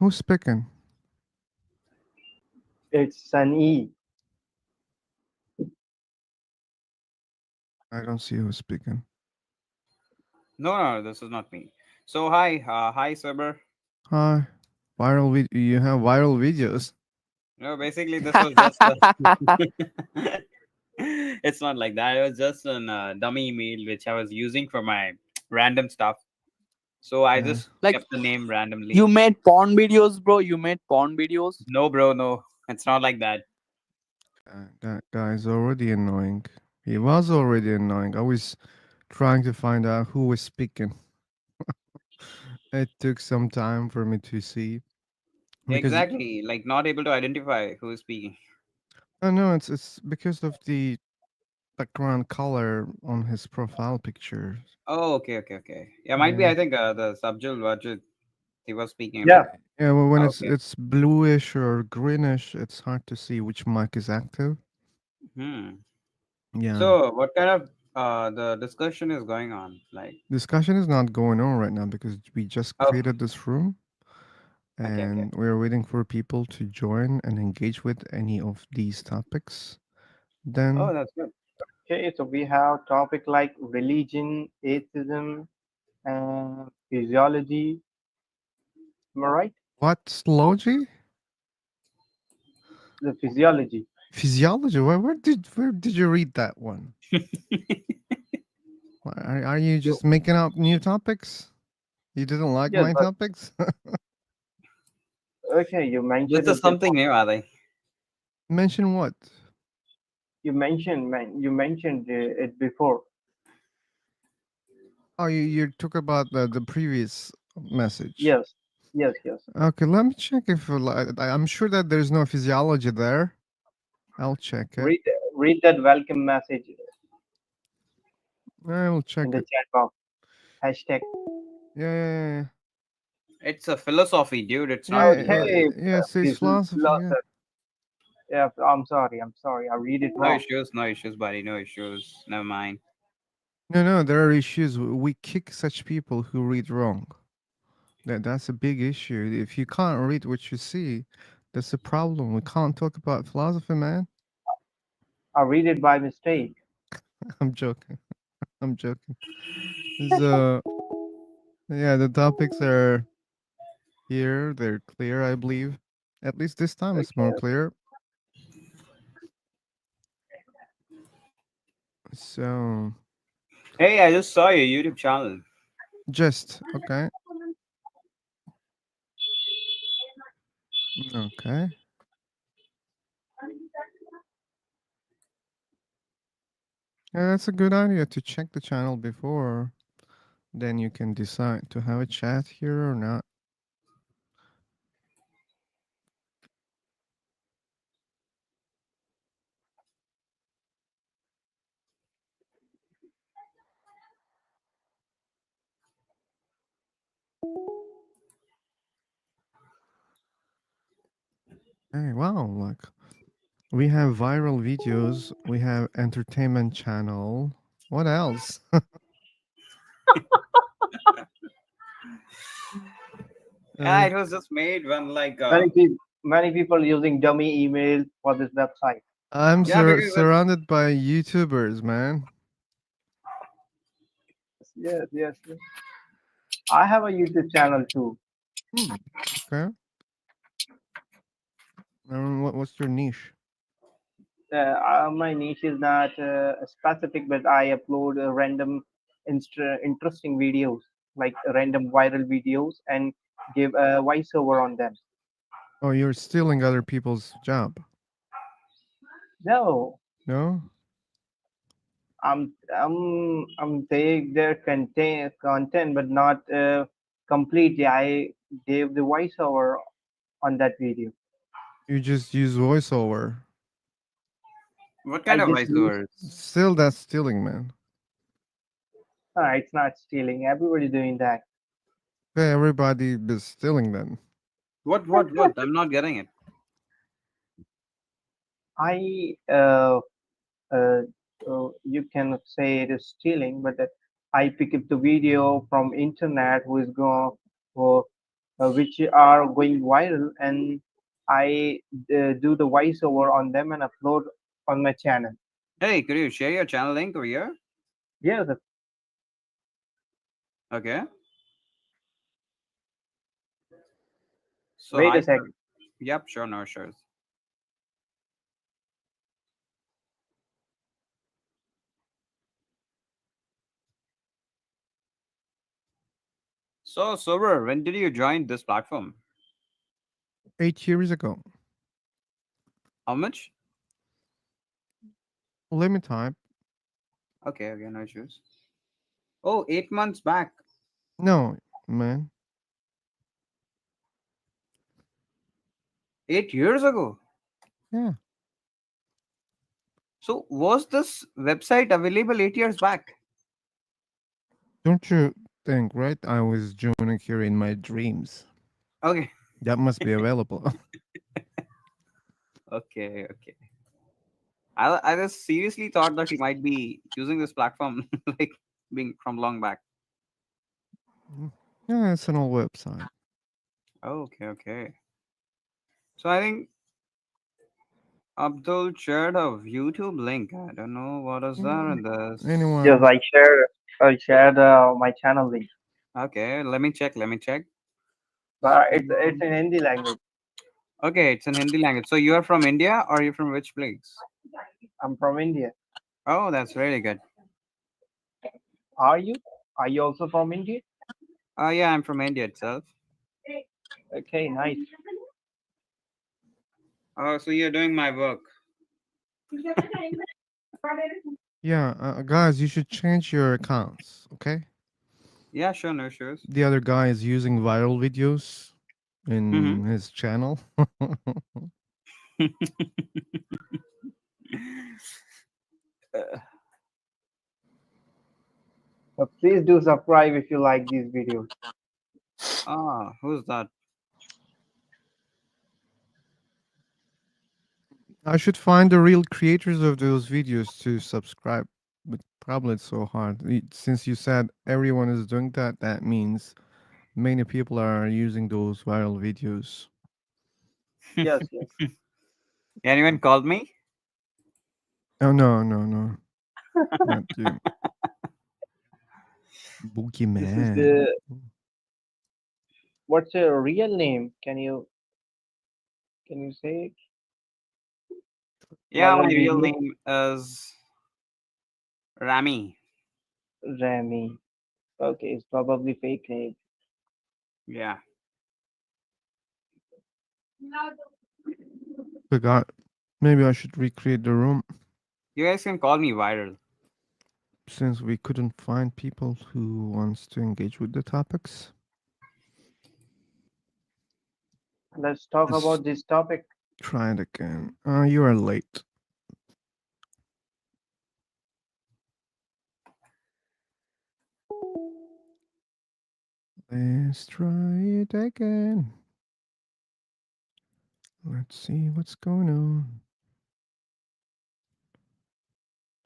Who's speaking? It's Sunny. I don't see who's speaking. No, no, this is not me. So hi, hi, Saber. Hi. You have viral videos. No, basically this was just. It's not like that. It was just a dummy email which I was using for my random stuff. So I Yeah. just Like kept the name you randomly. made porn videos, bro. You made porn videos. No, bro, no, it's not like that. That guy's already annoying. He was already annoying. I was trying to find out who was speaking. It took some time for me to see because Exactly, like not able to identify who is speaking. I know it's because of the background color on his profile picture. Oh, okay, okay, okay. Yeah, might be. Yeah. I think the subject budget he was speaking Yeah, about. Yeah, well, when Okay. it's bluish or greenish, it's hard to see which mic is active. Hmm. Yeah. So, what kind of the discussion is going on? Like, Discussion is not going on right now because we just oh, created this room okay, okay. and we're waiting for people to join and engage with any of these topics. Oh, Then that's good. okay, so we have topic like religion, atheism, and physiology. Am I right? what's logi? The physiology. Physiology. Where did you read that one? Are you You, just making up new topics? You didn't like yes, my but topics? okay, you This mentioned is it before. something new, are they? Mention what? You mentioned it before. Oh, you talk about the previous message. Yes, yes, yes. Okay, let me check if I'm sure that there's no physiology there. I'll check it. Read read that welcome message I will in check the it. chat box. Hashtag. Yeah, yeah, yeah, It's a philosophy, dude. It's yeah. not Yeah, physiology. Okay, yeah, it says philosophy. Yeah. yeah, I'm sorry. I'm sorry. I read it No wrong. issues, no issues, buddy. No issues. Never mind. No, no, there are issues. We kick such people who read wrong. That's a big issue. If you can't read what you see, that's a problem. We can't talk about philosophy, man. I read it by mistake. I'm joking. I'm joking. So yeah, the topics are here. They're clear, I believe. At least this time it's more Okay. clear. So Hey, I just saw your YouTube channel. just okay. Okay. Yeah, that's a good idea to check the channel before. Then you can decide to have a chat here or not. Hey, wow, like we have viral videos, we have entertainment channel. What else? Yeah, uh, it was just made when like Many people using dummy email for this website. I'm yeah, because when surrounded by YouTubers, man. Yes, yes, yes. I have a YouTube channel too. Hmm. Okay. What's your niche? My niche is not specific, but I upload random, interesting videos, like random viral videos, and give a voiceover on them. Oh, you're stealing other people's job. No, No? I'm take their content, but not completely. I gave the voiceover on that video. You just use voiceover. what I kind of just use. voiceovers? Still, that's stealing, man. It's not stealing. Everybody doing that. Okay, everybody is stealing then. What? I'm not getting it. I uh, you cannot say it is stealing, but I pick up the video from internet who is going who which are going viral, and I do the voiceover on them and upload on my channel. Hey, could you share your channel link over here? Yeah, Okay. So wait hi, a sir. second. Yep, sure, no, sure. So, Sober, when did you join this platform? 8 years ago. How much? Let me type. Okay, okay, no issues. Oh, 8 months back. No, man. 8 years ago. Yeah. So, was this website available 8 years back? Don't you think, right? I was joining here in my dreams. Okay, That must be available. okay, okay. I just seriously thought that you might be using this platform like being from long back. Yeah, it's an old website. Oh, okay, okay. So I think Abdul shared a YouTube link. I don't know what is there Mm, in this. yes, Anyone? I shared my channel link, Okay, let me check. Let me check. but it's Mm, in Hindi language. okay, it's in Hindi language. So you are from India or you from which place? I'm from India. Oh, that's really good. Are you? Are you also from India? Oh, yeah, I'm from India itself. Okay, nice. Oh, so you're doing my work. Yeah, guys, you should change your accounts, okay? Yeah, sure, no issues. The other guy is using viral videos Mm-hmm. in his channel. Please do subscribe if you like these videos. Ah, who's that? I should find the real creators of those videos to subscribe, but probably it's so hard. Since you said everyone is doing that, that means many people are using those viral videos. Yes, yes. Anyone called me? Oh, no, no, no, not you. This is Boogeyman. the what's your real name? Can you say it? Yeah, my Viral real video? name is Rami. Remy. Okay, it's probably fake name. Yeah. Forgot. Maybe I should recreate the room You guys can call me viral. since we couldn't find people who wants to engage with the topics. Let's talk Let's about this topic. try it again. You are late. Let's try it again. Let's see what's going on.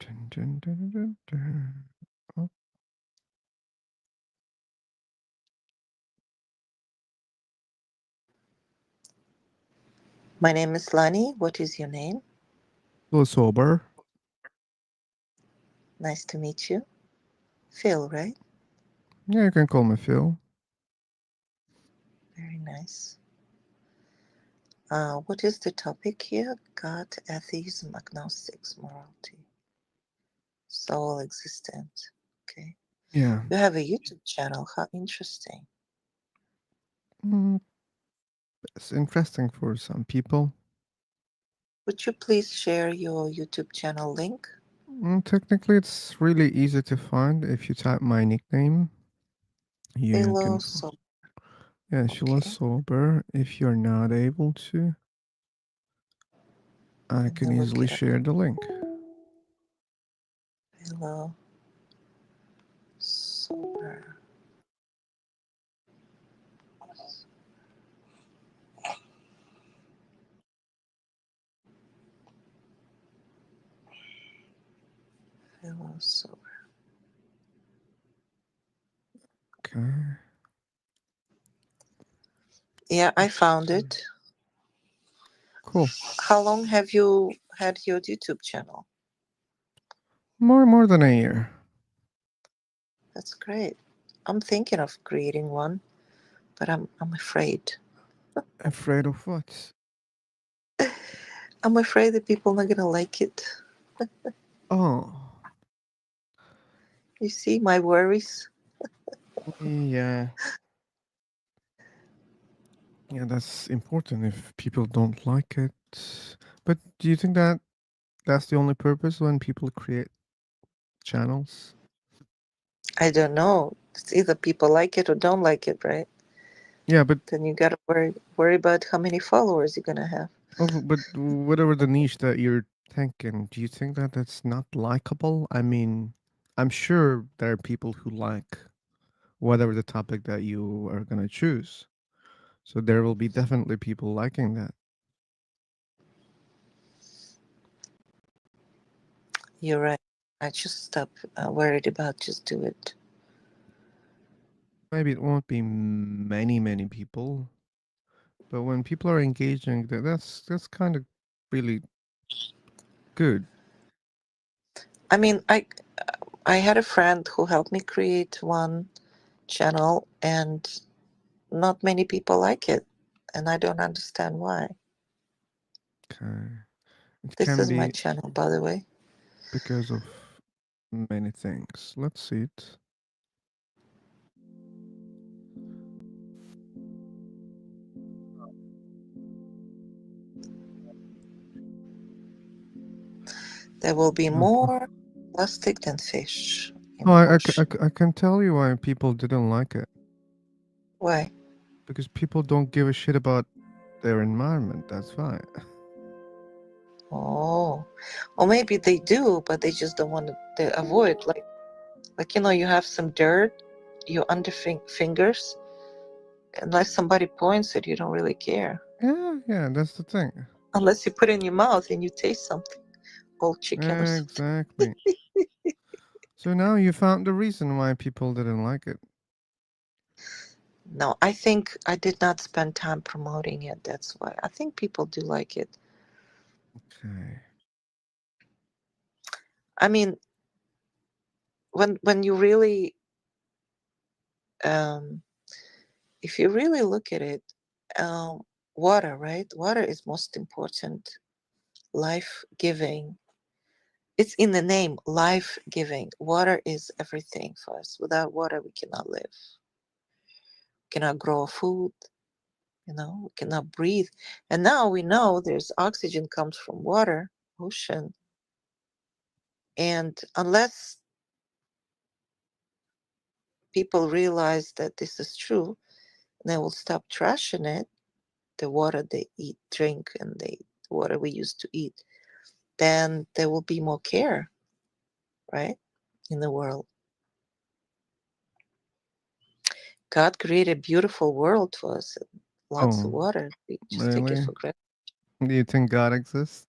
Dun, dun, dun, dun, dun. Oh, My name is Lani. What is your name? a little sober. Nice to meet you. Phil, right? Yeah, you can call me Phil. Very nice. What is the topic here? God, atheism, agnostics, morality, soul, existence. Okay. Yeah. You have a YouTube channel. How interesting. Mm, it's interesting for some people. Would you please share your YouTube channel link? Technically, it's really easy to find. If you type my nickname, you can. Philo, so Yeah, she was okay. sober. If you're not able to, I Let me can look easily it up. share the link. Philo, sober. Philo, sober. Okay. Yeah, I found Okay. it. Cool. How long have you had your YouTube channel? More than a year. That's great. I'm thinking of creating one, but I'm afraid. Afraid of what? I'm afraid that people are not gonna like it. Oh, You see my worries? yeah. Yeah, that's important if people don't like it. But do you think that that's the only purpose when people create channels? I don't know. It's either people like it or don't like it, right? Yeah, but Then you gotta worry about how many followers you're gonna have. but whatever the niche that you're thinking, do you think that that's not likable? I mean, I'm sure there are people who like whatever the topic that you are gonna choose. So there will be definitely people liking that. You're right. I just stop worried about just do it. Maybe it won't be many people, but when people are engaging, that's kind of really good. I mean, I had a friend who helped me create one channel, and not many people like it, and I don't understand why. Okay. It This can is my be channel, by the way. because of many things. Let's see it. There will be Uh-huh. more plastic than fish in Oh, the ocean. I can tell you why people didn't like it. Why? Because people don't give a shit about their environment. That's why. Oh, or maybe they do, but they just don't want to avoid. Like you have some dirt, your under fingers. Unless somebody points it, you don't really care. Yeah, that's the thing. Unless you put it in your mouth and you taste something, old chicken or something. Exactly. So now you found the reason why people didn't like it. No, I think I did not spend time promoting it. That's why. I think people do like it. Okay. I mean, when you really, um, if you really look at it, um, water, right? Water is most important. Life giving. It's in the name, life giving. Water is everything for us. Without water, we cannot live. We cannot grow food. We cannot breathe. And now we know there's oxygen comes from water, ocean. And unless people realize that this is true, they will stop trashing it, the water they eat, drink, and the water we used to eat, then there will be more care, right, in the world. God created a beautiful world for us, lots of Oh, water. We just take it really? for granted. Do you think God exists?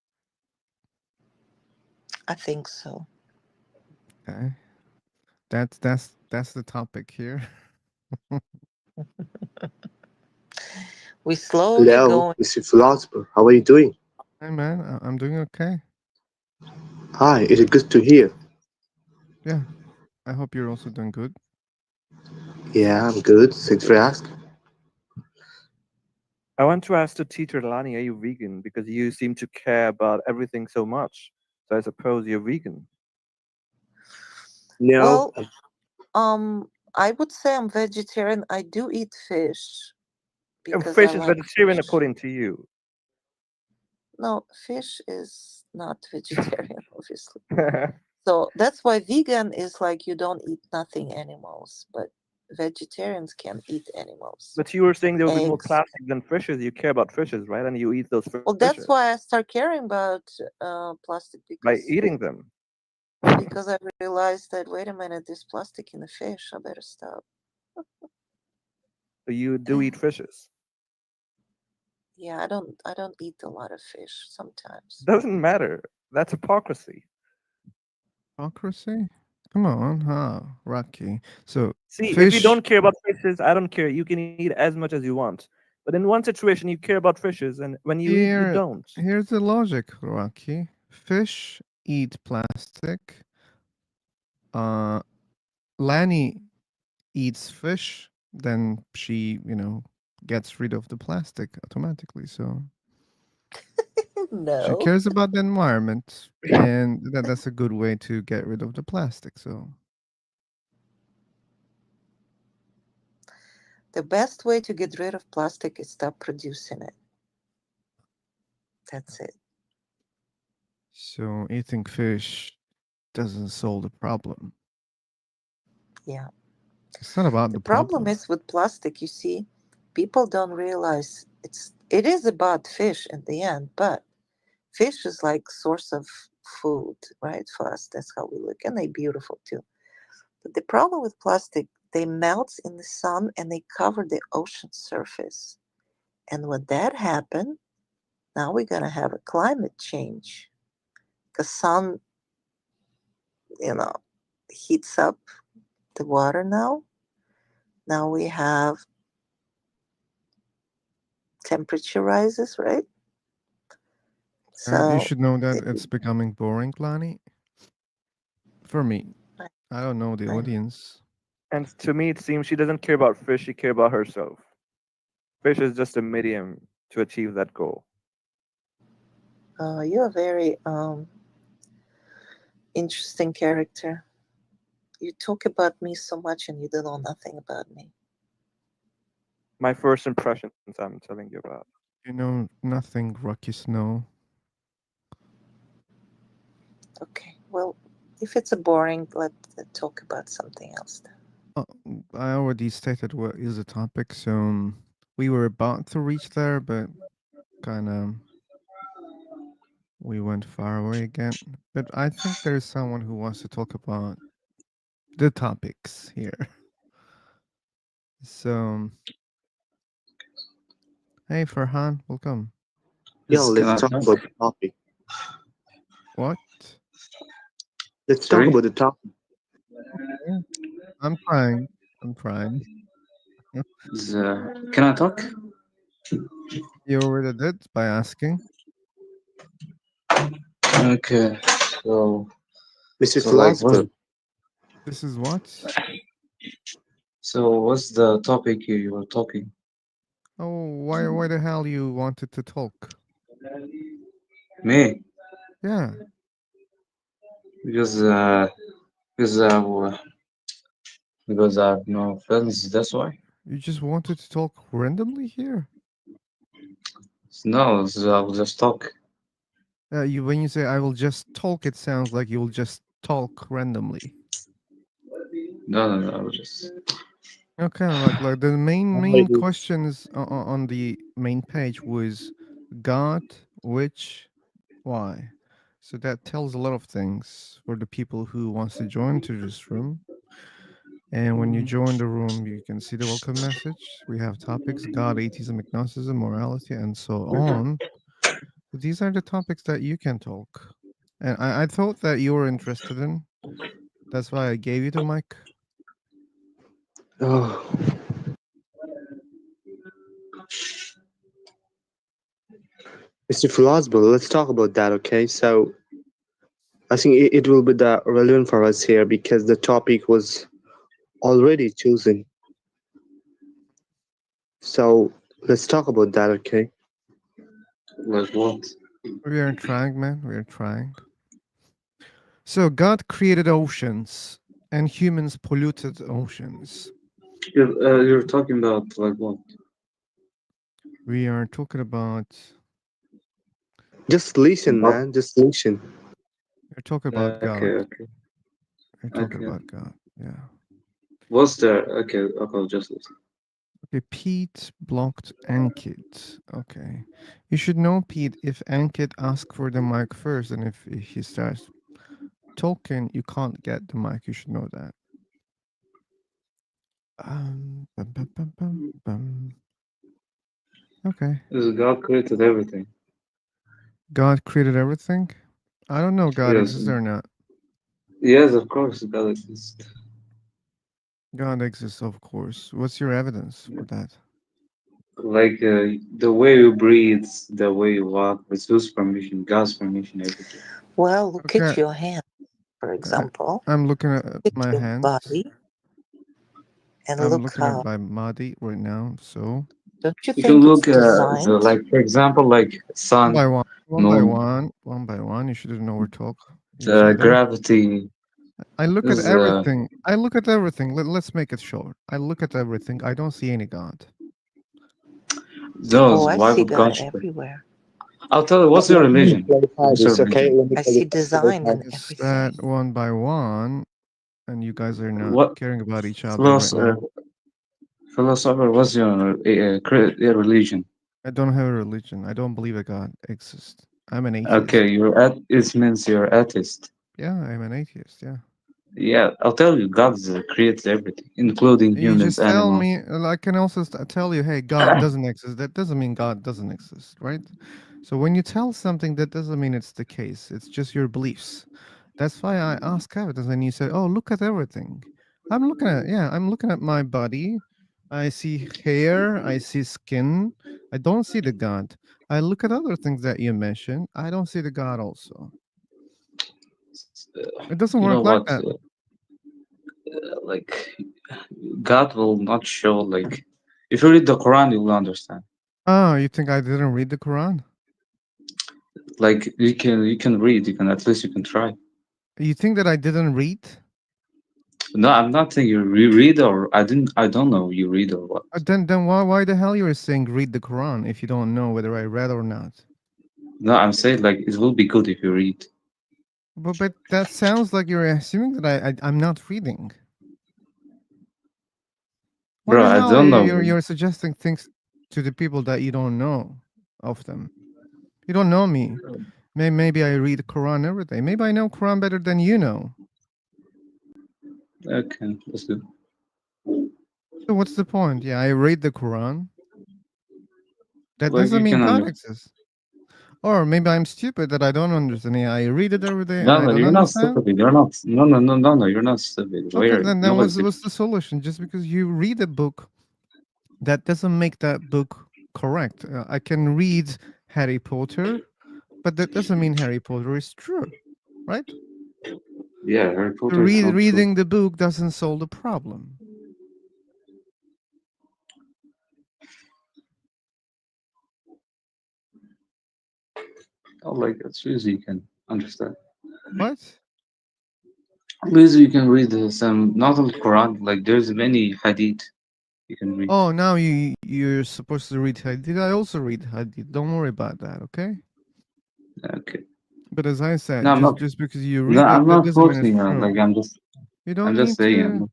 I think so. Okay. That's the topic here. We slowly Hello, go. Mr. Philosopher. How are you doing? Hey man, I'm doing okay. Hi, it is good to hear. Yeah, I hope you're also doing good. Yeah, I'm good. Thanks for asking. I want to ask the teacher Lani, are you vegan? Because you seem to care about everything so much. So I suppose you're vegan. No, Well, I would say I'm vegetarian. I do eat fish because I Fish is like vegetarian fish. according to you. No, fish is not vegetarian, obviously. So that's why vegan is like you don't eat nothing animals, but vegetarians can eat animals, But you were saying there will be more eggs. plastic than fishes. You care about fishes, right? And you eat those Well, fishes that's why I start caring about plastic by eating them. because I realized that wait a minute, there's plastic in the fish. I better stop. So you do eat fishes. Yeah, I don't eat a lot of fish sometimes. Doesn't matter. That's hypocrisy. Hypocrisy? Come on, huh, Rocky. So See, if you fish. don't care about fishes, I don't care. You can eat as much as you want. But in one situation, you care about fishes, and when you eat, you Here, don't. here's the logic, Rocky. Fish eat plastic. Uh, Lanny eats fish, then she, gets rid of the plastic automatically. So she No. cares about the environment, and that's a good way to get rid of the plastic. So The best way to get rid of plastic is stop producing it. That's it. so eating fish doesn't solve the problem. Yeah. It's not about The the problem problem. is with plastic, you see, people don't realize it is about fish in the end, but fish is like source of food, right? For us, that's how we look, and they're beautiful too. But the problem with plastic, they melt in the sun and they cover the ocean surface. And when that happen, now we're gonna have a climate change. Because sun, you know, heats up the water now. Now we have temperature rises, right? You So should know that it, it's becoming boring, Lani. For me, I, I don't know the I, audience. And to me, it seems she doesn't care about fish; she cares about herself. Fish is just a medium to achieve that goal. you're a very interesting character. You talk about me so much and you don't know nothing about me. My first impressions, I'm telling you about. You know nothing, Rocky Snow. Okay, well, if it's a boring, let's talk about something else then. Uh, I already stated what is the topic, so we were about to reach there, but kind of we went far away again. But I think there is someone who wants to talk about the topics here. So, hey, Farhan, welcome. Yeah, Can let's I talk talk? about the topic. What? Let's talk Sorry? about the topic. Yeah, I'm trying. I'm trying. Can I talk? You already did by asking. Okay. So, Mr. so like, what? Philosopher, This is what? So, what's the topic you were talking? Oh, why the hell you wanted to talk? Me? Yeah, Because, uh, because, uh, w- because I have no friends. That's why. you just wanted to talk randomly here. No, so I will just talk. You when you say I will just talk, it sounds like you will just talk randomly. No, no, no. I will just. Okay, like the main questions on the main page was God, which, why. So that tells a lot of things for the people who wants to join to this room. And when you join the room, you can see the welcome message. We have topics: God, atheism, agnosticism, morality, and so on. These are the topics that you can talk. And I thought that you were interested in. That's why I gave you the mic. oh, Mr. Philosopher, let's talk about that, okay? So I think it will be the relevant for us here because the topic was already chosen. So let's talk about that, okay? Like what? We are trying, man. We are trying. So God created oceans, and humans polluted oceans. You're talking about like what? We are talking about. Just listen, About, man. Just listen. We're talking about okay, God. okay, We're talking okay. about God. Yeah. What's there? Okay, okay, I'll just listen. Okay. Pete blocked Ankit. Okay. You should know, Pete, if Ankit asks for the mic first, and if he starts talking, you can't get the mic. You should know that. Bum, bum, bum, bum, bum. Okay. Because God created everything. God created everything. I don't know God Yes, exists or not. yes, of course, God exists. God exists, of course. What's your evidence for that? Like the way you breathe, the way you walk, with whose permission, God's permission, everything. Well, look Okay, at your hand, for I, example. I'm looking at Look my at your hands. body and I'm look looking at how. my body right now. So Don't you You can think it's look designed? like for example, like one sun, by one, one by moon, one, one by one. You shouldn't overtalk each other. gravity. I look at Is everything. I look at everything. Let's make it short. I look at everything. I don't see any God. Oh, those. I Why see would God God show? everywhere. I'll tell you. What's your Let me religion? clarify What's your this, okay? religion? Let me I see design clarify. in Is that everything. one by one, and you guys are not What caring about each other right philosopher? now. Philosopher. What's your religion? I don't have a religion. I don't believe a God exists. I'm an Okay, atheist. you're at. It means you're atheist. Yeah, I'm an atheist. Yeah. Yeah, I'll tell you. God creates everything, including You humans, just tell animals. me, I can also tell you, hey, God doesn't exist. That doesn't mean God doesn't exist, right? So when you tell something, that doesn't mean it's the case. It's just your beliefs. That's why I ask evidence, and you said, "Oh, look at everything." I'm looking at my body. I see hair. I see skin. I don't see the God. I look at other things that you mentioned. I don't see the God also. It doesn't You know work like what? that. Like God will not show. Like if you read the Quran, you will understand. Oh, you think I didn't read the Quran? Like you can read. You can at least you can try. You think that I didn't read? No, I'm not saying you reread or I didn't. I don't know you read or what. Then why the hell you are saying read the Quran if you don't know whether I read or not? No, I'm saying like it will be good if you read. But that sounds like you're assuming that I'm not reading. Why Bro, the I hell don't know. you're suggesting things to the people that you don't know of them? You don't know me. Maybe I read the Quran every day. Maybe I know Quran better than you know. Okay, that's good. So what's the point? Yeah, I read the Quran. That Like doesn't you mean can God understand. exists. Or maybe I'm stupid that I don't understand. Yeah, I read it every day and No, I no, don't you're not understand. stupid. You're not. No, no, no, no, no. You're not stupid. Okay, Where then nobody's what's stupid. the solution? Just because you read a book, that doesn't make that book correct. I can read Harry Potter, but that doesn't mean Harry Potter is true, right? Yeah, Harry So Potter is not true. reading the book doesn't solve the problem. Oh, like it's easy. You can understand. What? At least you can read some not only Quran. Like there's many hadith you can read. Oh, now you're supposed to read Hadith. I also read Hadith. Don't worry about that, okay? Okay. But as I No, said, I'm not. just because you No, read it, I'm that not doesn't mean it's forcing you. true. Like I'm just. You I'm don't just need saying. to.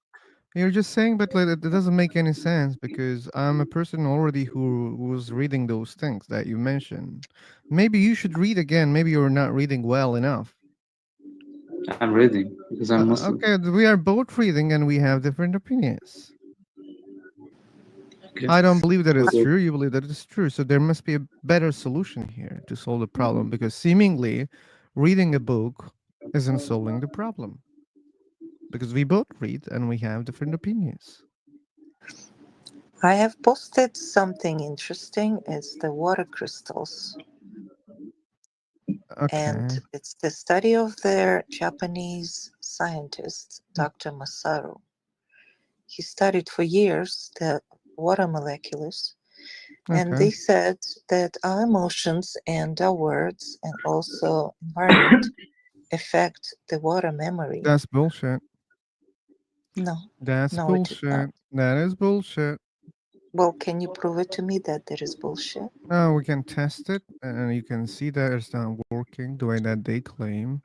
You're just saying, but like, it doesn't make any sense because I'm a person already who was reading those things that you mentioned. Maybe you should read again. Maybe you're not reading well enough. I'm reading because I'm Muslim. Okay, we are both reading and we have different opinions. Okay. I don't believe that it's Okay. true. You believe that it's true. So there must be a better solution here to solve the problem because seemingly reading a book isn't solving the problem because we both read and we have different opinions. I have posted something interesting. It's the water crystals. And Okay, it's the study of their Japanese scientist, Dr. Masaru. He studied for years the water molecules, and okay. they said that our emotions and our words and also environment affect the water memory. That's bullshit. No, That's no, it did not. bullshit. That is bullshit. Well, can you prove it to me that there is bullshit? No, we can test it and you can see that it's not working the way that they claim.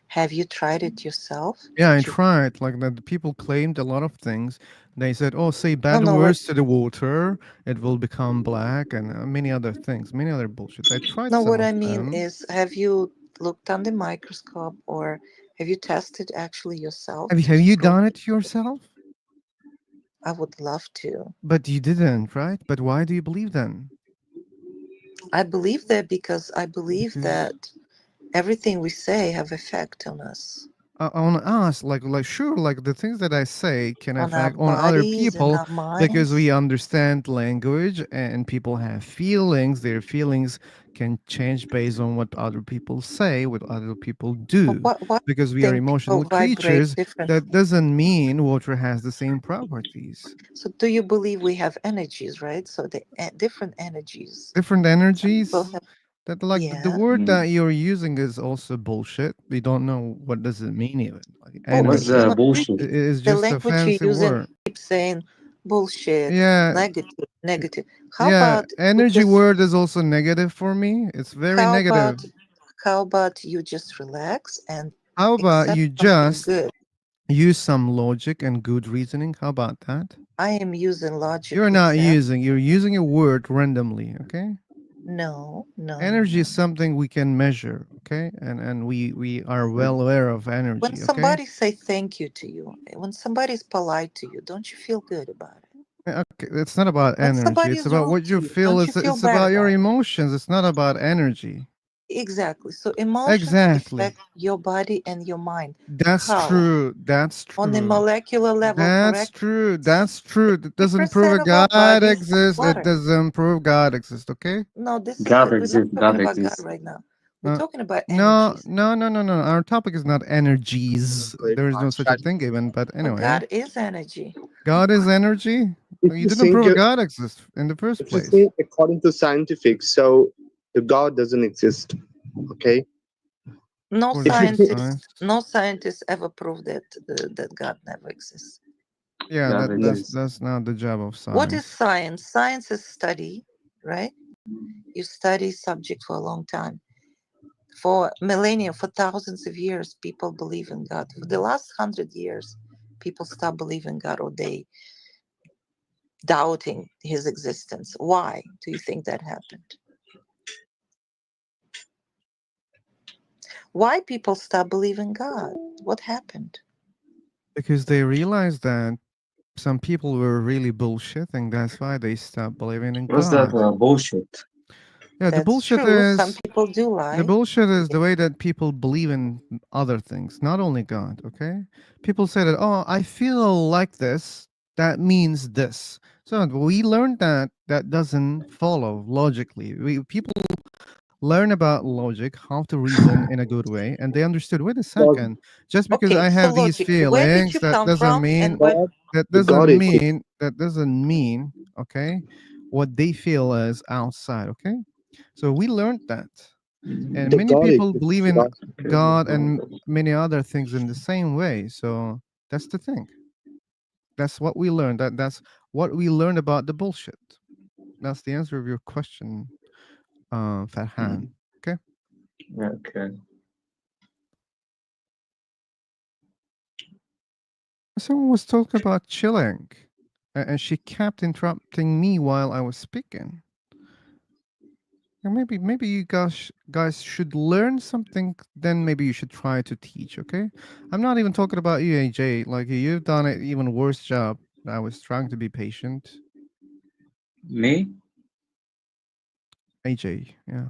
Have you tried it yourself? Yeah, I Did you? tried. Like that, the people claimed a lot of things. They said, "Oh, say No, bad no. What? words to the water, it will become black," and many other things, many other bullshit. I tried No, some what of I mean them. is, have you looked on the microscope or have you tested actually yourself to Have you prove done it? it yourself? I would love to. But you didn't, right? But why do you believe then? I believe that because I believe Because that everything we say have effect on us. on us, like sure, like the things that I say can On our affect on other bodies and people our because we minds. understand language and people have feelings. Their feelings can change based on what other people say, what other people But do, what because we are think people emotional vibrate creatures. That differently? doesn't mean water has the same properties. So do you believe we have energies, right? So the different energies. Different Some people energies. have, That like the yeah. word that Mm. you're using is also bullshit. We don't know what does it mean even. Like Well, What's energy the i- bullshit? is the just a language you fancy use and word. keep saying bullshit, Yeah, negative, negative. How yeah. about you Energy just word is also negative for me. It's very how negative. about how about you just relax and How about accept you something just good? use some logic and good reasoning? How about that? I am using logic You're not exact. using, you're using a word randomly, okay? No, no, no, Energy no. is something we can measure, okay? And we are well aware of When energy, okay? somebody say thank you to you, when somebody is polite to you, don't you feel good about it? Okay, it's not about When energy. somebody It's is about rude what to you you, feel. don't you feel It's bad about your about it? emotions. It's not about energy. Exactly. So emotions Exactly. affect your body and your mind. That's How? true. That's On a true. molecular level, That's correct? true. That's true. That doesn't prove a 50% of our God bodies are exists. It water. doesn't prove God exists. Okay. No, this is God we're not exists. talking God about God exists. right now. We're Uh, talking about no, energies. no, no, no, no. Our topic is not energies. Great There is no minds such a chat. thing even. But But anyway, God is energy. God is energy. If You you didn't prove think a God exists in the first if you place. think according to scientific, so the God doesn't exist. Okay. No According If you to think science. scientist ever proved that God never exists. Yeah, God exists. that's not the job of What is science. science? Science is study, right? You study subject for a long time. For millennia, for thousands of years, people believe in God. For the last 100 years, people stop believing God or they doubting his existence. Why do you think that happened? Why people stop believing God? What happened? Because they realized that some people were really bullshitting. That's why they stopped believing in What's that God. bullshit? Yeah, That's true. Some people do the lie. bullshit is the way that people believe in other things, not only God. Okay, people say that, oh, I feel like this. That means this. So we learned that that doesn't follow logically. People learn about logic, how to reason in a good way, and they understood. Wait a God, second. Just because Okay, I so have these logic. Where did feelings, you come from and what? God, that the doesn't God exists. mean that doesn't mean okay what they feel is outside. Okay, so we learned that, and The many God people exists. believe in God. Okay. God and many other things in the same way. So that's the thing. That's what we learned. That's what we learned about the bullshit. That's the answer of your question, Farhan. Mm. Okay. Okay. Someone was talking about chilling, and she kept interrupting me while I was speaking. And maybe you guys should learn something. Then maybe you should try to teach. Okay, I'm not even talking about you, AJ. Like you've done an even worse job. I was trying to be patient. Me? AJ, yeah.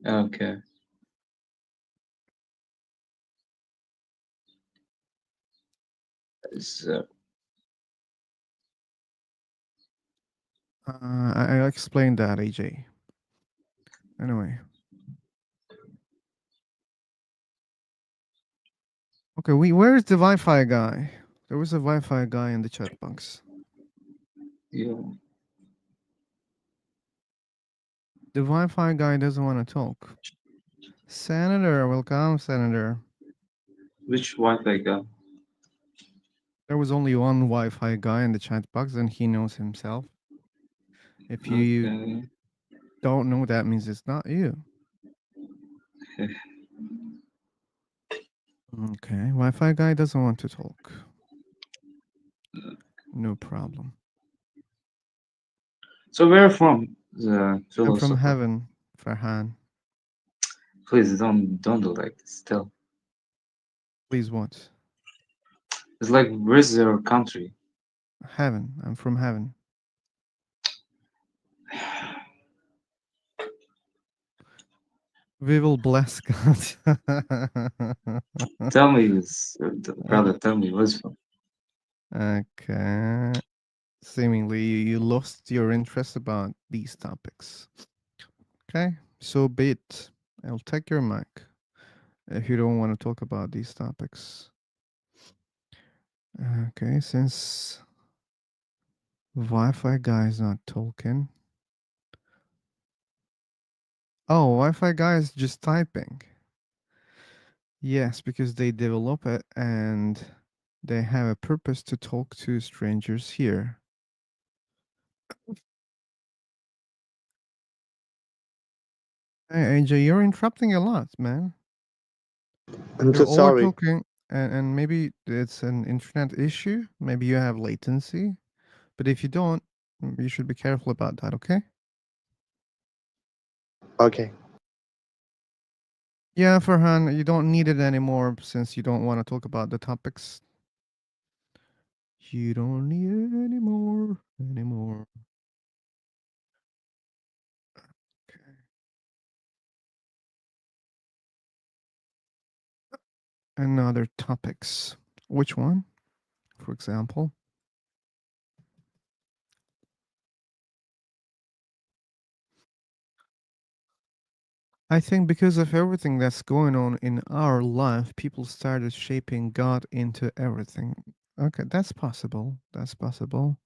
Okay. So, I explained that, AJ. Anyway, okay. Where's the Wi-Fi guy? There was a Wi-Fi guy in the chat box. yeah. The Wi-Fi guy doesn't want to talk. Senator, welcome, Senator. Which Wi-Fi guy? There was only one Wi-Fi guy in the chat box, and he knows himself. If you Okay. don't know, that means it's not you. Okay, Wi-Fi guy doesn't want to talk. No problem. So where from the I'm from philosopher? heaven, Farhan. Please don't do like this. Still, Please what? it's like where's your country? Heaven. I'm from heaven. We will bless God. Tell me this, Uh, brother. Tell me what's from. okay. Seemingly, you lost your interest about these topics. Okay, so be it. I'll take your mic if you don't want to talk about these topics. Okay, since Wi-Fi guy is not talking. Oh, Wi-Fi guy is just typing. Yes, because they develop it and they have a purpose to talk to strangers here. Hey, AJ, you're interrupting a lot, man. I'm so You're over sorry. talking, and maybe it's an internet issue. Maybe you have latency. But if you don't, you should be careful about that, okay? Okay. Yeah, Farhan, you don't need it anymore since you don't want to talk about the topics. You don't need it anymore. Okay. Another topics. Which one, for example? I think because of everything that's going on in our life, people started shaping God into everything. Okay, that's possible. That's possible.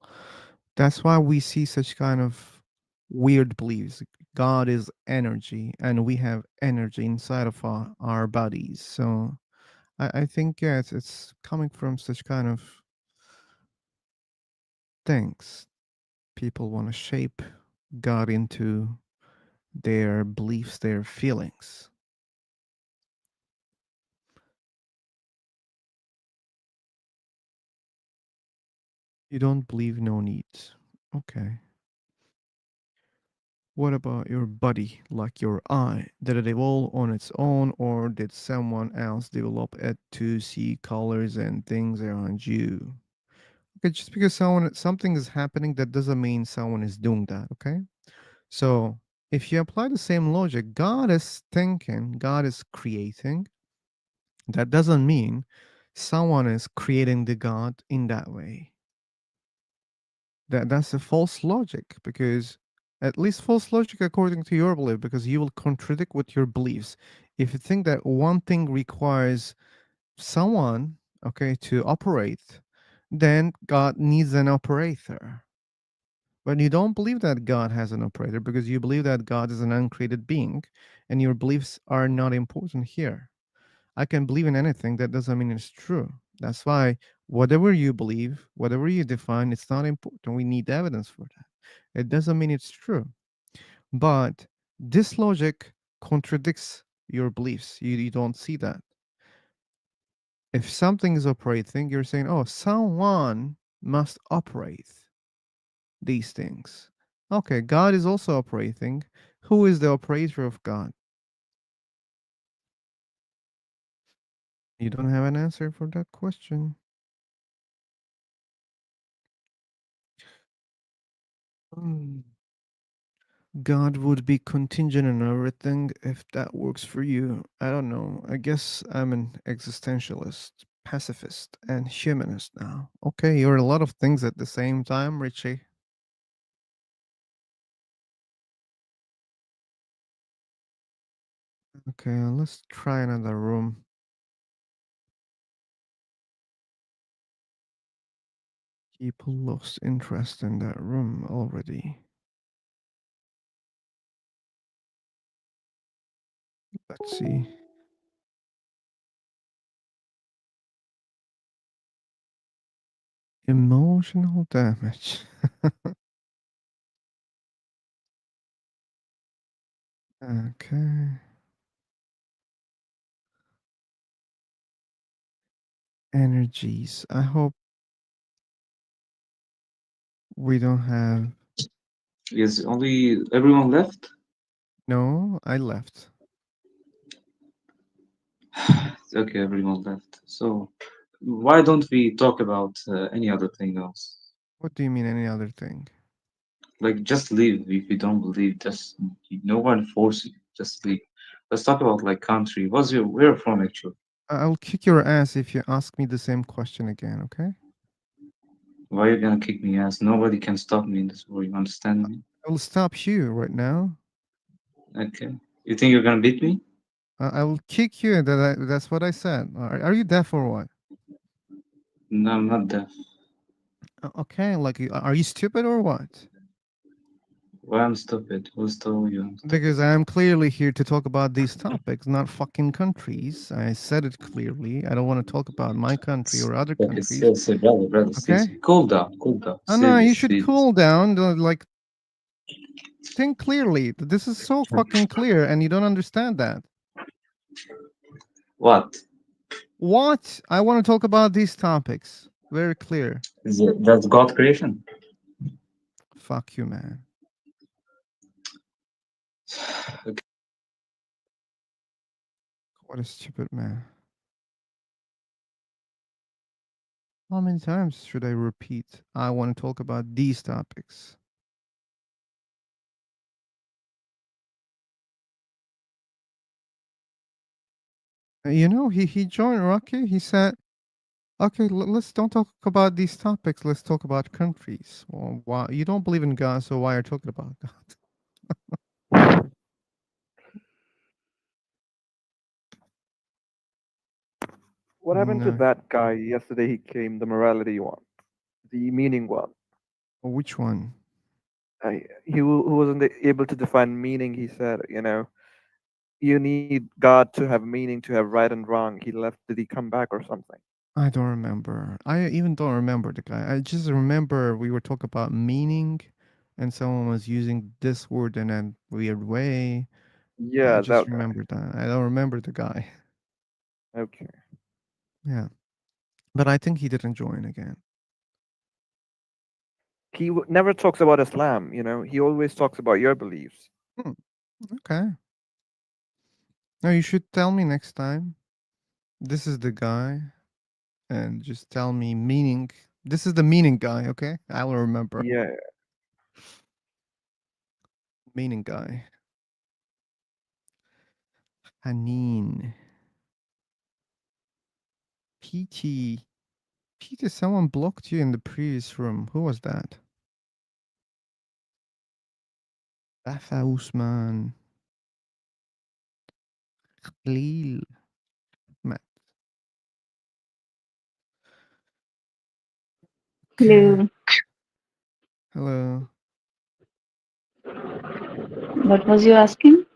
That's why we see such kind of weird beliefs. God is energy, and we have energy inside of our bodies. So I think, yeah, it's coming from such kind of things. People want to shape God into their beliefs, their feelings. You don't believe, no need. Okay. What about your body, like your eye? Did it evolve on its own, or did someone else develop it to see colors and things around you? Okay, just because something is happening, that doesn't mean someone is doing that. Okay, so if you apply the same logic, God is thinking, God is creating. That doesn't mean someone is creating the God in that way. That's a false logic, because at least false logic according to your belief, because you will contradict with your beliefs if you think that one thing requires someone, okay, to operate, then God needs an operator. But you don't believe that God has an operator because you believe that God is an uncreated being, and your beliefs are not important here. I can believe in anything, that doesn't mean it's true. That's why whatever you believe, whatever you define, it's not important. We need evidence for that. It doesn't mean it's true. But this logic contradicts your beliefs. You don't see that. If something is operating, you're saying, oh, someone must operate these things. Okay, God is also operating. Who is the operator of God? You don't have an answer for that question. Hmm. God would be contingent on everything if that works for you. I don't know. I guess I'm an existentialist, pacifist, and humanist now. Okay, you're a lot of things at the same time, Richie. Okay, let's try another room. People lost interest in that room already. Let's see. Emotional damage. Okay. Energies. I hope we don't have. Is only everyone left? No, I left. Okay, everyone left. So why don't we talk about any other thing else? What do you mean, any other thing? Like just leave if you don't believe. Just no one force you. Just leave. Let's talk about like country. What's your where you from actually? I'll kick your ass if you ask me the same question again, okay? Why you gonna kick me ass? Nobody can stop me in this world. You understand me? I will stop you right now. Okay. You think you're gonna beat me? I will kick you. That's what I said. Are you deaf or what? No, I'm not deaf. Okay, like, are you stupid or what? Why I'm stupid? Who's told you I'm stupid? Because I am clearly here to talk about these topics, not fucking countries. I said it clearly. I don't want to talk about my country or other Okay, countries. seriously, brother, Okay? seriously. Cool down, cool down. Oh no, you Serious, should please. cool down. Like, think clearly. This is so fucking clear, and you don't understand that. What? What? I want to talk about these topics. Very clear. Is it that's God creation? Fuck you, man. Okay. What a stupid man. How many times should I repeat? I want to talk about these topics. You know, he joined Rocky. He said, "Okay, let's don't talk about these topics. Let's talk about countries." Well, why you don't believe in God, so why are you talking about God? What happened to No, that guy yesterday? He came, the morality one, the meaning one. which one? Who wasn't able to define meaning. He said, you need God to have meaning to have right and wrong. He left. Did he come back or something? I don't remember. I even don't remember the guy. I just remember we were talking about meaning, and someone was using this word in a weird way. I Yeah, just that guy. remember that. I don't remember the guy. Okay. Yeah, but I think he didn't join again. He never talks about Islam. He always talks about your beliefs. Hmm, okay. No, you should tell me next time. This is the guy, and just tell me meaning. This is the meaning guy. Okay, I will remember. Yeah. Meaning guy. Hanin. PT. Peter, someone blocked you in the previous room. Who was that? Bafa Usman. Khalil. Matt. Okay. Hello. Hello. What was you asking?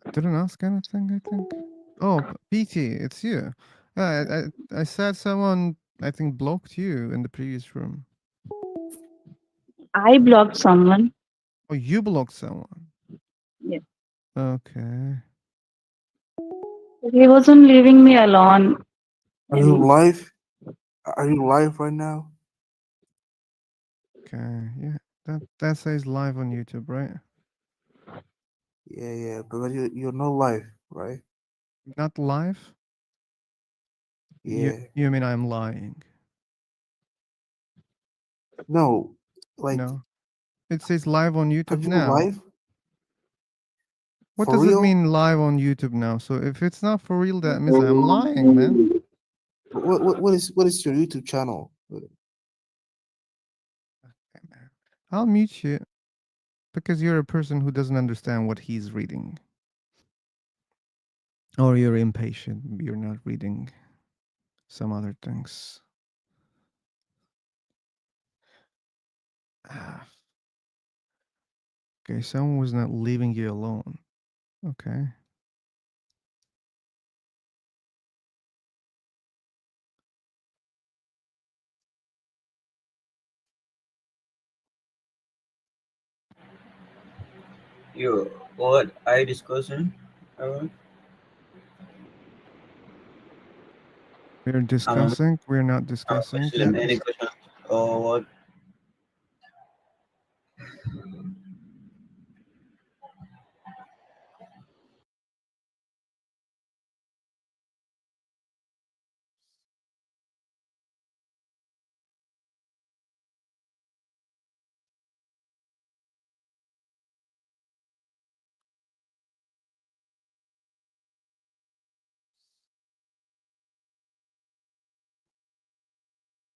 I didn't ask anything, I think. Oh, PT, it's you. I said someone, I think, blocked you in the previous room. I blocked someone. Oh, you blocked someone. Yeah. Okay. He wasn't leaving me alone. Are you And live? Are you live right now? Okay. Yeah. That says live on YouTube, right? Yeah, yeah, but you're not live, right? Not live? You Yeah. you mean I'm lying? No, like, No. It says live on are YouTube you now. live What for does it real? mean live on YouTube now? So if it's not for real, that means I'm lying, man. What is your YouTube channel? Okay, man. I'll mute you because you're a person who doesn't understand what he's reading. Or you're impatient. You're not reading some other things. Ah, okay, someone was not leaving you alone. Okay. You, what are you discussing? Aaron? We're I'm discussing. We're not I'm discussing questioning yet. any question or what?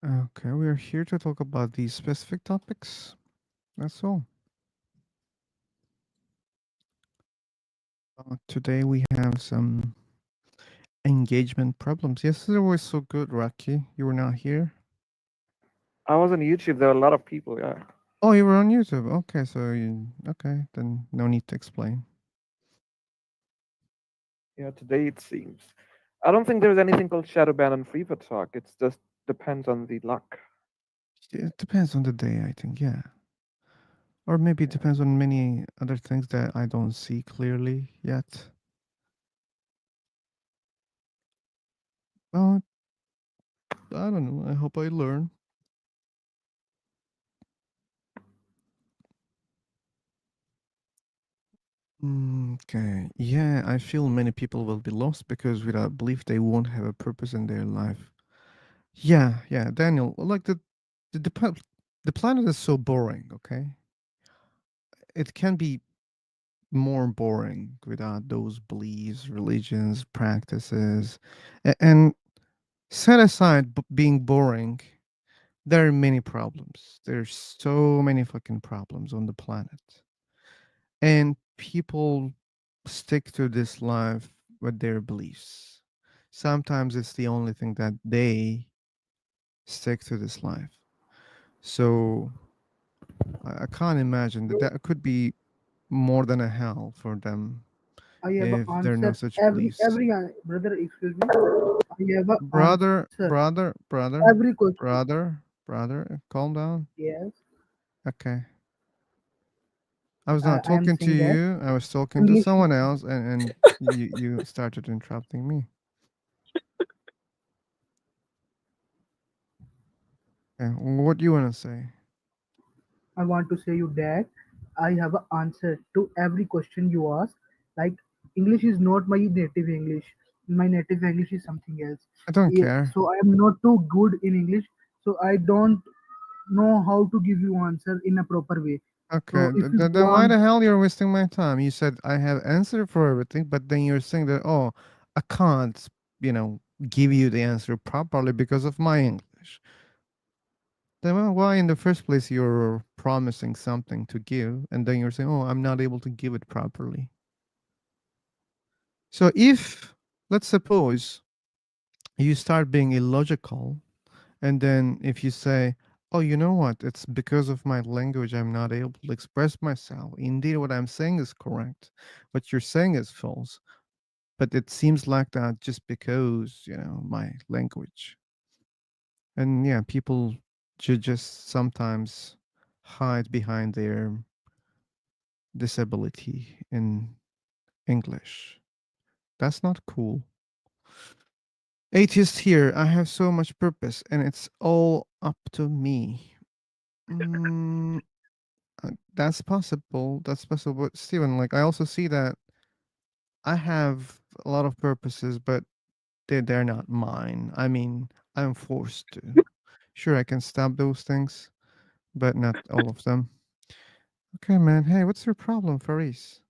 Okay, we are here to talk about these specific topics. That's all. Today we have some engagement problems. Yesterday was so good, Rocky. You were not here. I was on YouTube. There were a lot of people. Yeah. Oh, you were on YouTube. Okay, so you okay? Then no need to explain. Yeah. Today it seems. I don't think there's anything called shadow ban and free for talk. It's just depends on the luck. It depends on the day, I think. Yeah, or maybe it Yeah. depends on many other things that I don't see clearly yet. Well, I don't know. I hope I learn. Okay. Yeah, I feel many people will be lost because without belief they won't have a purpose in their life. Yeah, yeah, Daniel. Like the planet is so boring. Okay, it can be more boring without those beliefs, religions, practices, and set aside being boring. There are many problems. There's so many fucking problems on the planet, and people stick to this life with their beliefs. Sometimes it's the only thing that they stick to this life. So I can't imagine that that could be more than a hell for them I have if there are no answered such beliefs. every brother. Excuse me. I have Brother, answered brother, brother, every question. brother, calm down. Yes, Okay. I was not I am talking to saying that you. I was talking to English. someone else, and you started interrupting me. Okay, what do you want to say? I want to say you that I have an answer to every question you ask. Like English is not my native English. My native English is something else. I don't Yeah, care. so I am not too good in English. So I don't know how to give you answer in a proper way. Okay, So if you then why want, the hell you're wasting my time? You said I have answer for everything, but then you're saying that oh, I can't, give you the answer properly because of my English. Then why in the first place you're promising something to give, and then you're saying, oh, I'm not able to give it properly. So if let's suppose you start being illogical, and then if you say, oh, you know what? It's because of my language I'm not able to express myself. Indeed, what I'm saying is correct. What you're saying is false. But it seems like that just because, my language. And yeah, people just sometimes hide behind their disability in English. That's not cool. Atheist here, I have so much purpose and it's all up to me. Mm, that's possible. That's possible. But Steven, like I also see that I have a lot of purposes, but they're not mine. I mean, I'm forced to. Sure, I can stop those things, but not all of them. Okay, man. Hey, what's your problem, Faris?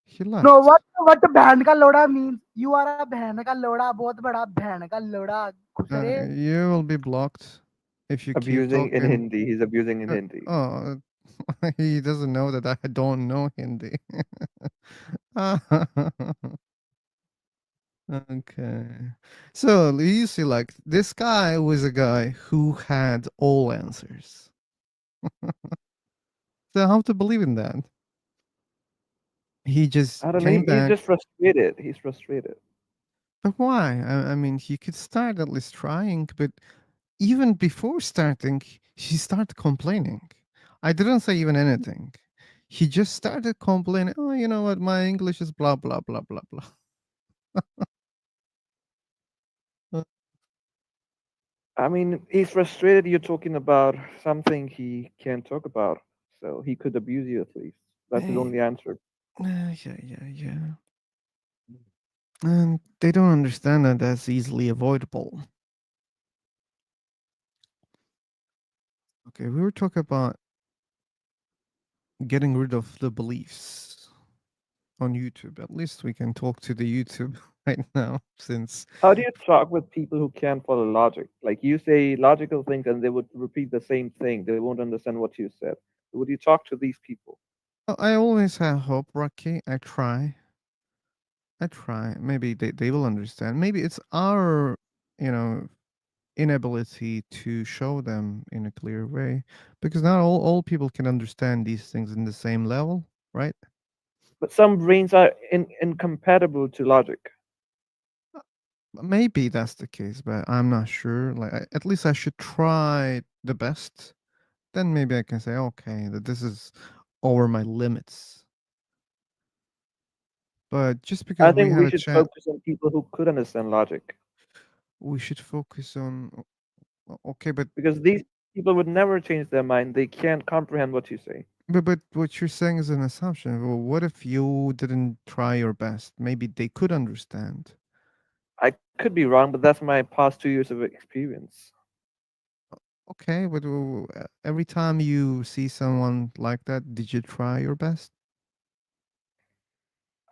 He no, left. what बहन का लोड़ा means? You are a बहन का लोड़ा, बहुत बड़ा बहन का लोड़ा, खुसरे. You will be blocked if you keep Abusing in talking. Hindi. He's abusing in Hindi. Oh, he doesn't know that I don't know Hindi. Okay. So you see, like, this guy was a guy who had all answers. So how to believe in that? He just I don't know. came He's back. just frustrated. He's frustrated. But why? I mean, he could start at least trying, but even before starting, he started complaining. I didn't say even anything. He just started complaining, oh, you know what, my English is blah, blah, blah, blah, blah. Uh, I mean, he's frustrated. You're talking about something he can't talk about, so he could abuse you at least. That's his eh, only answer. yeah. And they don't understand that that's easily avoidable. Okay, we were talking about getting rid of the beliefs. on YouTube. At least we can talk to the YouTube right now, since How do you talk with people who can't follow logic? Like you say logical things and they would repeat the same thing. They won't understand what you said. Would you talk to these people? I always have hope, Rocky. I try. I try. Maybe they will understand. Maybe it's our, you know, inability to show them in a clear way, because not all people can understand these things in the same level, right? But some brains are incompatible to logic. Maybe that's the case, but I'm not sure. Like, at least I should try the best. Then maybe I can say, okay, that this is over my limits. But just because I we think had we a should chat, focus on people who could understand logic we should focus on. Okay, because these people would never change their mind. They can't comprehend what you say. but what you're saying is an assumption. Well, what if you didn't try your best? Maybe they could understand. I could be wrong, but that's my past 2 years of experience. Okay, but every time you see someone like that, did you try your best?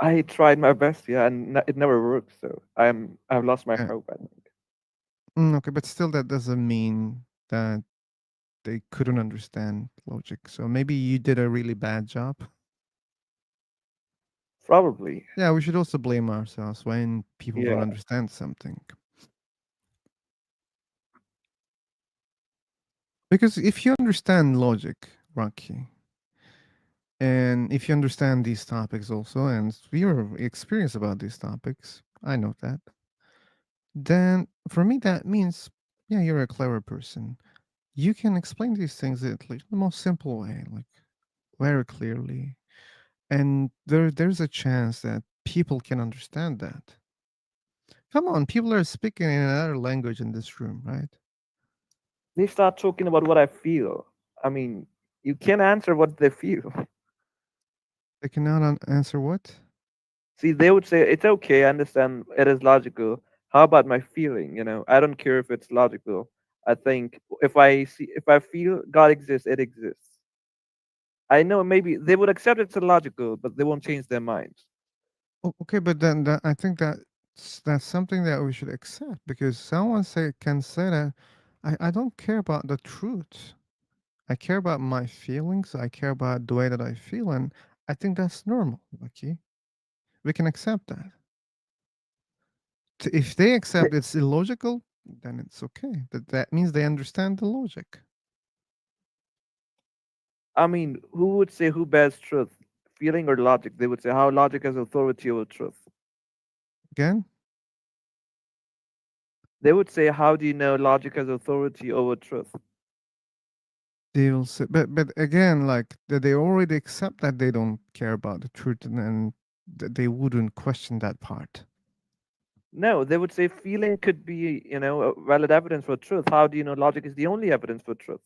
I tried my best, yeah, and it never worked. So I've lost my Yeah. hope. I think Okay, but still, that doesn't mean that they couldn't understand logic. So maybe you did a really bad job. probably, Yeah, we should also blame ourselves when people don't yeah. understand something. Because if you understand logic, Rocky, and if you understand these topics also, and you're experienced about these topics, I know that, then for me that means, yeah, you're a clever person. You can explain these things in like the most simple way, like very clearly. And there's a chance that people can understand that. Come on, people are speaking in another language in this room, right? They start talking about what I feel. I mean, you can't answer what they feel. They cannot answer what? See, they would say it's okay. I understand it is logical. How about my feeling? I don't care if it's logical. I think if I feel God exists, it exists. I know maybe they would accept it's illogical, but they won't change their minds. Okay, but then I think that's something that we should accept, because someone can say that I don't care about the truth. I care about my feelings. I care about the way that I feel, and I think that's normal. Okay, we can accept that. If they accept it's illogical, then it's okay. That means they understand the logic. I mean, who would say who bears truth, feeling or logic? They would say how logic has authority over truth. Again, They would say, how do you know logic has authority over truth? they'll say, but again, like they already accept that they don't care about the truth, and they wouldn't question that part. No, they would say feeling could be, a valid evidence for truth. How do you know logic is the only evidence for truth?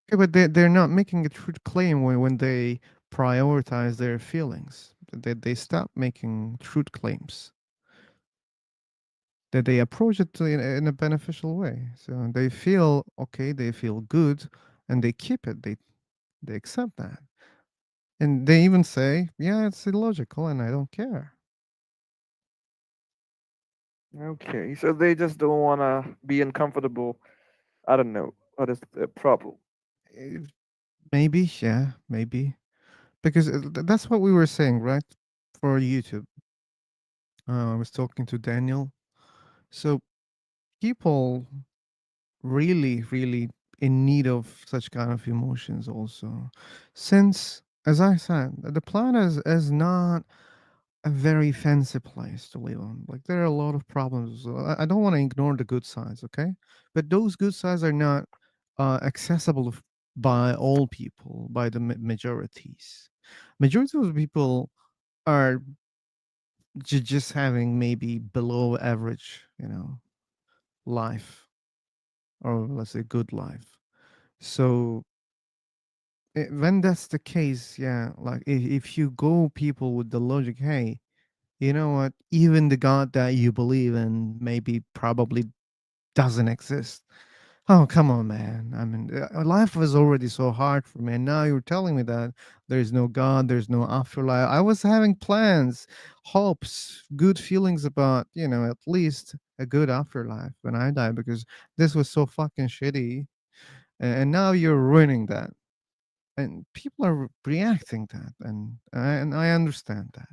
Okay, but they're not making a truth claim when they prioritize their feelings. They stop making truth claims. That they approach it in a beneficial way. So they feel okay, they feel good, and they keep it. They accept that, and they even say, "Yeah, it's illogical, and I don't care." Okay, so they just don't want to be uncomfortable. I don't know. What is the problem? Eh, Maybe, yeah, maybe, because that's what we were saying, right? For YouTube, I was talking to Daniel. So people really in need of such kind of emotions also, since, as I said, the planet is not a very fancy place to live on. Like, there are a lot of problems. So I don't want to ignore the good sides, okay? But those good sides are not accessible by all people, by the majorities. Majority of the people are just having maybe below average, life, or let's say good life. So when that's the case, yeah, like if you go people with the logic, hey, you know what, even the God that you believe in maybe probably doesn't exist. Oh, come on, man. I mean, life was already so hard for me, and now you're telling me that there's no God, there's no afterlife. I was having plans, hopes, good feelings about, at least a good afterlife when I die because this was so fucking shitty. And now you're ruining that. And people are reacting that, and I understand that.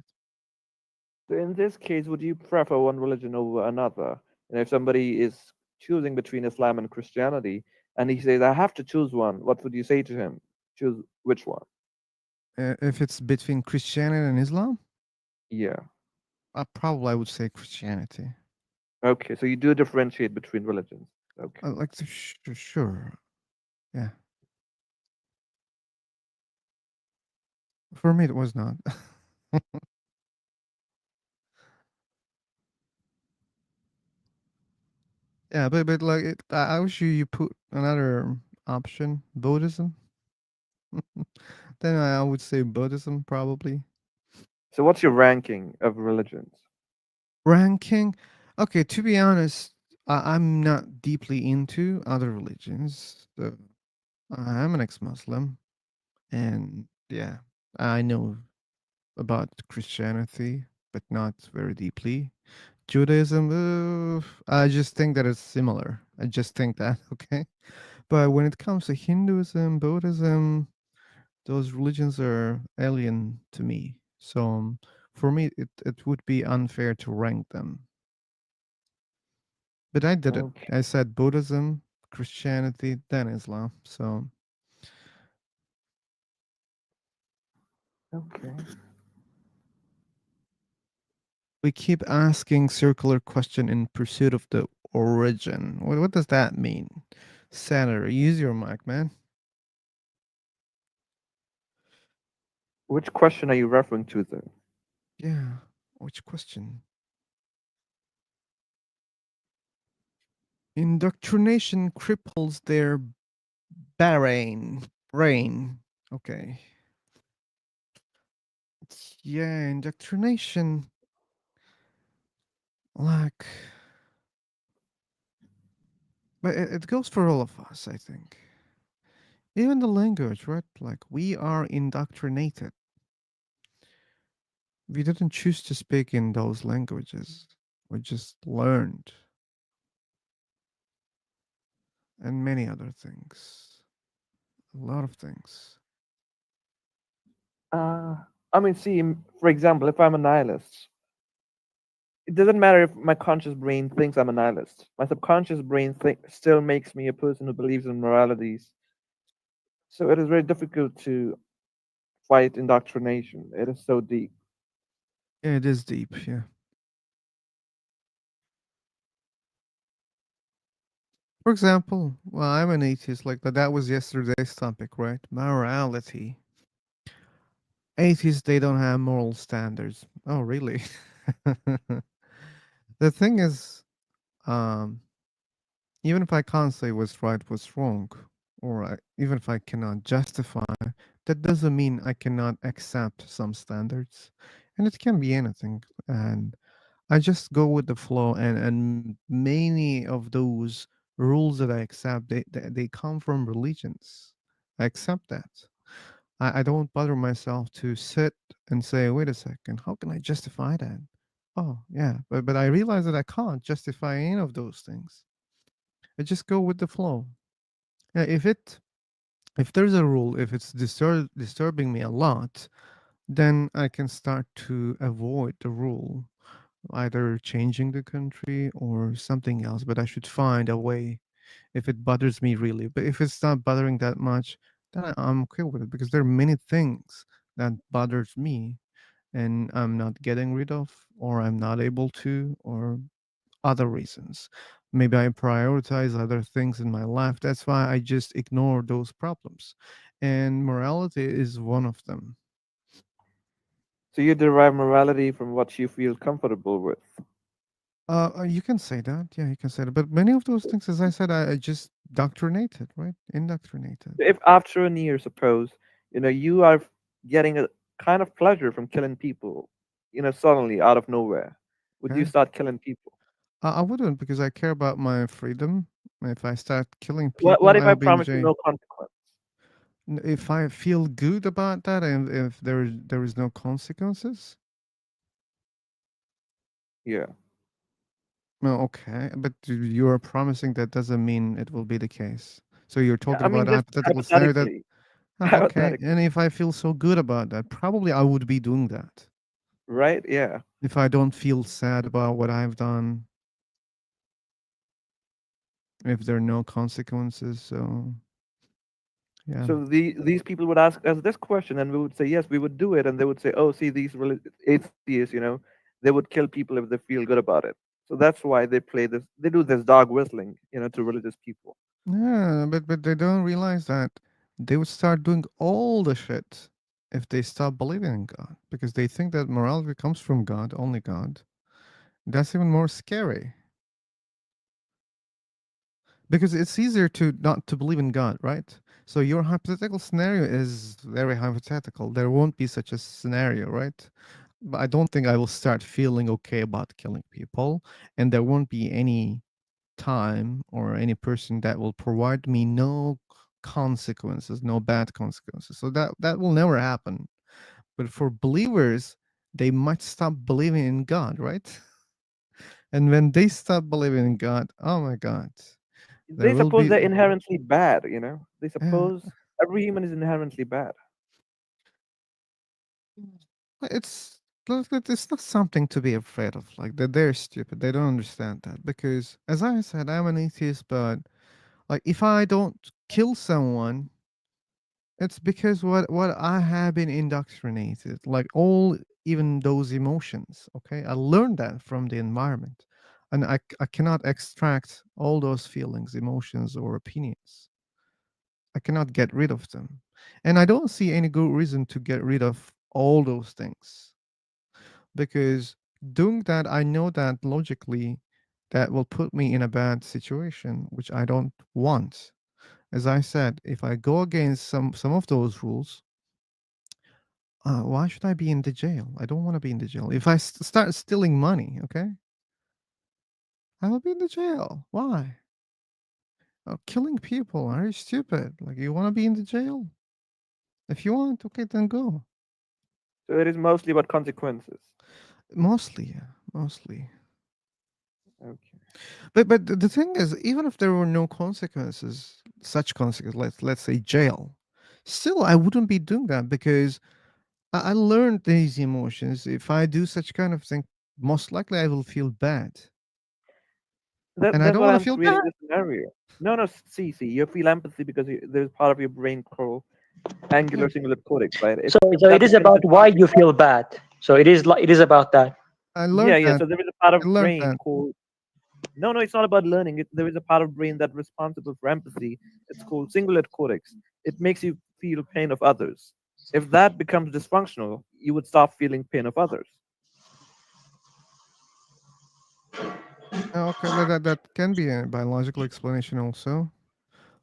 So in this case, would you prefer one religion over another? And if somebody is choosing between Islam and Christianity, and he says, "I have to choose one," what would you say to him? Choose which one? If it's between Christianity and Islam, Yeah. I would say Christianity. Okay, so you do differentiate between religions. Okay. Like, sure. Yeah. For me, it was not. Yeah, but like I wish you put another option, Buddhism. Then I would say Buddhism probably. So what's your ranking of religions? Ranking. Okay, to be honest, I'm not deeply into other religions. So I'm an ex-Muslim, and yeah, I know about Christianity, but not very deeply. Judaism, I just think that it's similar. I just think that, okay? But when it comes to Hinduism, Buddhism, those religions are alien to me. So for me, it would be unfair to rank them. But I did it. Okay. I said Buddhism, Christianity, then Islam. So Okay. we keep asking circular question in pursuit of the origin. What does that mean? Senator, use your mic, man. Which question are you referring to then? Yeah. Which question? Indoctrination cripples their brain. Okay. Yeah, indoctrination, like, but it goes for all of us, I think. Even the language, right? Like, we are indoctrinated. We didn't choose to speak in those languages. We just learned, and many other things. A lot of things. Uh, I mean, see, for example, if I'm a nihilist, it doesn't matter if my conscious brain thinks I'm a nihilist. My subconscious brain still makes me a person who believes in moralities. So it is very difficult to fight indoctrination. It is so deep. Yeah, it is deep. Yeah. For example, well, I'm an atheist. Like that was yesterday's topic, right? Morality. Atheists, they don't have moral standards. Oh, really? The thing is, um, even if I can't say what's right, what's wrong, or even if I cannot justify, that doesn't mean I cannot accept some standards. And it can be anything. And I just go with the flow. And many of those rules that I accept, they come from religions. I accept that. I don't bother myself to sit and say, wait a second, how can I justify that? Oh, yeah. But I realize that I can't justify any of those things. I just go with the flow. Yeah, if there's a rule, if it's disturbing me a lot, then I can start to avoid the rule, either changing the country or something else. But I should find a way if it bothers me really. But if it's not bothering that much, then I'm okay with it because there are many things that bothers me and I'm not getting rid of, or I'm not able to, or other reasons. Maybe I prioritize other things in my life. That's why I just ignore those problems. And morality is one of them. So you derive morality from what you feel comfortable with. You can say that. Yeah, you can say that. But many of those things, as I said, I just doctrinated, right? Indoctrinated. If after a year, suppose, you are getting a kind of pleasure from killing people, suddenly out of nowhere, would you Okay. start killing people? I wouldn't because I care about my freedom If I start killing What people, if I I'll be in promise you jail. no consequence? If I feel good about that, and if there is no consequences, Yeah. no, okay. But you are promising that doesn't mean it will be the case. So you're talking I mean, about a just hypothetical scenario that, hypothetically. okay. Hypothetically. And if I feel so good about that, probably I would be doing that. Right? Yeah. If I don't feel sad about what I've done, if there are no consequences, so yeah. So these people would ask us this question, and we would say yes, we would do it, and they would say, oh, see, these atheists, they would kill people if they feel good about it. So that's why they play this. They do this dog whistling, to religious people. Yeah, but they don't realize that they would start doing all the shit if they stop believing in God because they think that morality comes from God, only God. That's even more scary because it's easier to not to believe in God, right? So your hypothetical scenario is very hypothetical. There won't be such a scenario, right? But I don't think I will start feeling okay about killing people, and there won't be any time or any person that will provide me no consequences, no bad consequences. So that will never happen. But for believers, they might stop believing in God, right? And when they stop believing in God, oh my God, there They will suppose be they're inherently bad. They yeah, suppose every human is inherently bad. it's it's not something to be afraid of. Like they're stupid. They don't understand that because, as I said, I'm an atheist. But like, if I don't kill someone, it's because what I have been indoctrinated, like all even those emotions. Okay, I learned that from the environment, and I cannot extract all those feelings, emotions, or opinions. I cannot get rid of them, and I don't see any good reason to get rid of all those things because doing that, I know that logically, that will put me in a bad situation, which I don't want. As I said, if I go against some of those rules, why should I be in the jail? I don't want to be in the jail. If I start stealing money, okay, I will be in the jail. Why? Killing people? Are you stupid? Like you want to be in the jail? If you want, okay, then go. So it is mostly about consequences. Mostly, yeah, mostly. Okay. But the thing is, even if there were no consequences, such consequences, let's say jail, still I wouldn't be doing that because I learned these emotions. If I do such kind of thing, most likely I will feel bad, and I That's don't what want to I'm feel creating bad. this scenario. No, no, see, you feel empathy because there's part of your brain called angular cingulate cortex, right? If So that it is becomes about why dysfunctional, you feel bad. So it is about that. I yeah, learned yeah. that. So there is a part I of learned brain that. called no, it's not about learning. There is a part of brain that's responsible for empathy. It's called cingulate cortex. It makes you feel pain of others. If that becomes dysfunctional, you would stop feeling pain of others. Okay, that can be a biological explanation also.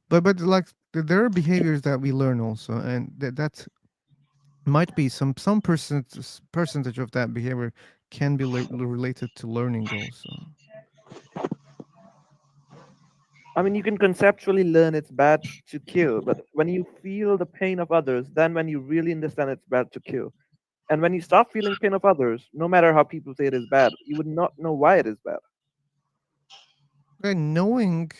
But like there are behaviors that we learn also, and that might be some percentage of that behavior can be related to learning also. I mean, you can conceptually learn it's bad to kill, but when you feel the pain of others, then when you really understand it's bad to kill. And when you stop feeling pain of others, no matter how people say it is bad, you would not know why it is bad. Okay, knowing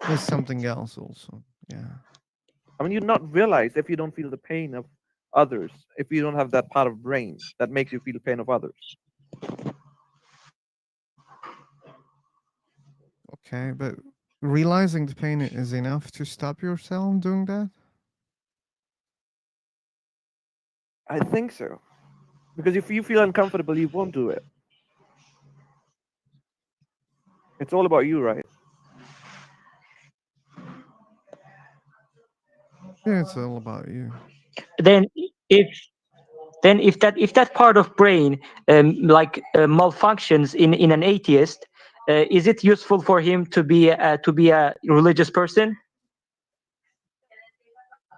is something else also. Yeah. I mean, you'd not realize if you don't feel the pain of others, if you don't have that part of brain that makes you feel pain of others. Okay, but realizing the pain is enough to stop yourself doing that? I think so. Because if you feel uncomfortable, you won't do it. It's all about you, right? Yeah, it's all about you. Then if if that part of brain malfunctions in an atheist, is it useful for him to be a religious person?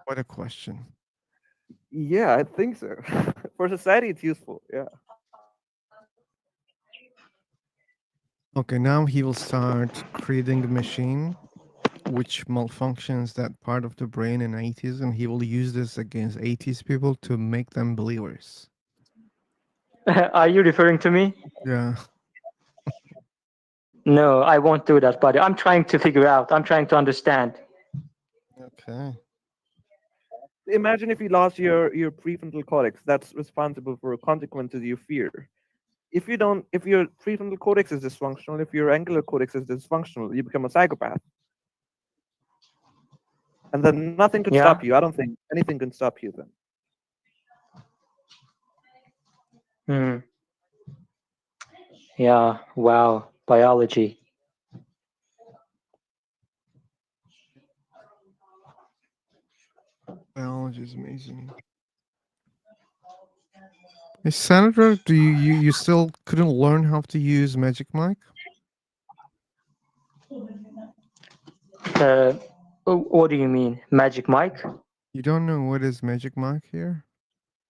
What a question. Yeah, I think so. For society, it's useful. Yeah. Okay, now he will start creating a machine which malfunctions that part of the brain in atheism. He will use this against atheist people to make them believers. Are you referring to me? Yeah. No, I won't do that, buddy. I'm trying to figure out. I'm trying to understand. Okay. Imagine if you lost your prefrontal cortex that's responsible for consequences you fear. If your prefrontal cortex is dysfunctional, if your angular cortex is dysfunctional, you become a psychopath. And then nothing could Yeah. stop you. I don't think anything can stop you then. Hmm. Yeah. Wow. Biology. Biology is amazing. Hey, Senator, do you still couldn't learn how to use Magic Mic? What do you mean, Magic Mike? You don't know what is Magic Mic here?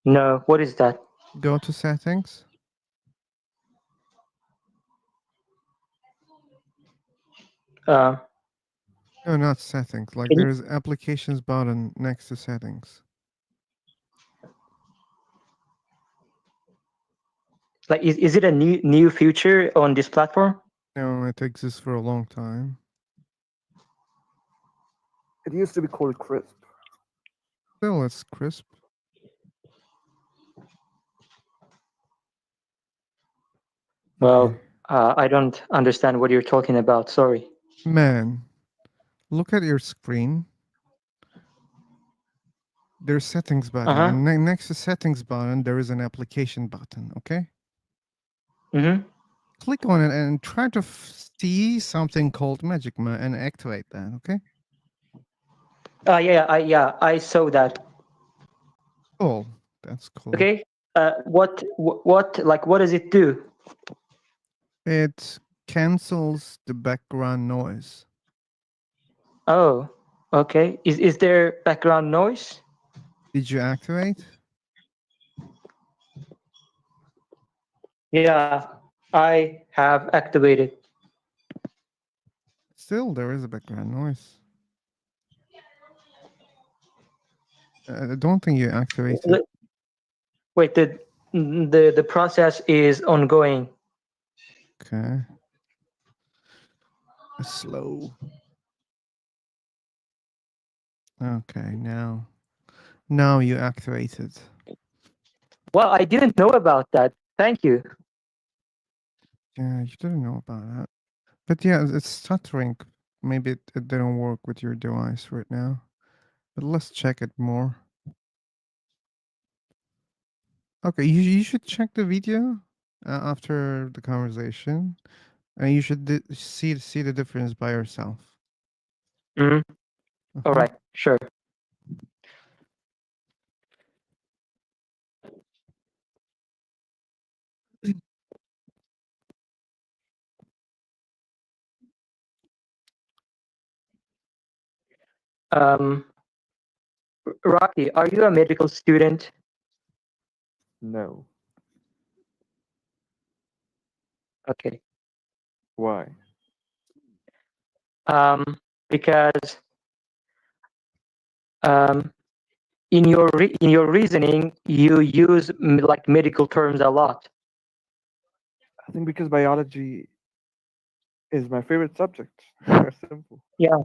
No. What is that? Go to settings. Uh, No, not settings. Like can you, there's applications button next to settings. like, is it a new feature on this platform? No, it exists for a long time. It used to be called crisp. Still, it's crisp. Well, Okay. I don't understand what you're talking about. Sorry. Man, look at your screen. There's settings button, Uh huh. and next to settings button, there is an application button. Okay. Mm-hmm. Click on it and try to see something called Magic Mic and activate that. Okay. Yeah, I saw that. Cool. That's cool. Okay. What does it do? It cancels the background noise. Oh, okay. Is there background noise? Did you activate? Yeah, I have activated. Still, there is a background noise. I don't think you activated. L- Wait, the process is ongoing. Okay. Slow. Okay, now you activated. Well, I didn't know about that. Thank you. Yeah, you didn't know about that. But yeah, it's stuttering. Maybe it didn't work with your device right now. But let's check it more. Okay, you should check the video after the conversation, and you should see the difference by yourself. Mm-hmm. All right, sure. Um, Rocky, are you a medical student? No. Okay. Why? Because in your reasoning, you use like medical terms a lot. I think because biology is my favorite subject. Very simple. Yeah.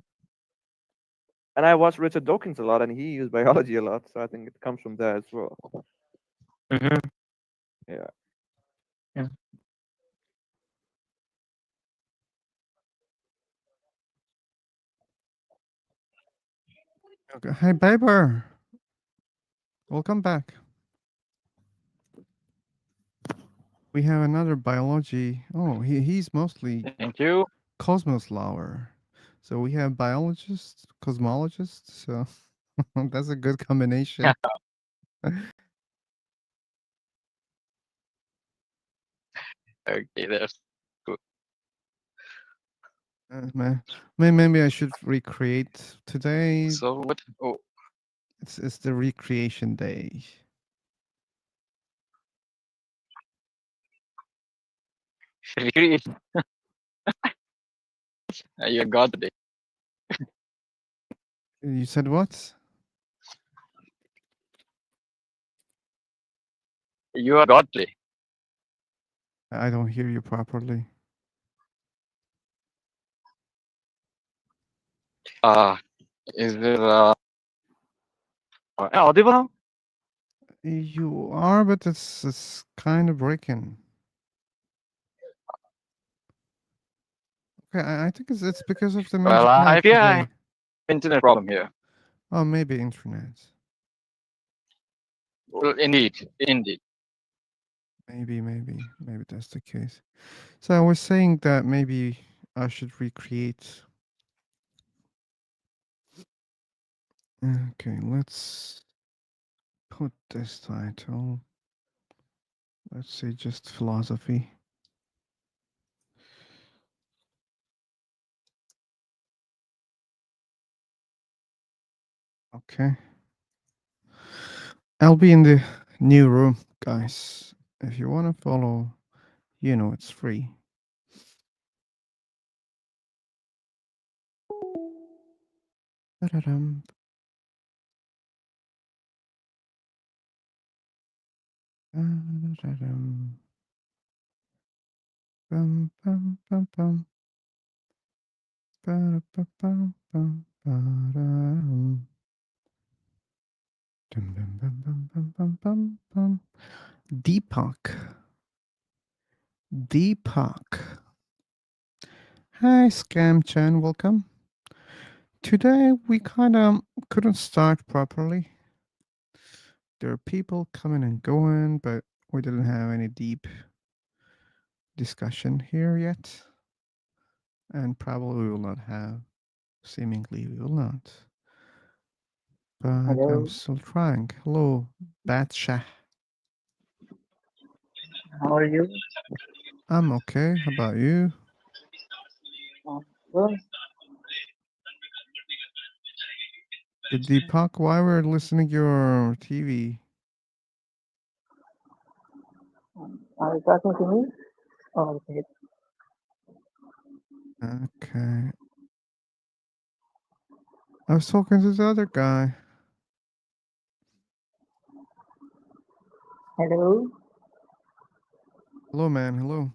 And I watch Richard Dawkins a lot, and he used biology a lot, so I think it comes from there as well. Mm-hmm. Yeah. Yeah. Okay. Hi, Baber. Welcome back. We have another biology. Oh, he's mostly Thank you. cosmos lover. So we have biologists, cosmologists. So that's a good combination. Okay, that's good. Man, maybe I should recreate today. So what? Oh, It's the recreation day. really? You got today. You said what? You are God today. I don't hear you properly. Is it audible now? You are, but it's kind of breaking. Okay, I think it's because of the Well, I night fear I today. have internet problem here. Oh, maybe internet. Well, indeed. Maybe that's the case. So I was saying that maybe I should recreate. Okay, let's put this title. Let's say just philosophy. Okay. I'll be in the new room, guys. If you want to follow, you know it's free. Ba-da-dum. Ba-da-dum. Bum, bum, bum, bum. Ba-da-ba-bum, bum, ba-da-dum. Dum, bum, bum, bum, bum, bum, bum, bum. Deepak. Hi, Scam Chan, welcome. Today we kind of couldn't start properly. There are people coming and going, but we didn't have any deep discussion here yet. And probably we will not have. Seemingly we will not. But I'm Hello, still trying. Hello, Batshah. how are you? I'm okay. How about you? Well, Deepak, why we're listening to your TV? are you talking to me? Oh, okay. Okay. I was talking to the other guy. Hello, Hello, man. Hello.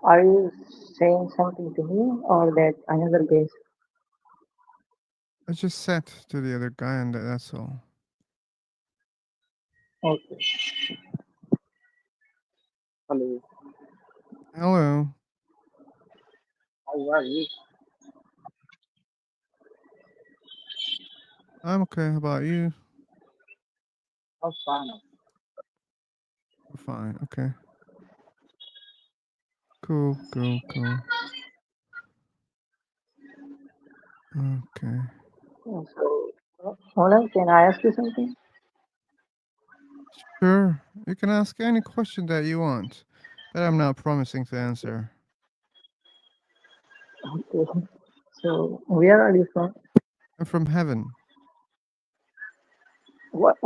are you saying something to me or that another guest? I just said to the other guy, and that's all. Okay. Hello, Hello. how are you? I'm okay. How about you? I'm fine. We're fine. Okay. Cool. Okay. So, hold on, can I ask you something? Sure. You can ask any question that you want, but I'm not promising to answer. Okay. So, where are you from? I'm from heaven. What?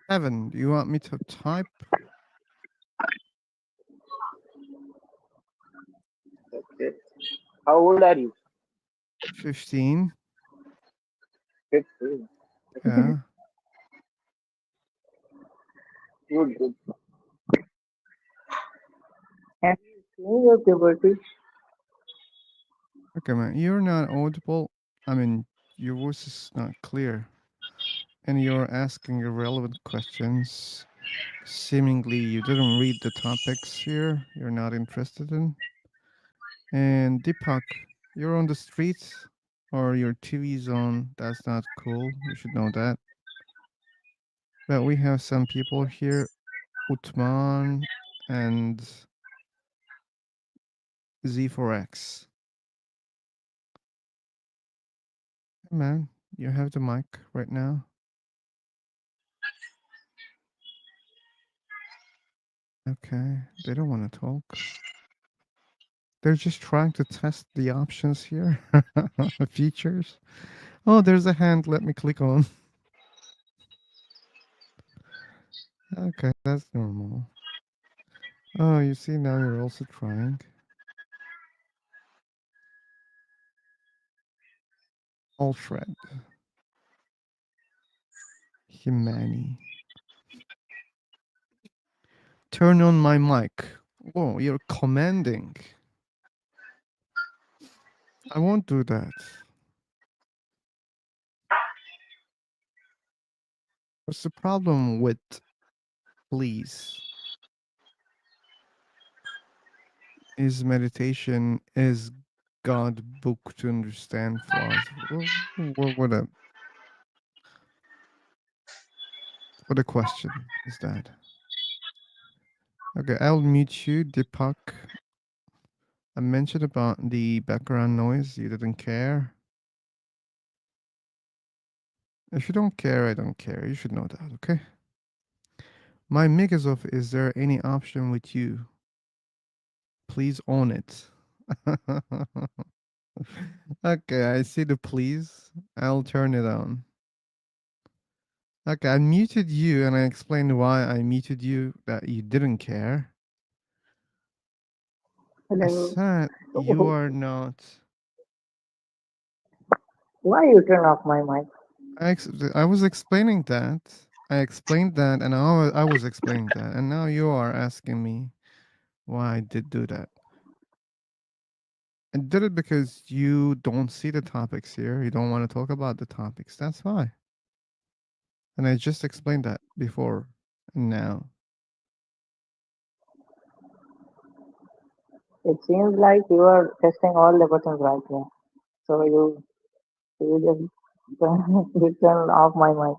Heaven. Do you want me to type? Okay. How old are you? 15. 15. Yeah. Good. Have you seen your puberty? Okay, man. You're not audible. I mean, your voice is not clear. And you're asking irrelevant questions. Seemingly, you didn't read the topics here. You're not interested in. And Deepak, you're on the streets or your TV's on. That's not cool. You should know that. But we have some people here, Utman and Z4X. Hey man, you have the mic right now. Okay, they don't want to talk. They're just trying to test the options here, features. Oh, there's a hand. Let me click on. Okay, that's normal. Oh, you see, now you're also trying. Alfred. Himani. Turn on my mic. Oh, you're commanding. I won't do that. What's the problem with please? Is meditation is God book to understand philosophy? What a question is that? Okay, I'll mute you, Deepak. I mentioned about the background noise. You didn't care. If you don't care, I don't care. You should know that, okay? My mic is off. Is there any option with you? Please on it. Okay, I see the please. I'll turn it on. Okay, I muted you and I explained why I muted you, that you didn't care. I Hello. said you So, are not. why you turn off my mic? I was explaining that. I explained that, and I was explaining that, and now you are asking me why I did do that. I did it because you don't see the topics here. You don't want to talk about the topics. That's why. And I just explained that before and now. It seems like you are testing all the buttons right now. So you just you turn off my mic.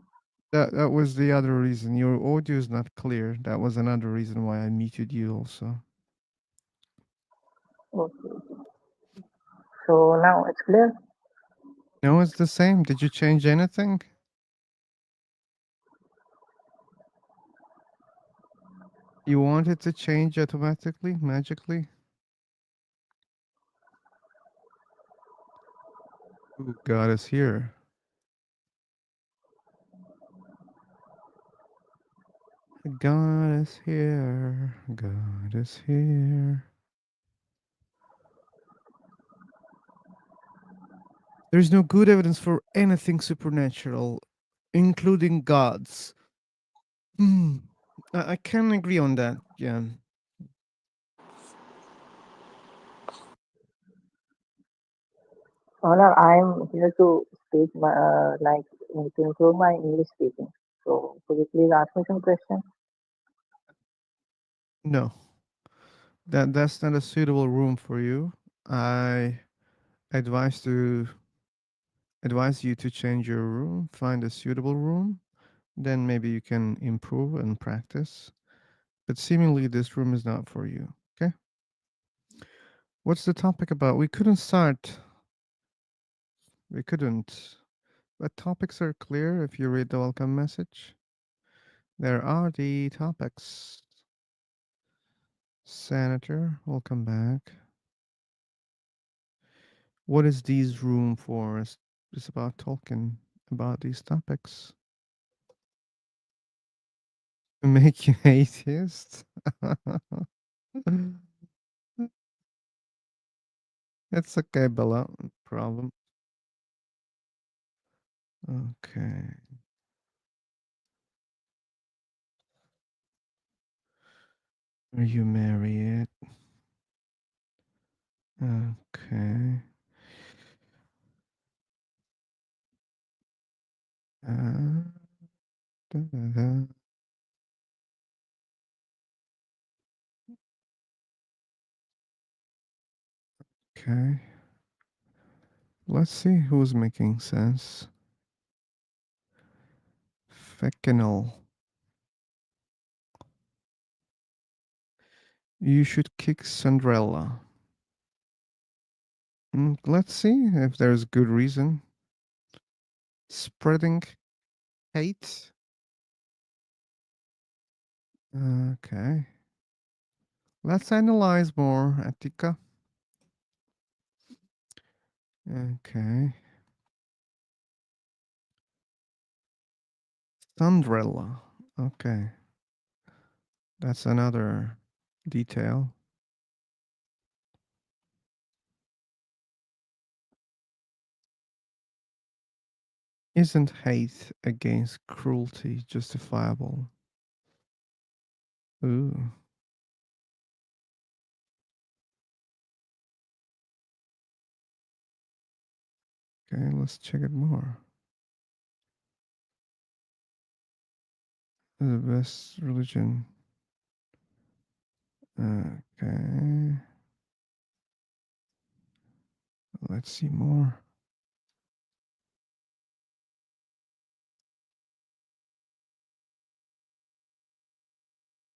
That was the other reason. Your audio is not clear. That was another reason why I muted you also. Okay. So now it's clear. No, it's the same. Did you change anything? You want it to change automatically, magically? Ooh, God is here. God is here. God is here. There's no good evidence for anything supernatural, including gods. Hmm. I can agree on that. Yeah. Honor, I'm here to speak my to improve my English speaking. So could you please ask me some questions? No. That's not a suitable room for you. I advise to advise you to change your room, find a suitable room, then maybe you can improve and practice. But seemingly this room is not for you. Okay? What's the topic about? We couldn't start. We couldn't. But topics are clear if you read the welcome message. There are the topics. Senator, welcome back. What is this room for? It's about talking about these topics. To make you atheist? It's okay, Bella. No problem. Okay. Are you married? Okay. Uh, da, da, da. Okay. Let's see who's making sense. Feckinal. You should kick Cinderella. Let's see if there's good reason. Spreading hate. Okay. Let's analyze more, Attica. Okay. Cinderella. Okay. That's another detail. Isn't hate against cruelty justifiable? Ooh. Okay, let's check it more. The best religion. Okay. Let's see more.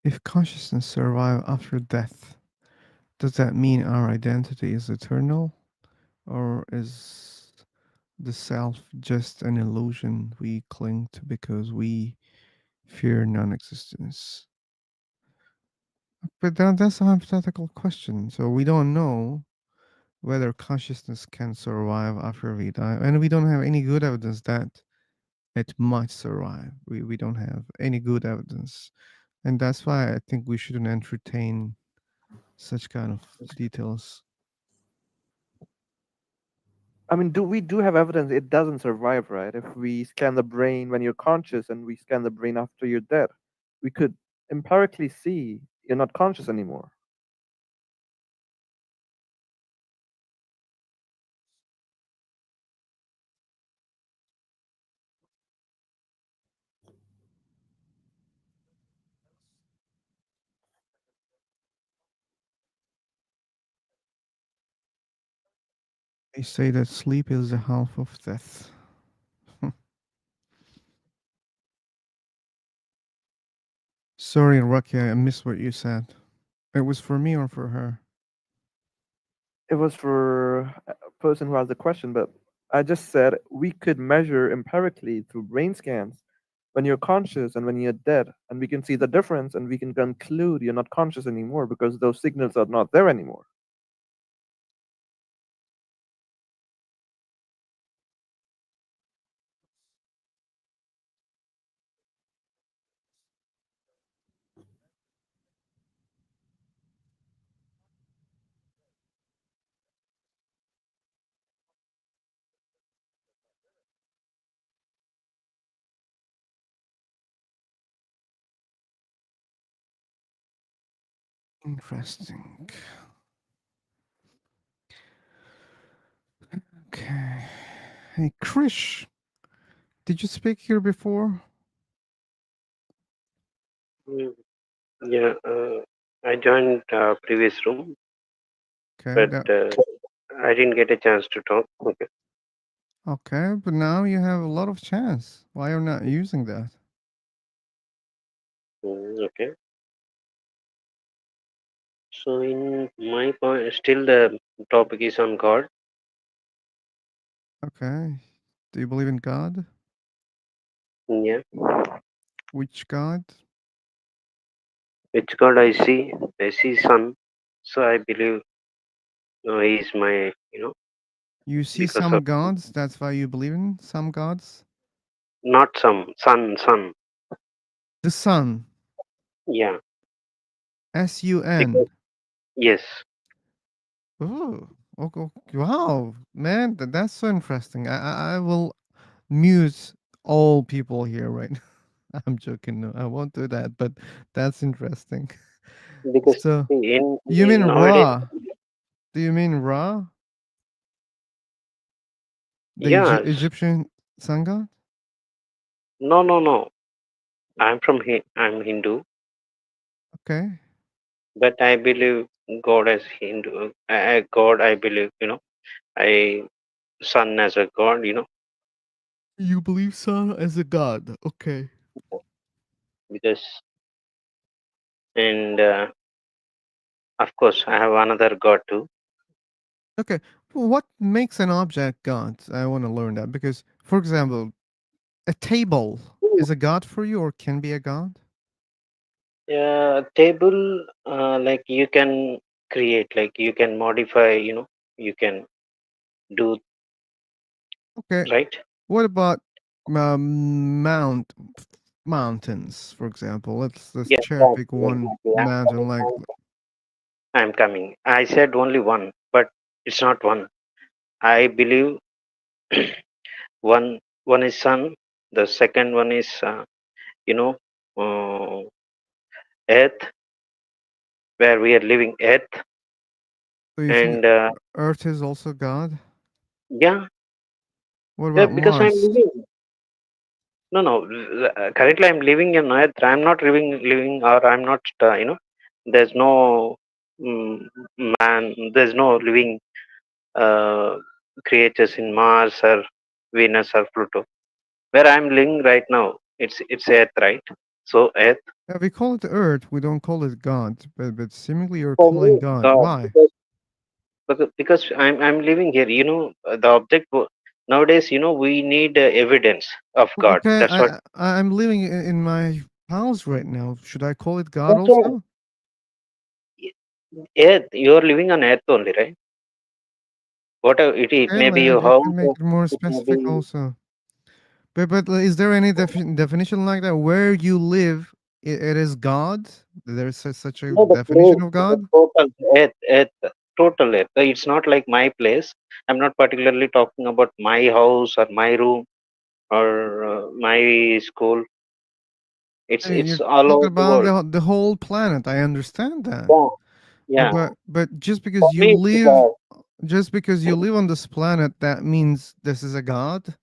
If consciousness survive after death, does that mean our identity is eternal? Or is the self just an illusion we cling to because we fear non existence? But that's a hypothetical question. So we don't know whether consciousness can survive after we die. And we don't have any good evidence that it might survive. We don't have any good evidence. And that's why I think we shouldn't entertain such kind of details. I mean, do have evidence it doesn't survive, right? If we scan the brain when you're conscious and we scan the brain after you're dead, we could empirically see you're not conscious anymore. They say that sleep is the half of death. Sorry, Rakia, I missed what you said. It was for me or for her? It was for a person who has the question, but I just said we could measure empirically through brain scans when you're conscious and when you're dead, and we can see the difference and we can conclude you're not conscious anymore because those signals are not there anymore. Interesting. Okay. Hey, Krish, did you speak here before? Mm, Yeah, I joined previous room, Okay, but I didn't get a chance to talk. Okay. okay, but now you have a lot of chance. Why you're not using that? Okay. So in my point, still the topic is on God. Okay. Do you believe in God? Yeah. Which God? Which God I see? I see Sun. So I believe He is my, You see because of some gods, that's why you believe in some gods? not some Sun. The sun. Yeah. S-U-N. Because yes. Oh, okay. Wow, man, that's so interesting. I will mute all people here right now. I'm joking. No, I won't do that, but that's interesting. Because So, in you mean nowadays, Ra? Do you mean Ra, the yes. Egyptian sun god? No. I'm Hindu, Okay. but I believe God as Hindu. God, I believe, I Sun as a God. You believe sun as a god. Okay. Because and of course I have another God too. Okay. What makes an object god? I want to learn that because, for example, a table is a god for you or can be a god? Table, like you can create, like you can modify, you can do Okay. right. What about mountains, for example? Let's Yeah, cherry that, pick one exactly. mountain like. I'm coming. I said only one, but it's not one. I believe one is sun. The second one is you know uh, earth, where we are living. Earth, So you think and Earth is also God? yeah, What yeah, about because I'm Mars? living. No, no. Currently, I'm living in earth. I'm not living, or I'm not. There's no mm, man. There's no living uh, creatures in Mars or Venus or Pluto. Where I'm living right now, it's Earth, right? So Earth Yeah, we call it Earth. We don't call it God. But seemingly you're for calling me, God. God, Why? because I'm living here. The object nowadays. We need evidence of God. Okay, That's what. I'm living in my house right now. Should I call it God That's why also? Earth. You're living on Earth only, right? Whatever it Okay, may be your you house. can make it more It may specific be also. But is there any definition like that? Where you live, it is God? There's such a the place, definition of the God? total Earth, total Earth. It's not like my place. I'm not particularly talking about my house or my room or my school. I It's mean, it's you're all talking over the about world. the whole planet. I understand that. Yeah, But yeah. just For because you me, it's live just because you live on this planet, that means this is a God?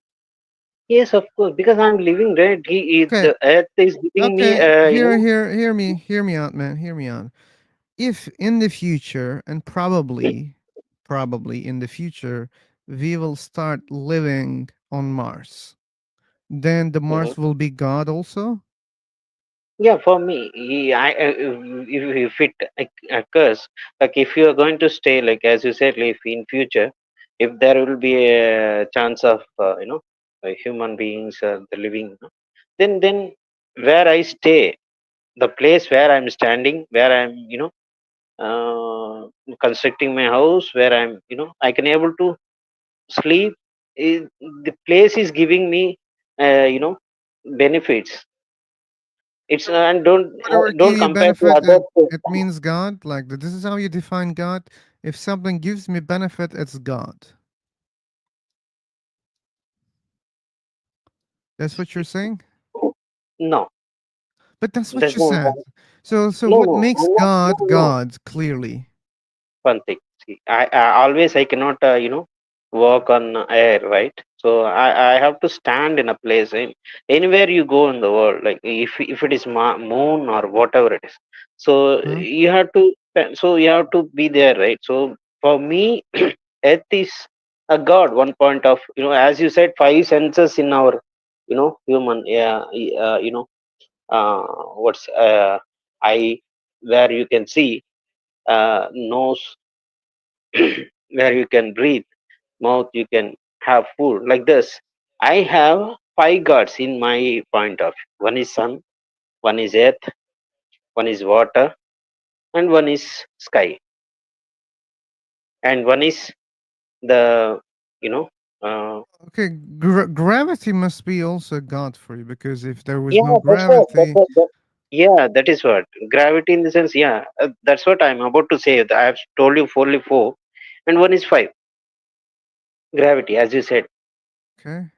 yes, of course, because I'm living right. Okay, The Earth is giving me, okay. Hear me out, man. Hear me out. If in the future, and probably in the future, we will start living on Mars, then the Mhm. Mars will be God also? Yeah, for me, if it occurs, like if you are going to stay, like as you said, if in future, if there will be a chance of human beings, the living, then where I stay, the place where I'm standing, where I'm constructing my house, where I can able to sleep. The place is giving me benefits. It's and Whatever give don't you compare to benefit, other it means God. Like this is how you define God. If something gives me benefit, it's God. That's what you're saying? no. But that's what There's you no said. So no what no. makes I'm not, no God no. God clearly? One thing. See, I always I cannot walk on air, right? So I have to stand in a place. Anywhere you go in the world, like if it is moon or whatever it is, so Huh? you have to be there, right? So for me, Earth is a god. One point of as you said, five senses in our human. Yeah, uh, what's eye, where you can see, nose where you can breathe, mouth you can have food, like this. I have five gods in my point of view. One is sun, one is earth, one is water, and one is sky, and one is the you know uh, Okay, gravity must be also God for you because if there was no yeah, that's what gravity, yeah, that is what gravity in the sense. Yeah, that's what I'm about to say. I have told you only four, and one is five. Gravity, as you said. okay.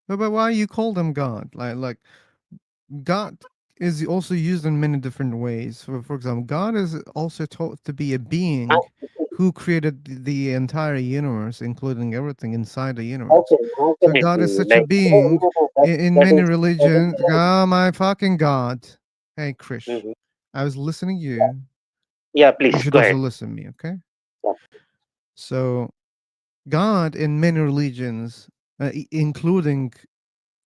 But why you call them God? Like God is also used in many different ways. For example, God is also taught to be a I, being who created the entire universe, including everything inside the universe. okay, how So can it God is be such a like? No, being no, no, that, in that many is that is religions. Oh my fucking God! Hey, Krish, mhm. I was listening to you. Yeah, You please should go also ahead. listen to me, okay? Yeah. So God in many religions, including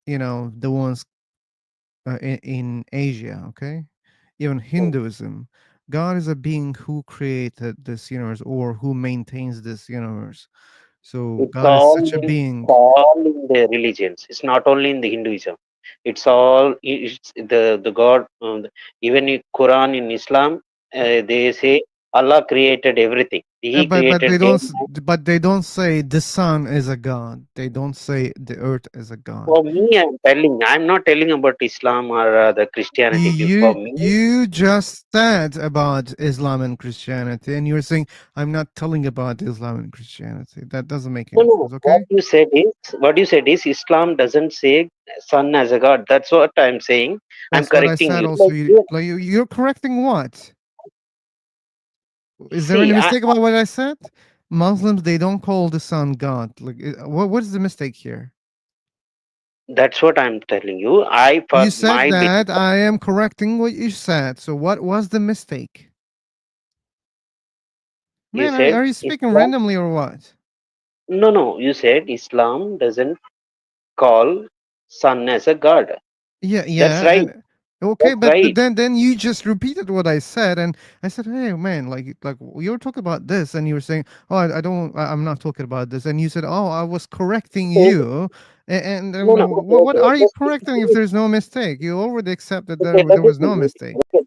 the ones in Asia, okay? Even Hinduism, God is a being who created this universe or who maintains this universe. So It's God is all such a in being. the religions. It's not only in the Hinduism. It's the God. Even in Quran in Islam, they say Allah created everything. He But created they day don't and night. but they don't say the sun is a god. They don't say the earth is a god. For me, I'm not telling about Islam or the Christianity. For me, You just said about Islam and Christianity, and you're saying I'm not telling about Islam and Christianity. That doesn't make no, any no. sense. Okay. What you said is Islam doesn't say sun as a god. That's what I'm saying. I'm That's what I correcting said. you. Also, you're correcting what? Is there any See, mistake about what I said? Muslims, they don't call the sun God. Like, what is the mistake here? that's what I'm telling you. For You said my belief, that. I am correcting what you said. So what was the mistake? you Man, said are you speaking Islam. randomly or what? No, no. You said Islam doesn't call sun as a god. Yeah, That's yeah, right. and okay, That's but right. then you just repeated what I said, and I said, "Hey, man, like you were talking about this," and you were saying, "Oh, I don't, I'm not talking about this," and you said, "Oh, I was correcting So, you," and no, then no. Okay, what okay. are you Just correcting if there's no mistake? You already accepted okay. there was no Easy. mistake. Okay,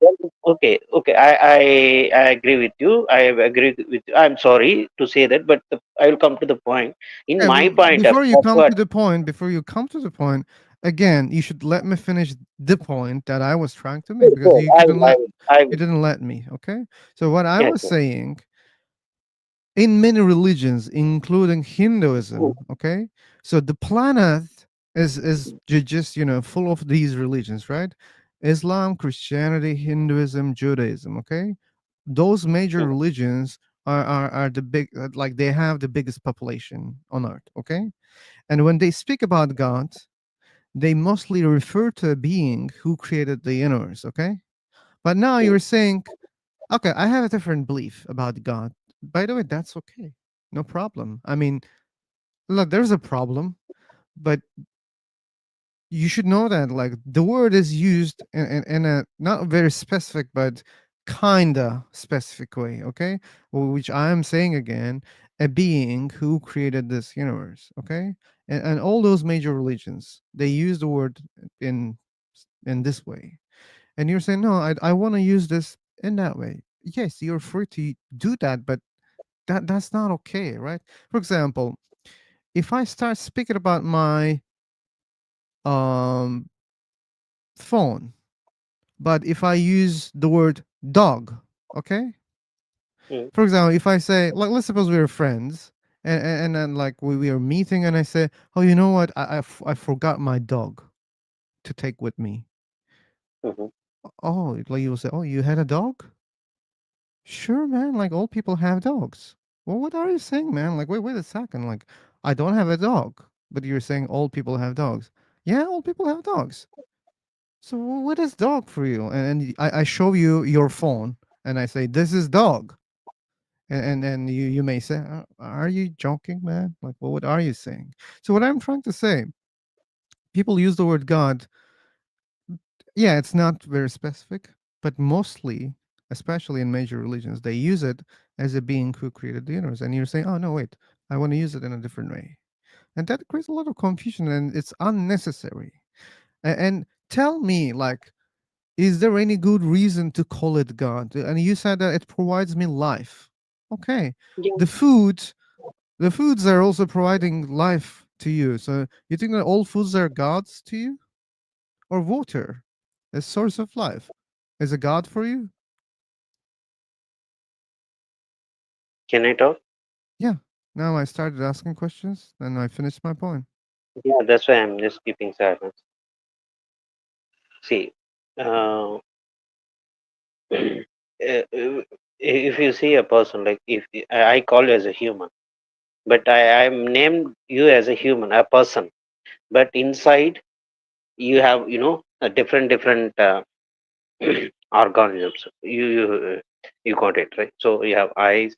okay, okay. I agree with you. I agree with you. I'm sorry to say that, but I will come to the point. In Okay, my point of before you that's come what. to the point, again, you should let me finish the point that I was trying to make Sure, because sure. you didn't let me. Okay, so what I Yes, was yes. saying, in many religions, including Hinduism, okay, so the planet is just full of these religions, right? Islam, Christianity, Hinduism, Judaism, okay, those major Mm, religions are the big, like they have the biggest population on earth, okay, and when they speak about God, they mostly refer to a being who created the universe, okay, but now mm. you're saying, okay, I have a different belief about God. By the way, that's okay. No problem. I mean, look, there's a problem, but you should know that like the word is used in a not very specific but kinda specific way, okay? Which I am saying again, a being who created this universe, okay? And all those major religions, they use the word in in this way. And you're saying, no, I want to use this in that way. Yes, you're free to do that, but that's not okay, right? For example, if I start speaking about my um phone, but if I use the word dog, okay? Mm, For example, if I say, like, let's suppose we're friends, and then like we are meeting, and I say, oh, you know what? I forgot my dog to take with me. mhm. Oh, like you'll say, oh, you had a dog? Sure, man. Like all people have dogs. Well, what are you saying, man? Like, wait a second. Like, I don't have a dog, but you're saying all people have dogs. Yeah, all people have dogs. So what is dog for you? And I show you your phone, and I say, this is dog. And you may say, are you joking, man? Like, well, what are you saying? So what I'm trying to say, people use the word God. Yeah, it's not very specific, but mostly, especially in major religions, they use it as a being who created the universe. And you're saying, oh, no, wait, I want to use it in a different way. And that creates a lot of confusion and it's unnecessary. And tell me, like, is there any good reason to call it God? And you said that it provides me life. Okay. Yeah. The foods, the foods are also providing life to you. So you think that all foods are gods to you? Or water, a source of life, is a god for you? Can I talk? Yeah. Now I started asking questions, then I finished my point. Yeah, that's why I'm just keeping silence. See, uh, if you see a person like if I call you as a human, but I'm named you as a human, a person, but inside you have a different organisms. You got it right. So you have eyes,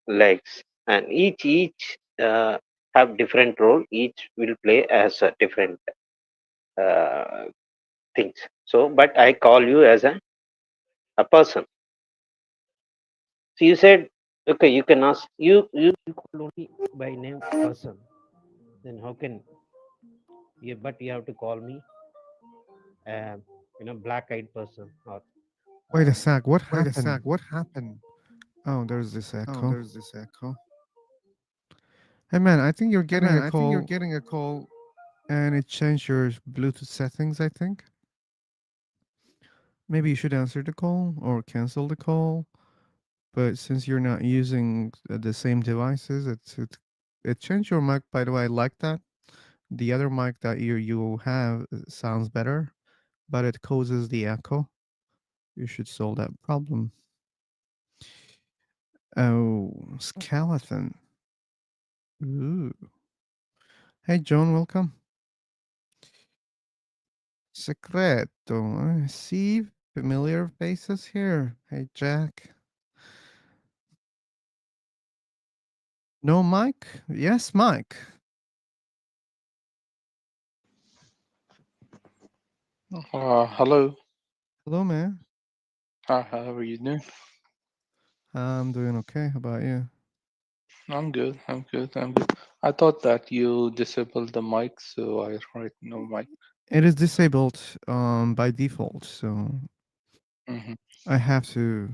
legs, and each have different role. Each will play as a different uh, things. So, but I call you as a person. So you said, okay, you can ask you call only by name person. Then how can you? But you have to call me, black-eyed person or Wait a sec, what wait a sec, happened? what happened? Oh, there's this echo. Hey man, I think you're Hey getting man, a I think you're call getting a call. and it changed your Bluetooth settings, I think. Maybe you should answer the call or cancel the call. But since you're not using the same devices, it changed your mic. By the way, I like that. The other mic that you have sounds better, but it causes the echo. You should solve that problem. Oh, skeleton. Ooh. Hey, John, welcome. Secreto. I see familiar faces here. Hey, Jack. No mic? Yes, Mike. Hello. Hello, man. How are you doing? I'm doing okay. How about you? I'm good. I'm good. I'm good. I thought that you disabled the mic, so I write no mic. It is disabled by default, so Hmm. I have to,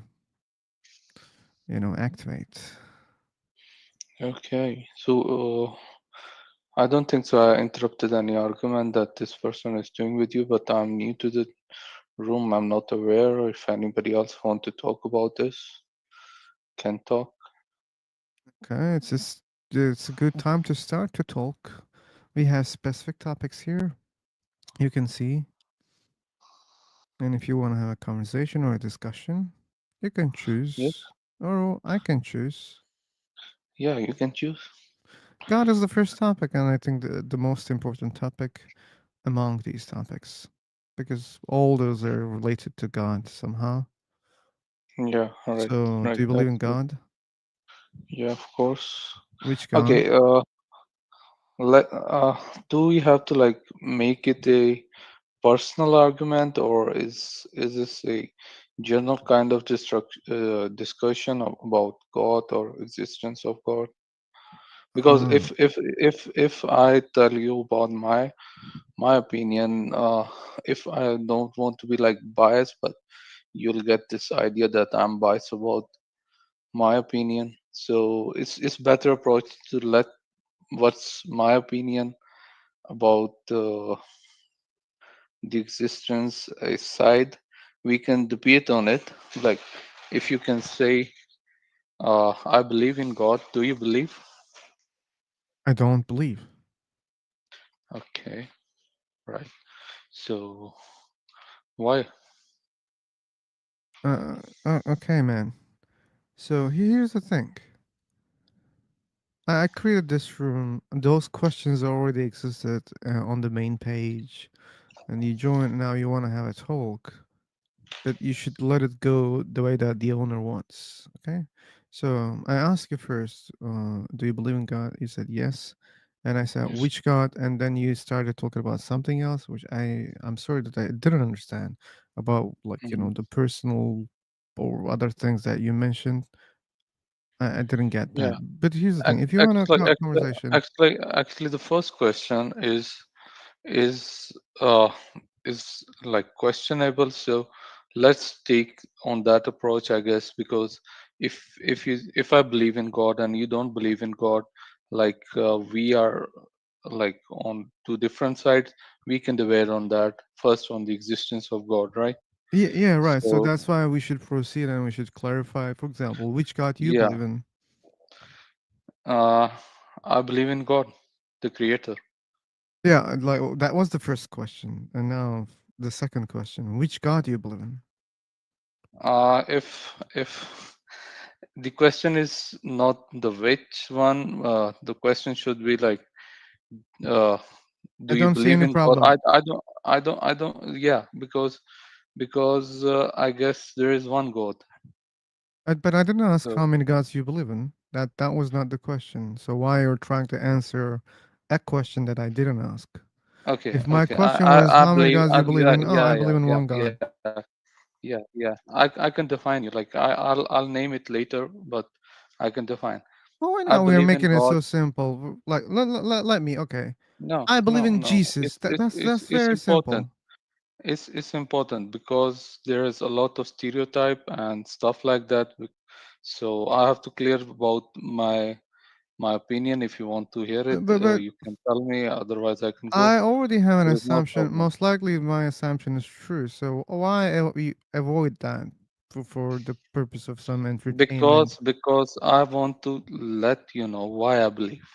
activate. Okay. So I don't think so. I interrupted any argument that this person is doing with you, but I'm new to the room. I'm not aware if anybody else want to talk about this. Can talk. Okay, it's a good time to start to talk. We have specific topics here. You can see, and if you want to have a conversation or a discussion, you can Yes. choose, or I can choose. Yeah, you can choose. God is the first topic, and I think the most important topic among these topics, because all those are related to God somehow. Yeah. All right. So, do Right. you believe in That's God? yeah. Of course. Which God? Okay. Let do we have to like make it a personal argument, or is this a general kind of discussion about God or existence of God? Because Hmm. if I tell you about my opinion, if I don't want to be like biased, but you'll get this idea that I'm biased about my opinion. So it's better approach to let what's my opinion about the existence aside. We can debate on it. Like, if you can say, I believe in God, do you believe? I don't believe. Okay, right. So, why? Okay, man. So here's the thing. I created this room. Those questions already existed on the main page, and you join. Now you want to have a talk, but you should let it go the way that the owner wants. Okay. So I asked you first, do you believe in God? You said yes, and I said Yes. which God, and then you started talking about something else, which I'm sorry that I didn't understand about, like, Mhm. the personal or other things that you mentioned. I didn't get Yeah. that. But here's the thing: if you want a conversation, Actually, the first question is uh is like questionable. So let's take on that approach, I guess, because if I believe in God and you don't believe in God, like we are like on two different sides. We can debate on that first on the existence of God, right? yeah, yeah, right. So So that's why we should proceed and we should clarify. For example, which God you yeah, believe in? uh, I believe in God, the Creator. Yeah, like that was the first question, and now the second question: which God you believe in? If the question is not the which one, the question should be like, uh, I do you don't see believe any in God? problem. I don't. Yeah, because I guess there is one God. But I didn't ask So how many gods you believe in. That was not the question. So why you're trying to answer a question that I didn't ask? okay, If my okay. question was I how many believe. gods you believe Yeah, in, oh, I yeah, believe yeah, in yeah, one God. yeah. I can define you. Like I'll name it later, but I can define. Oh, why I now we are believe in making it God. so simple? Like let me. Okay, No, I believe no, in no. Jesus. That's It's very important. simple. It's important because there is a lot of stereotype and stuff like that. So I have to clear about my opinion. If you want to hear it, But you can tell me. Otherwise, I can go. I already have an There is no assumption. problem. Most likely, my assumption is true. So why we avoid that for the purpose of some entertainment? Because I want to let you know why I believe,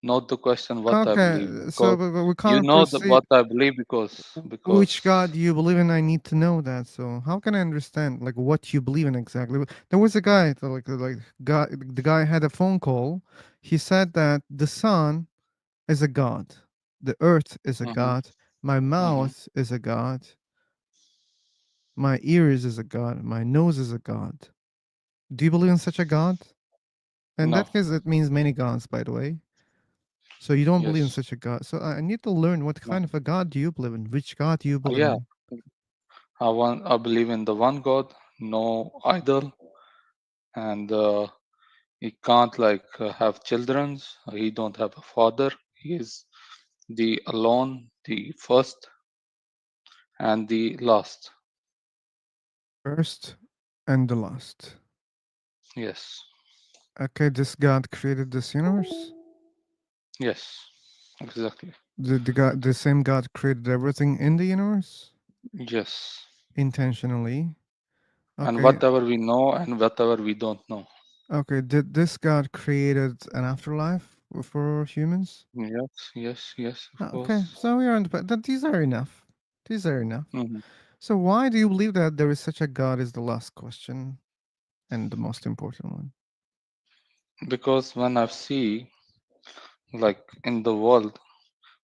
not the question what I Okay, believe. so Because but we you can't know proceed. what I believe Which because God do you believe in? I need to know that. So how can I understand like what you believe in exactly? There was a guy like God. The guy had a phone call. He said that the sun is a god, the earth is a Mhm, god, my mhm. mouth is a god, my ears is a god, my nose is a god. Do you believe in such a god? In No, that case, it means many gods, by the way. So you don't believe in yes, such a god. So I need to learn what no, kind of a god do you believe in? Which god do you believe yeah. in? I believe in the one God, no idol, and he can't have children. He don't have a father. He is the alone, the first and the last. First and the last. Yes, Okay, this god created this universe. yes, exactly. The same god created everything in the universe Yes, intentionally. and Okay, whatever we know and whatever we don't know. okay. Did this god created an afterlife for humans? Yes, yes, yes, of Okay, course. so we are on that. These are enough. These are enough. Hmm. So why do you believe that there is such a god? Is the last question and the most important one. Because when I see, in the world,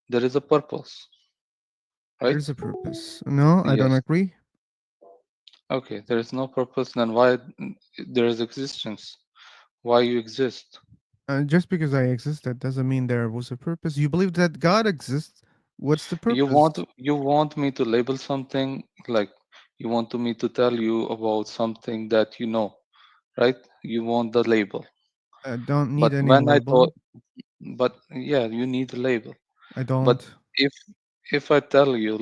there is a purpose, There right? is a purpose. No, I don't Yes. agree. Okay, there is no purpose, then why there is existence? Why you exist? Just because I exist, that doesn't mean there was a purpose. You believe that God exists. What's the purpose? You want me to label something, like you want me to tell you about something that you know, right? You want the label. I don't need But any when I label. thought, but yeah, you need a label. I But don't. if I tell you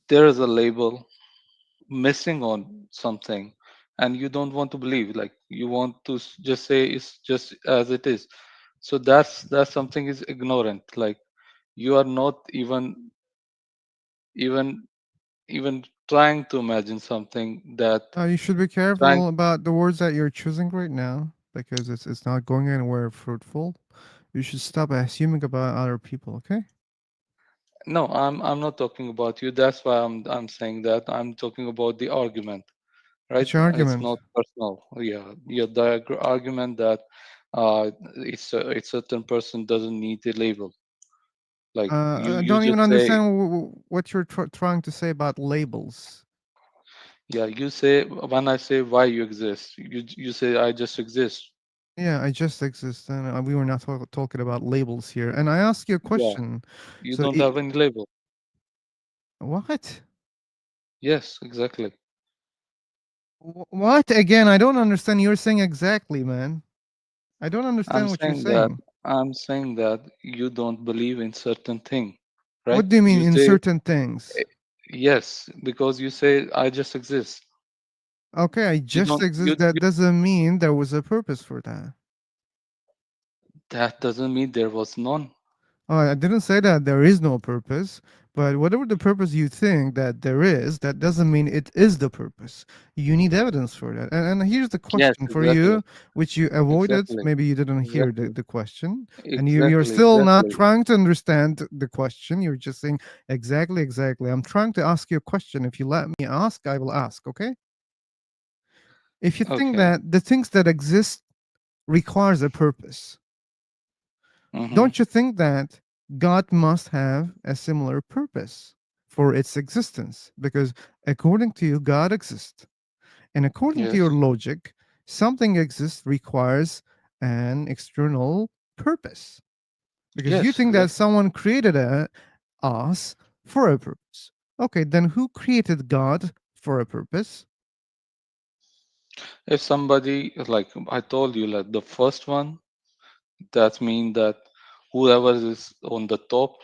there is a label missing on something, and you don't want to believe, you want to just say it's just as it is, so that's something is ignorant. Like you are not even even trying to imagine something that You should be trying. careful about the words that you're choosing right now because it's not going anywhere fruitful. You should stop assuming about other people. Okay? No, I'm not talking about you. That's why I'm saying that I'm talking about the argument, right? Which It's argument? not personal. Yeah, the argument that it's a certain person doesn't need a label. Like I you don't even just say, understand what you're trying to say about labels. yeah, you say when I say why you exist, you say I just exist. Yeah, I just exist, and we were not talking about labels here. And I ask you a Yeah, question. you So, don't have any label. what? Yes, exactly. What again? I don't understand. You're saying exactly, man. I don't I'm understand what you're saying that saying. you don't believe in certain thing, right? What do you mean You in say certain things? yes because you say I just exist. Okay, I You just don't exist. That doesn't mean there was a purpose for that. that doesn't mean there was none. Oh, I didn't say that there is no purpose, but whatever the purpose you think that there is, that doesn't mean it is the purpose. You need evidence for that. And here's the Yes, question for exactly. you, which you avoided. Exactly. Maybe you didn't hear Exactly. the question, and you're Exactly. still not Exactly. trying to understand the question. You're just saying exactly, exactly. I'm trying to ask you a question. If you let me ask, I will ask. Okay? If you think Okay. that the things that exist requires a purpose, Mm-hmm. don't you think that God must have a similar purpose for its existence? Because according to you, God exists. And according to Yes. your logic, something exists requires an external purpose. Because you Yes, think that exactly. someone created us for a purpose. Okay, then who created God for a purpose? If somebody, like I told you, like the first one, that means that whoever is on the top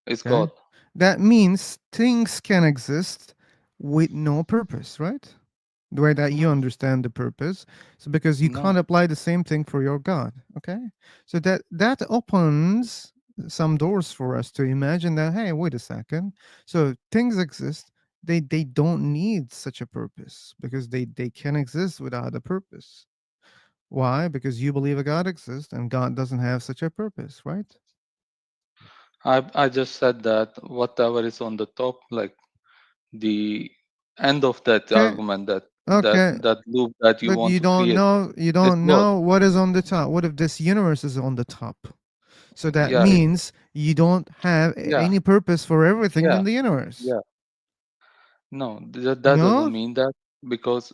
is God. Okay. That means things can exist with no purpose, right? the way that you No, understand the purpose. So because you no. can't apply the same thing for your God. Okay, so that opens some doors for us to imagine that, hey, wait a second, so things exist, they don't need such a purpose because they can exist without a purpose. Why? Because you believe a God exists and God doesn't have such a purpose, right? I just said that whatever is on the top, like the end of that Okay, argument, that okay, that loop that you but want you to don't create, know, you is don't God. know what is on the top. What if this universe is on the top? So that Yeah, means you don't have yeah, any purpose for everything yeah, in the universe. yeah. No, that doesn't No? mean that, because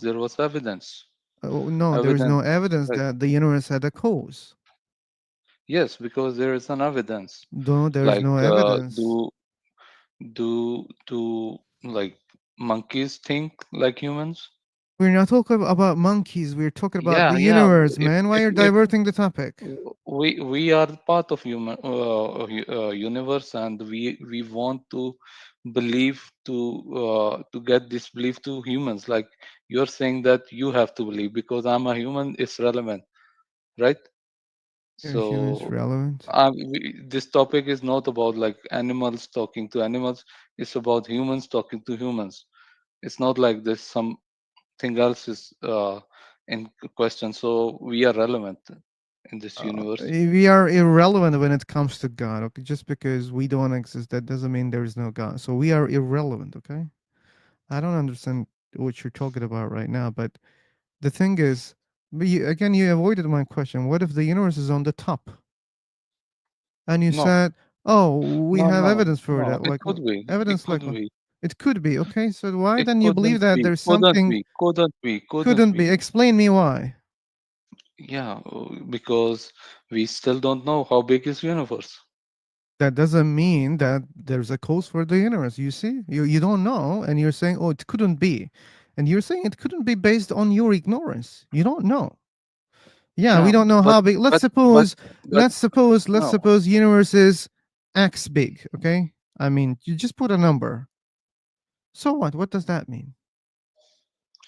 there was evidence. Oh, no, there is Evidence, no evidence like, that the universe had a cause. yes, because there is an evidence. No, there's Like, no evidence. do like monkeys think like humans? We're not talking about monkeys. We're talking about Yeah, the yeah. universe, man. Why are you If diverting the topic? we are part of human universe, and we want to believe, to get this belief to humans. Like, you're saying that you have to believe because I'm a human, it's relevant, right? Are humans So, relevant? this topic is not about like animals talking to animals, it's about humans talking to humans. It's not like there's something else is in question. So we are relevant in this universe. We are irrelevant when it comes to God. Okay, just because we don't exist, that doesn't mean there is no God. So we are irrelevant. Okay, I don't understand what you're talking about right now. But the thing is, again, you avoided my question. What if the universe is on the top? And you No, said, "Oh, we no, have no, evidence for no. that." It Like could be. It evidence, could like be. it could be. Okay, so why It then you believe couldn't that be. there's Couldn't something be. Couldn't be. Couldn't couldn't be? be. Explain me why. Yeah, because we still don't know how big is universe. That doesn't mean that there's a cause for the universe. You see, you don't know, and you're saying, "Oh, it couldn't be," and you're saying it couldn't be based on your ignorance. You don't know. Yeah, we Yeah, don't know but how big. Let's but but suppose, but let's no. suppose universe is x big. Okay, I mean, you just put a number. So what? What does that mean?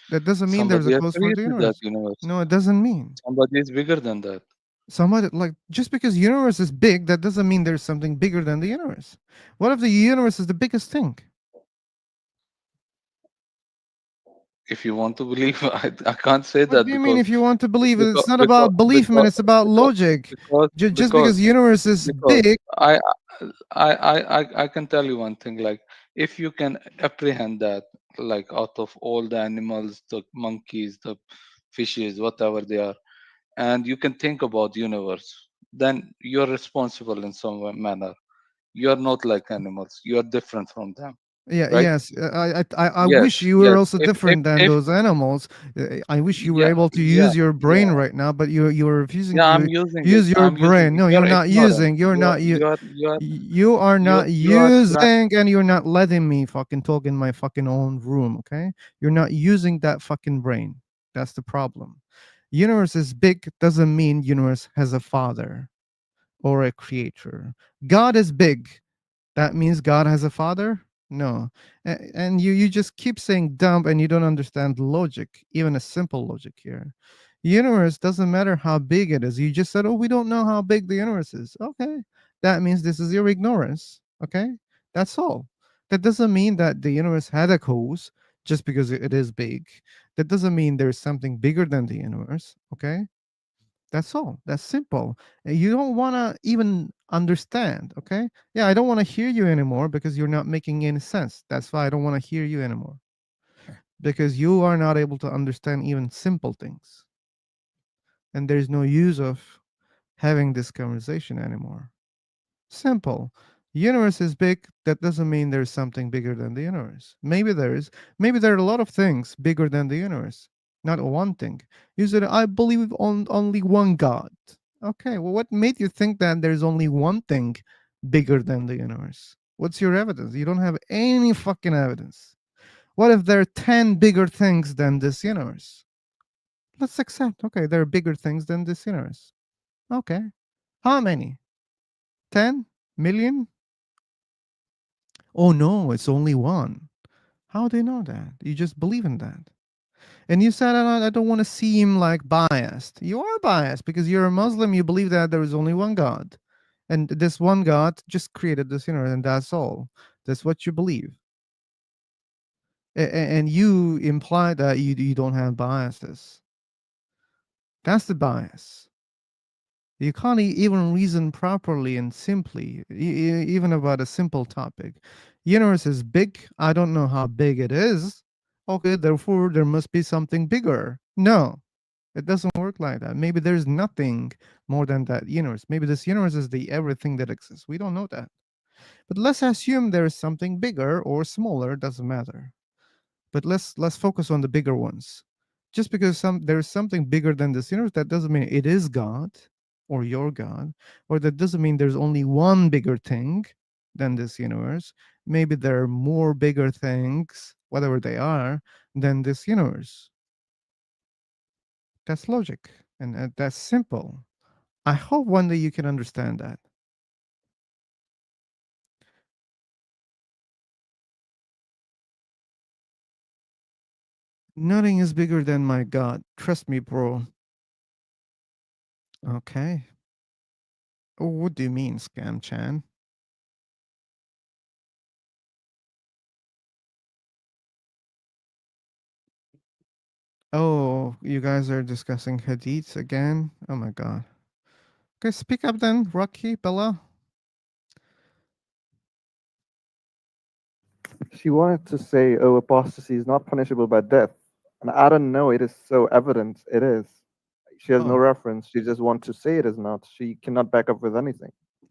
That doesn't mean there's Somebody a has cause for the created that universe. universe. No, it doesn't mean. Somebody is bigger than that. Somebody, like, just because universe is big, that doesn't mean there's something bigger than the universe. What if the universe is the biggest thing? If you want to believe, I can't say What that do you mean if you want to believe it? because It's not because about belief, man. because It's about because logic. because Just because because universe is because big, I can tell you one thing. Like, if you can apprehend that, like, out of all the animals, the monkeys, the fishes, whatever they are, and you can think about universe, then you're responsible in some manner. You're not like animals. You're different from them, yeah, right? yes. I wish Yes, you were yes. also different than If those animals. I wish you were Yeah, able to yeah, use your brain yeah, right now, but you're refusing yeah. to I'm using it. use your I'm using brain. it. No, You're you're not ignorant. using. You're not you. You're You are not you are using, and you're not letting me fucking talk in my fucking own room. Okay, you're not using that fucking brain. That's the problem. Universe is big doesn't mean universe has a father or a creator. God is big. That means God has a father? No. And you just keep saying dumb and you don't understand logic, even a simple logic here. Universe doesn't matter how big it is. You just said, "Oh, we don't know how big the universe is." Okay. That means this is your ignorance. Okay? That's all. That doesn't mean that the universe had a cause just because it is big. That doesn't mean there's something bigger than the universe. Okay? That's all. That's simple. You don't want to even understand. Okay. Yeah, I don't want to hear you anymore because you're not making any sense. That's why I don't want to hear you anymore because you are not able to understand even simple things. And there's no use of having this conversation anymore. Simple. Universe is big. That doesn't mean there's something bigger than the universe. Maybe there is. Maybe there are a lot of things bigger than the universe. Not one thing. You said, "I believe on only one God." Okay, well, what made you think that there's only one thing bigger than the universe? What's your evidence? You don't have any fucking evidence. What if there are 10 bigger things than this universe? Let's accept, okay, there are bigger things than this universe. Okay. How many? 10 million? Oh no, it's only one. How do you know that? You just believe in that. And you said, I don't want to seem like biased. You are biased because you're a Muslim. You believe that there is only one God. And this one God just created this universe, and that's all. That's what you believe. And you imply that you don't have biases. That's the bias. You can't even reason properly and simply, even about a simple topic. Universe is big. I don't know how big it is. Okay, therefore there must be something bigger. No, it doesn't work like that. Maybe there's nothing more than that universe. Maybe this universe is the everything that exists. We don't know that. But let's assume there is something bigger or smaller, doesn't matter. But let's focus on the bigger ones. Just because there's something bigger than this universe, that doesn't mean it is God or your God, or that doesn't mean there's only one bigger thing than this universe. Maybe there are more bigger things, whatever they are, than this universe. That's logic, and that's simple. I hope one day you can understand that. Nothing is bigger than my God. Trust me, bro. Okay. What do you mean, Scam Chan? Oh, you guys are discussing hadiths again? Oh my god. Okay, speak up then, Rocky, Bella. She wanted to say, oh, apostasy is not punishable by death. And I don't know, it is so evident it is. She has no Oh, reference. She just wants to say it is not. She cannot back up with anything.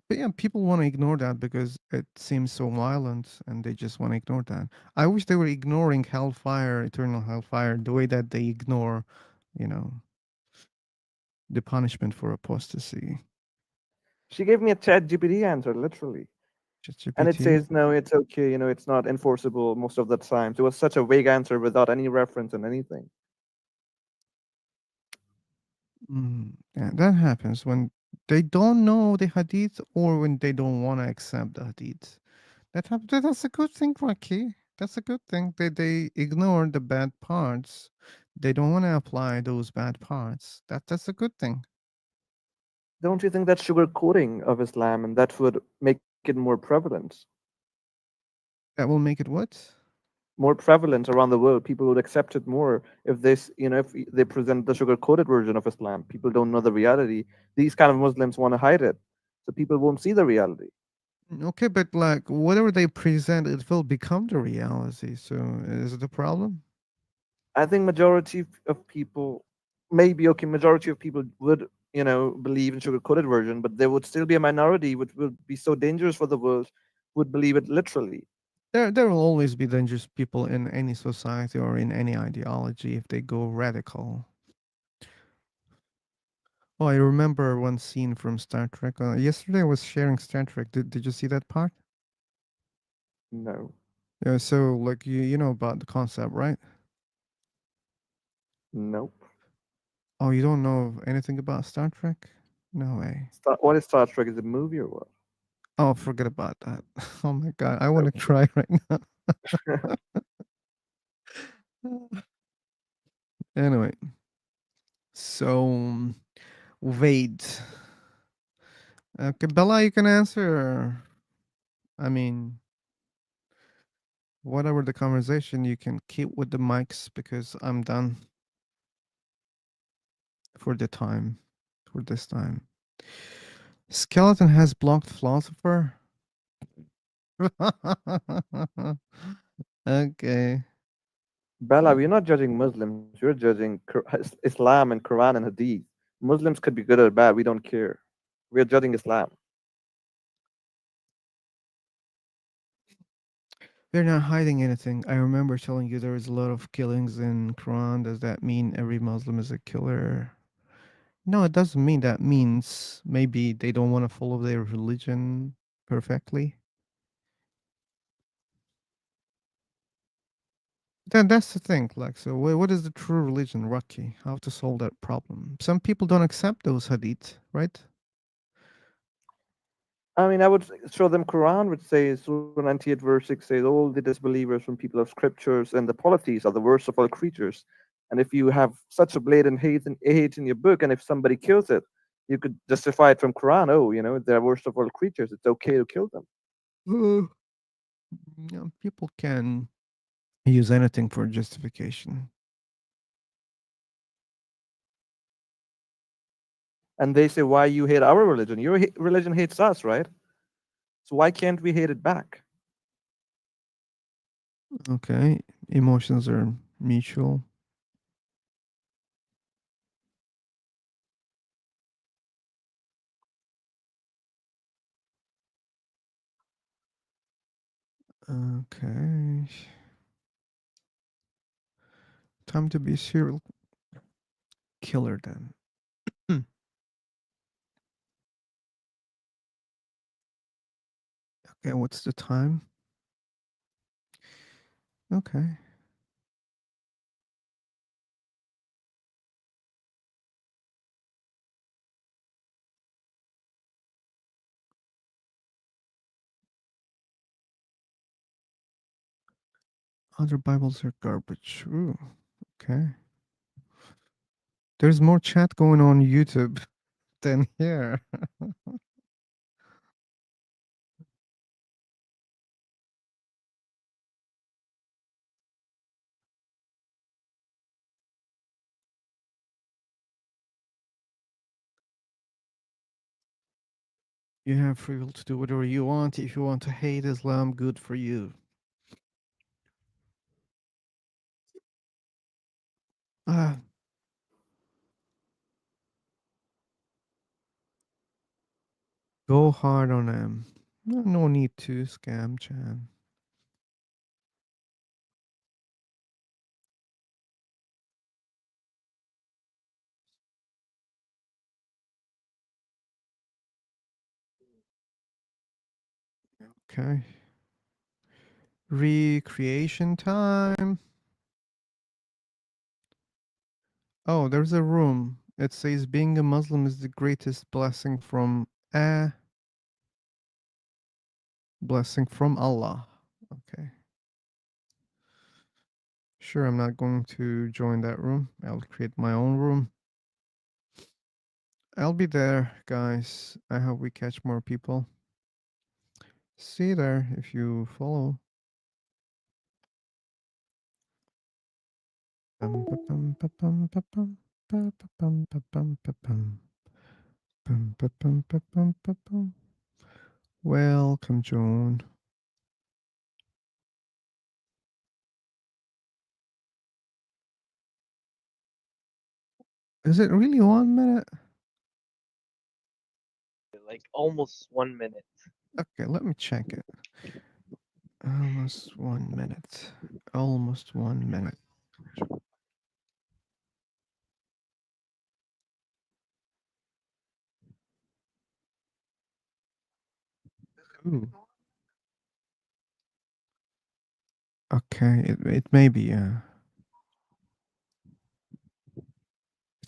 but yeah, people want to ignore that because it seems so violent and they just want to ignore that. I wish they were ignoring hellfire, eternal hellfire, the way that they ignore, you know, the punishment for apostasy. She gave me a chat GPT answer, literally. And it ChatGPT. says, no, it's okay, it's not enforceable most of the time. So it was such a vague answer without any reference and anything. Yeah, that happens when they don't know the hadith or when they don't want to accept the hadith. That's a good thing, Rocky. That's a good thing. They ignore the bad parts. They don't want to apply those bad parts. That's a good thing. Don't you think that's sugarcoating of Islam and that would make it more prevalent? That will make it what? More prevalent around the world. People would accept it more if this, if they present the sugar-coated version of Islam. People don't know the reality. These kind of Muslims want to hide it, so people won't see the reality. Okay, but like whatever they present, it will become the reality. So is it a problem? I think majority of people, maybe okay, majority of people would, believe in sugar-coated version, but there would still be a minority which would be so dangerous for the world, would believe it literally. There will always be dangerous people in any society or in any ideology if they go radical. Oh, I remember one scene from Star Trek. Yesterday I was sharing Star Trek. Did you see that part? No. Yeah, so like you know about the concept, right? Nope. Oh, you don't know anything about Star Trek? No way. What is Star Trek? Is it a movie or what? Oh, forget about that. Oh my god, I want to try right now. Anyway, so wait. Okay, Bella, you can answer. I mean, whatever the conversation, you can keep with the mics because I'm done for the time, for this time. Skeleton has blocked philosopher. Okay. Bella, we're not judging Muslims. We're judging Islam and Quran and Hadith. Muslims could be good or bad. We don't care. We're judging Islam. They're not hiding anything. I remember telling you there is a lot of killings in Quran. Does that mean every Muslim is a killer? No, it doesn't mean that means maybe they don't want to follow their religion perfectly. Then that's the thing. Like, so what is the true religion, Rocky? How to solve that problem? Some people don't accept those hadith, right? I mean, I would show them Quran, which says, Surah 98, verse 6 says, all the disbelievers from people of scriptures and the polytheists are the worst of all creatures. And if you have such a blatant hate in your book, and if somebody kills it, you could justify it from Quran. Oh, they're worst of all creatures. It's okay to kill them. People can use anything for justification. And they say, why you hate our religion? Your religion hates us, right? So why can't we hate it back? Okay, emotions are mutual. Okay. Time to be a serial killer then. Okay, what's the time? Okay. Other Bibles are garbage. Ooh, okay. There's more chat going on YouTube than here. You have free will to do whatever you want. If you want to hate Islam, good for you. Ah, go hard on them. No need to scam Chan. Okay. Recreation time. Oh, there's a room. It says being a Muslim is the greatest blessing from Allah. Okay. Sure, I'm not going to join that room. I'll create my own room. I'll be there, guys. I hope we catch more people. See you there if you follow. Welcome, John. Is it really 1 minute? Like almost 1 minute. Okay, let me check it. Almost 1 minute. Almost 1 minute. Ooh. Okay, it may be, it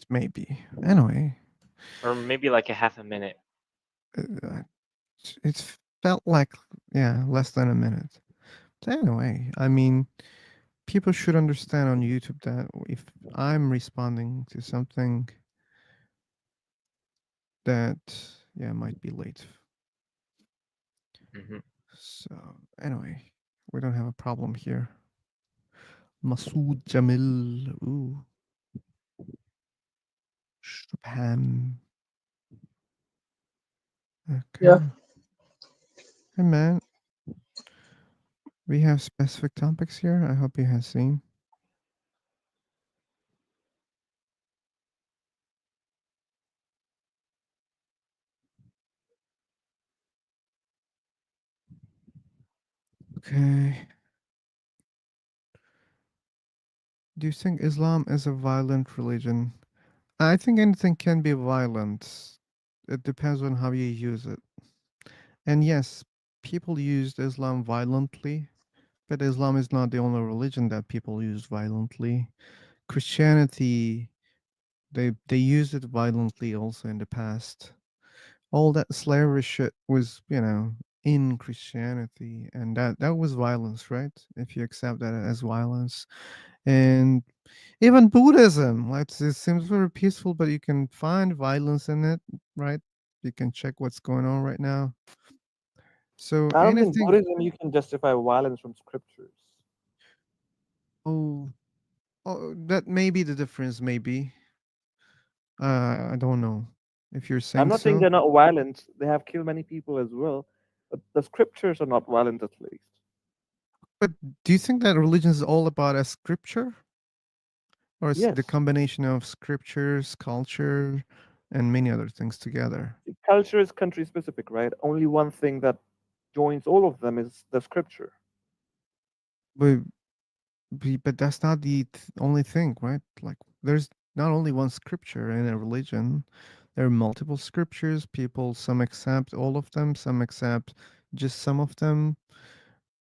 may be. Anyway, Or maybe like a half a minute. It's felt like, yeah, less than a minute. But anyway, I mean, people should understand on YouTube that if I'm responding to something that, yeah, might be late. So, anyway, we don't have a problem here. Masood Jamil. Ooh. Shubham. Okay. Yeah. Hey, man. We have specific topics here. I hope you have seen. Okay. Do you think Islam is a violent religion? I think anything can be violent. It depends on how you use it. And yes, people used Islam violently, but Islam is not the only religion that people use violently. Christianity, they used it violently also in the past. All that slavery shit was, in Christianity, and that was violence, right? If you accept that as violence. And even Buddhism, like it seems very peaceful, but you can find violence in it, right? You can check what's going on right now. So I don't think anything. Buddhism you can justify violence from scriptures. Oh, that may be the difference. Maybe I don't know if you're I'm saying not saying so. they're not violent. They have killed many people as well, but the scriptures are not violent at least. But do you think that religion is all about a scripture, or it's the Yes, combination of scriptures, culture, and many other things together? culture is country specific, right? Only one thing that joins all of them is the scripture. But but that's not the only thing, right? Like there's not only one scripture in a religion. There are multiple scriptures. People, some accept all of them, some accept just some of them,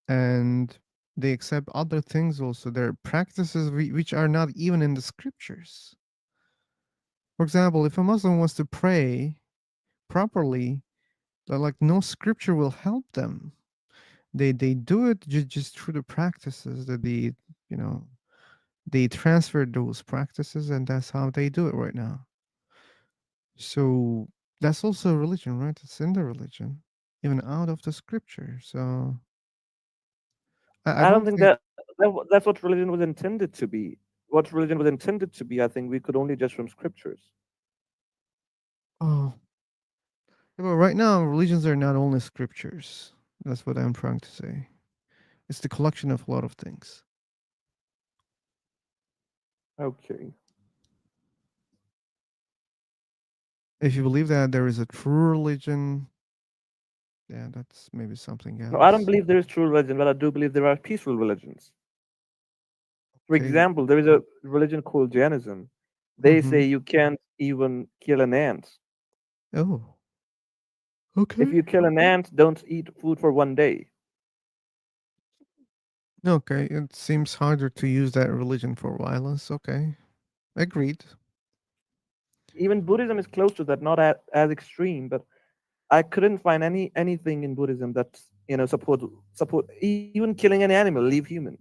and they accept other things also. There are practices which are not even in the scriptures. For example, if a Muslim wants to pray properly, like no scripture will help them. They do it just through the practices that you know they transfer those practices, and that's how they do it right now. So that's also religion, right? It's in the religion, even out of the scripture. So I I don't don't think think. that's what religion was intended to be. What religion was intended to be, I think we could only judge from scriptures. Oh, yeah, but right now religions are not only scriptures. That's what I'm trying to say. It's the collection of a lot of things. Okay. If you believe that there is a true religion, yeah, that's maybe something No, I don't else. believe there is true religion, but I do believe there are peaceful religions. For Okay. example, there is a religion called Jainism. They Mm-hmm. say you can't even kill an ant. Oh, If okay. you kill an ant, don't eat food for 1 day. Okay, it seems harder to use that religion for violence. Okay, agreed. Even Buddhism is close to that, not as extreme, but I couldn't find anything in Buddhism that support even killing an animal, leave human.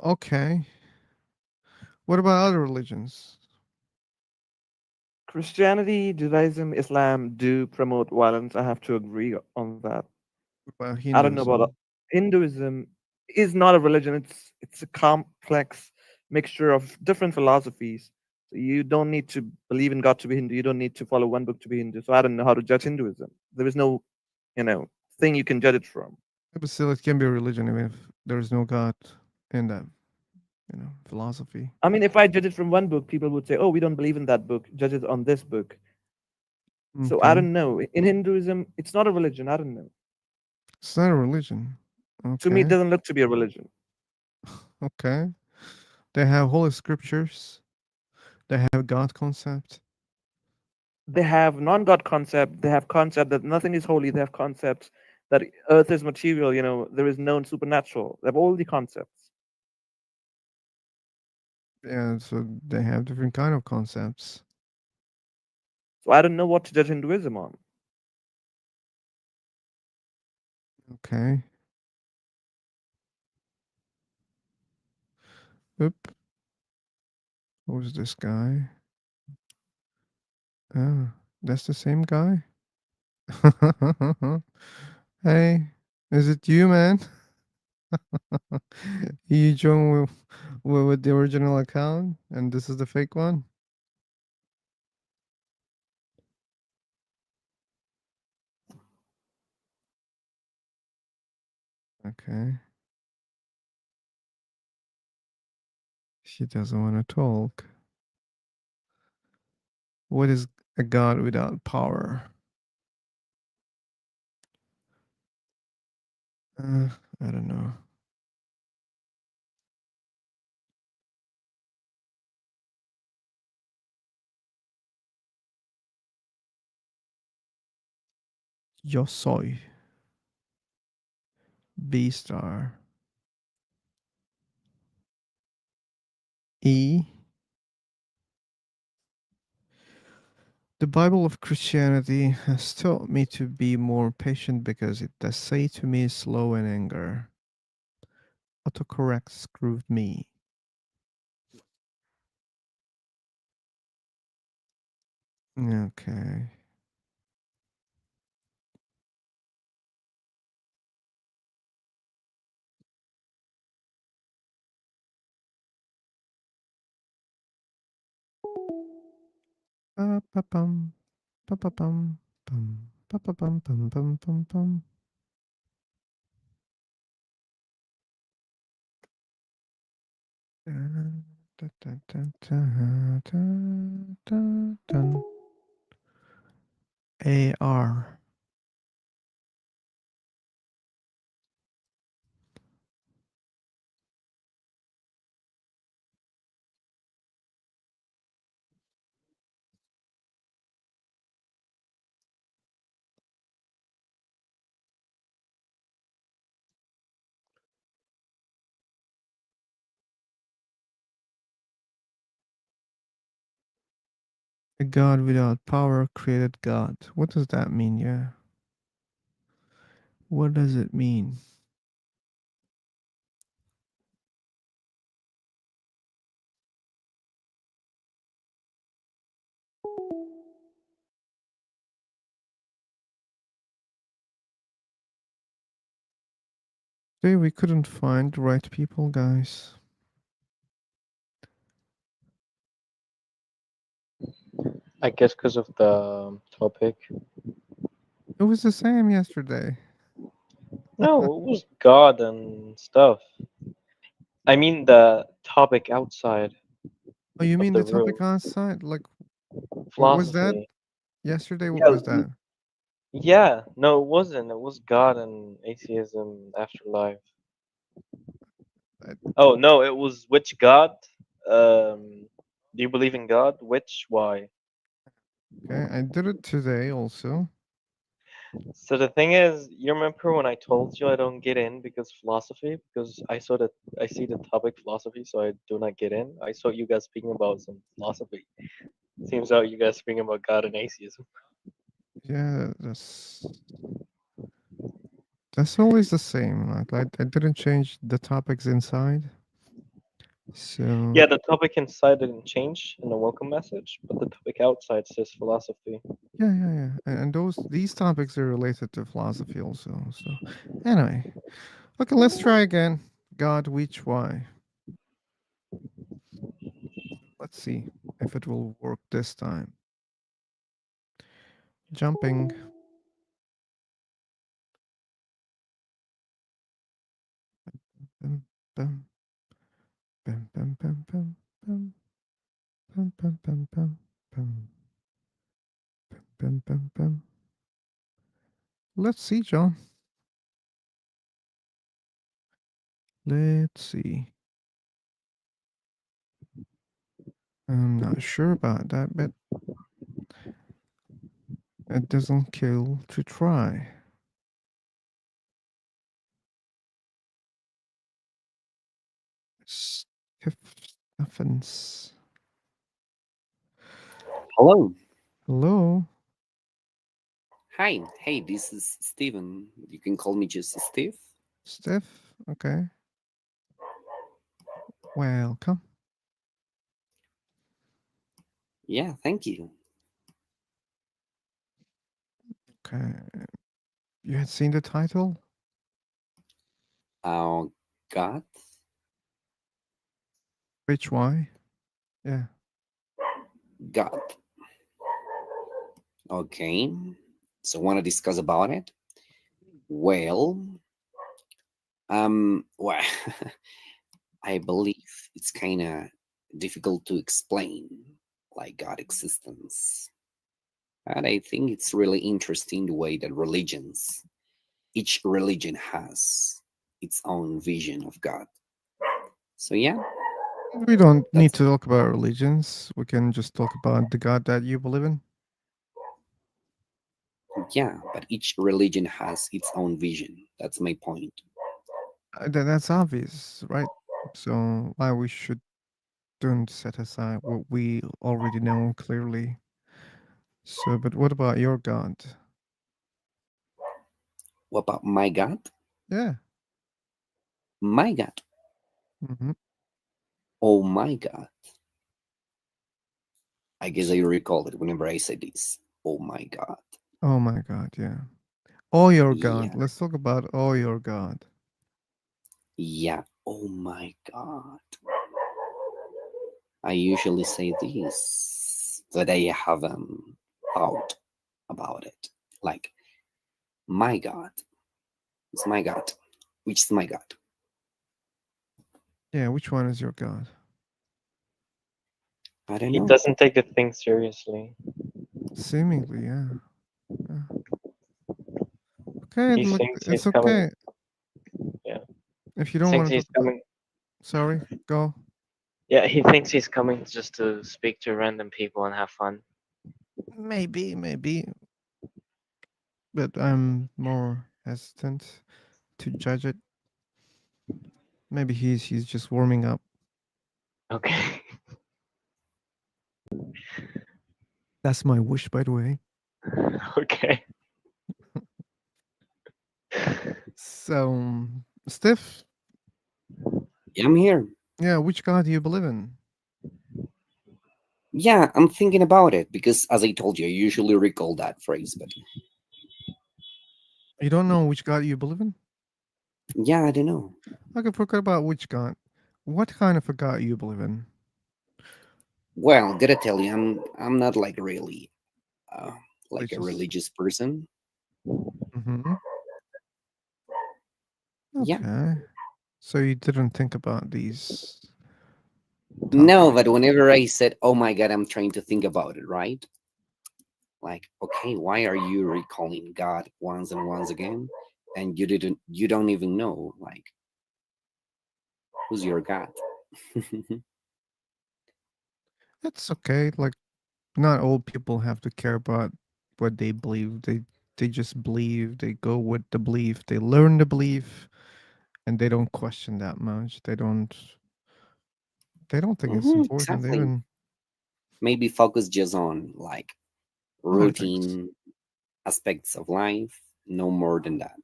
Okay. What about other religions? Christianity, Judaism, Islam do promote violence. I have to agree on that. What about I don't know about Hinduism? Hinduism is not a religion. It's a complex mixture of different philosophies. So you don't need to believe in God to be Hindu. You don't need to follow one book to be Hindu. So I don't know how to judge Hinduism. There is no, you know, thing you can judge it from. But still, it can be a religion even if there is no God in that, philosophy. I mean, if I judge it from one book, people would say, "Oh, we don't believe in that book. Judge it on this book." So I Okay, don't know. In Hinduism, it's not a religion. I don't know. it's not a religion. To me, it Okay, doesn't look to be a religion. okay. They have holy scriptures. They have God concept. They have non-God concept. They have concept that nothing is holy. They have concepts that earth is material. There is known supernatural. They have all the concepts. Yeah, so they have different kind of concepts. So I don't know what to judge Hinduism on. Okay. Oop. Who's this guy? Ah, that's the same guy. Hey, is it you, man? You joined with the original account, and this is the fake one. Okay, she doesn't want to talk. What is a god without power? I don't know. Yo soy B star E. The Bible of Christianity has taught me to be more patient because it does say to me slow in anger. Autocorrect screwed me. Okay. Pa-pa-pum. Pa-pa-pum. Pum. Pa-pa-pum. Pum. Pum. Pum. Pum. AR. A God without power created God. What does that mean? Yeah. What does it mean? Today we couldn't find the right people, guys. I guess because of the topic. It was the same yesterday. No, it was God and stuff. I mean the topic outside Oh, you of mean the the room. topic outside? Like, what was that Philosophy. yesterday? What Yeah, was that? yeah. No, it wasn't. It was God and atheism, afterlife. I, Oh no, it was which God? Do you believe in God? Which? Why? okay, I did it today also. So the thing is, you remember when I told you I don't get in because philosophy, because I see the topic philosophy, so I do not get in. I saw you guys speaking about some philosophy. Seems out you guys speaking about God and atheism. Yeah, that's always the same. Like, I didn't change the topics inside. So Yeah, the topic inside didn't change in the welcome message, but the topic outside says philosophy. yeah. And these topics are related to philosophy also. So anyway, okay, let's try again. God, which, why? Let's see if it will work this time. Jumping. Bum, bum, bum, bum, bum, bum, bum, bum, bum, bum, bum, bum, bum, bum, bum. Let's see, John. Let's see. I'm not sure about that, but it doesn't kill to try. Stephens. Hello. Hello, Hi. Hey, this is Steven. You can call me just Steve. Steph. Okay, welcome. Yeah, thank you. Okay, you had seen the title? God? Which, why? Yeah. God. Okay. So want to discuss about it? Well, well, I believe it's kind of difficult to explain, like God existence. And I think it's really interesting the way that each religion has its own vision of God. So yeah, We don't need that's to talk about religions. We can just talk about the God that you believe in. yeah, but each religion has its own vision. That's my point. That's obvious, right? So why we should don't set aside what we already know clearly. So, but what about your God? What about my God? Yeah. My God. Hmm. Oh my God. I guess I recall it whenever I say this. Oh my God. Oh my God, yeah. Oh your God. Yeah. Let's talk about oh your God. Yeah. Oh my God. I usually say this, but I haven't thought about it. Like, my God. It's my God. Which is my God? Yeah, which one is your God? I don't He know. doesn't take the thing seriously. Seemingly, yeah. Yeah. Okay, He look, thinks it's he's coming. okay. Yeah. If you He don't thinks want to he's talk about, coming. sorry, go. Yeah, he thinks he's coming just to speak to random people and have fun. Maybe, but I'm more hesitant to judge it. Maybe he's just warming up. Okay. That's my wish, by the way. Okay. So, Steph, Yeah, I'm here. yeah, which God do you believe in? Yeah, I'm thinking about it because, as I told you, I usually recall that phrase. But You don't know which God you believe in? yeah, I don't know. Okay, forget about which God. What kind of a God you believe in? Well, gotta tell you, I'm not like really uh, like a Religious. religious person. Mm-hmm. Yeah. Okay. So you didn't think about these No, topics. but whenever I said, "Oh my God," I'm trying to think about it, right? Like, okay, why are you recalling God once and once again, and you don't even know like who's your God? It's okay. Like, not all people have to care about what they believe. They just believe. They go with the belief. They learn the belief, and they don't question that much. They don't. They don't think it's important. They Exactly. even. Maybe focus just on like Other things. routine aspects of life, no more than that.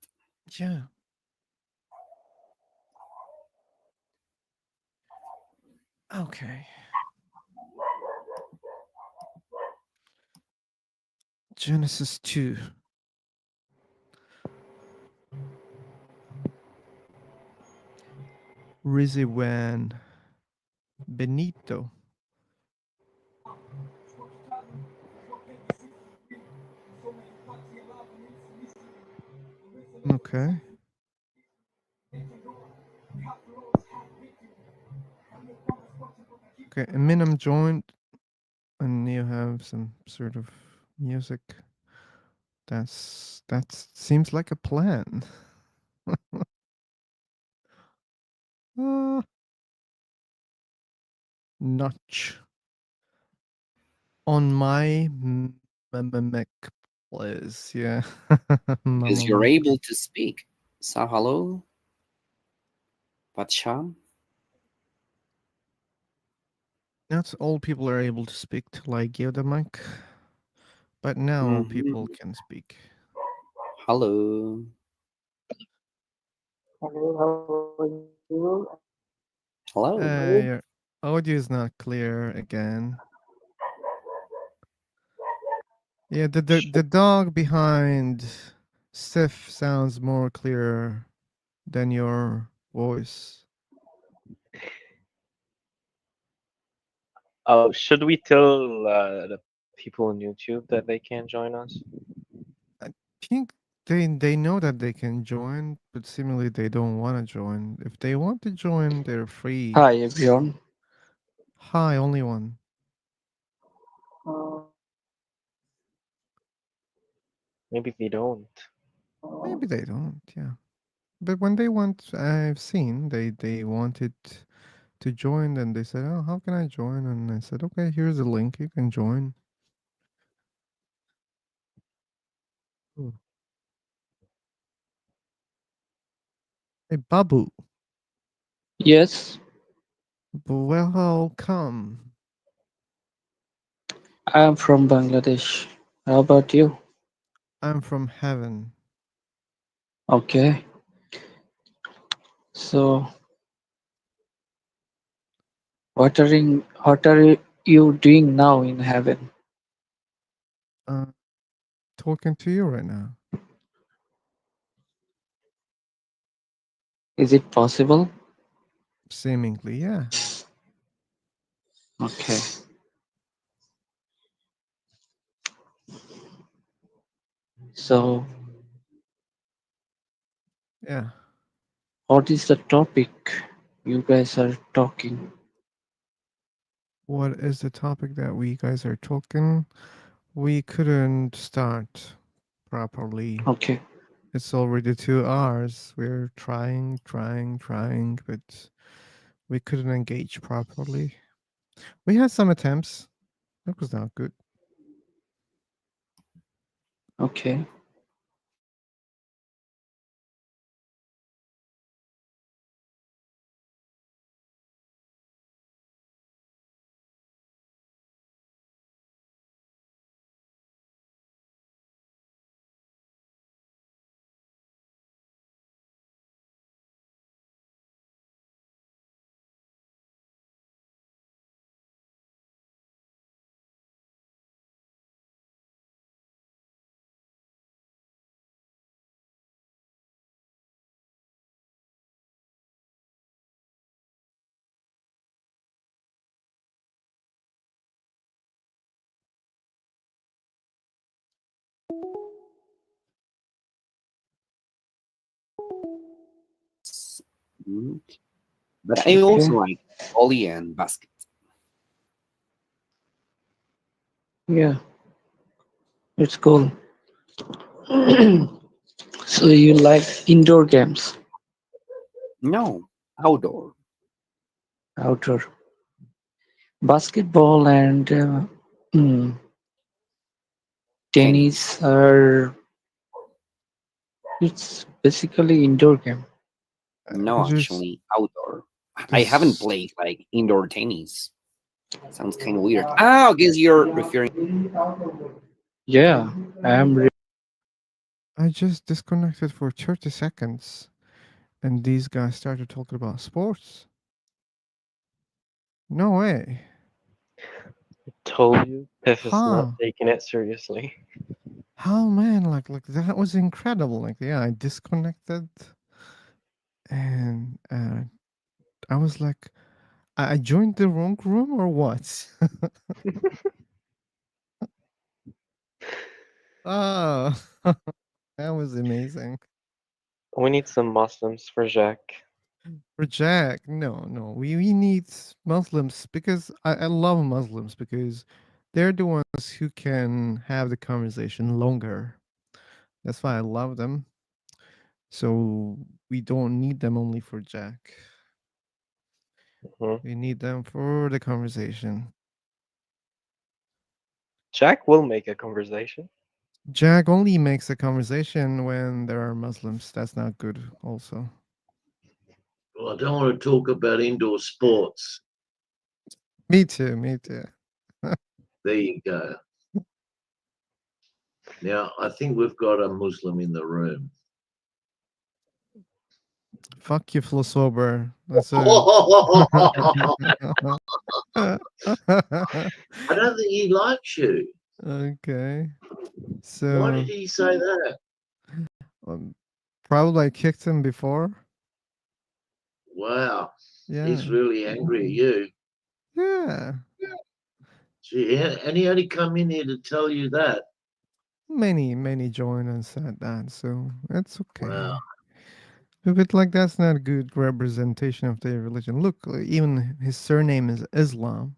Yeah. Okay. Genesis 2. Riziwan Benito. Okay. Okay. A minimum joint, and you have some sort of music. That seems like a plan. uh, Notch on my Mac, please. Yeah. Because you're Mama. able to speak. So hello, Pacha. Not all people are able to speak till I give the mic, but now all people can speak. Hello. Hello, how are you? Hello. Your audio is not clear again. Yeah, the dog behind Sif sounds more clear than your voice. Oh, should we tell the people on YouTube that they can't join us? I think they know that they can join, but seemingly they don't want to join. If they want to join, they're free. Hi everyone. Hi, only one. Maybe they don't. Maybe they don't, yeah. But when they want, I've seen they wanted to join, and they said, "Oh, how can I join?" And I said, "Okay, here's the link. You can join." Hmm. Hey, Babu, Yes, welcome. I'm from Bangladesh. How about you? I'm from heaven. Okay. So What are you doing now in heaven? Uh, talking to you right now. Is it possible? Seemingly, yeah. Okay. So, Yeah. what is the topic you guys are talking? What is the topic that we guys are talking? We couldn't start properly. Okay. It's already 2 hours. We're trying, but we couldn't engage properly. We had some attempts. That was not good. Okay. Mm. But I also Okay. like volley and basket. Yeah, it's cool. So you like indoor games, No, outdoor. outdoor basketball and mm, Tennis. tennis are it's basically indoor game. I No, just actually, outdoor. I haven't this played like indoor tennis. Sounds kind of weird. Ah, I guess you're referring. Yeah, I am. I just disconnected for 30 seconds and these guys started talking about sports. No way. Told you, Piff is not Huh. taking it seriously. How man, like that was incredible. Like yeah, I disconnected and I was like I joined the wrong room or what? Oh, that was amazing. We need some Muslims for Jack. For Jack, no. We need Muslims because I love Muslims because they're the ones who can have the conversation longer. That's why I love them. So we don't need them only for Jack. Mhm. We need them for the conversation. Jack will make a conversation. Jack only makes a conversation when there are Muslims. That's not good, also. Well, I don't want to talk about indoor sports. Me too, me too. There you go. Now, I think we've got a Muslim in the room. Fuck you, Flossober. That's a. I don't think he likes you. Okay. Why So did he say that? probably I kicked him before. Wow, Yeah. he's really angry at you. Yeah. Gee, and he only come in here to tell you that. Many joined and said that, so it's Wow. okay. But like that's not a good representation of their religion. Look, even his surname is Islam,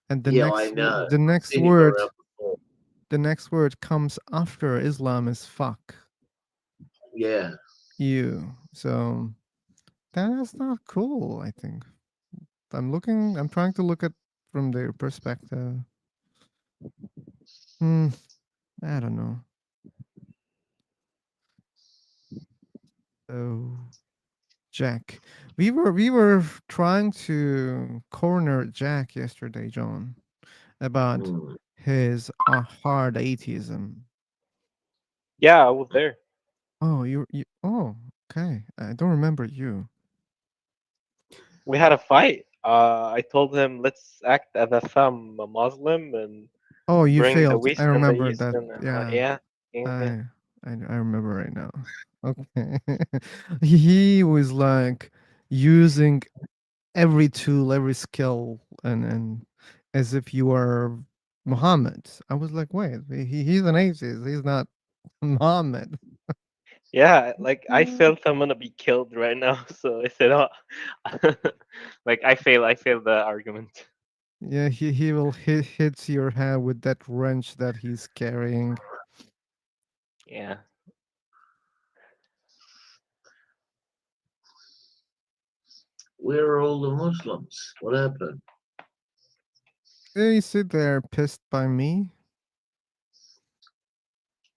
and Yeah, I know. the I've next seen him word around before. the next word comes after Islam is fuck Yeah. you. So that's not cool, I think. I'm trying to look at from their perspective. Hmm, I don't know. So Jack. We were trying to corner Jack yesterday, John, about Hmm. his hard atheism. Yeah, I was there. Oh, oh, okay. I don't remember you. We had a fight. I told him let's act as if I'm a Muslim and Oh, you bring the failed. I West and the remember East, that. and Yeah, yeah, yeah. I remember right now. Okay. He was like using every tool, every skill, and as if you are Muhammad. I was like, wait, he's an atheist. He's not Muhammad. Yeah, like I felt I'm gonna be killed right now, so I said, "Oh, like I failed the argument." Yeah, he will hit your head with that wrench that he's carrying. Yeah, Where are all the Muslims? What happened? They sit there pissed by me.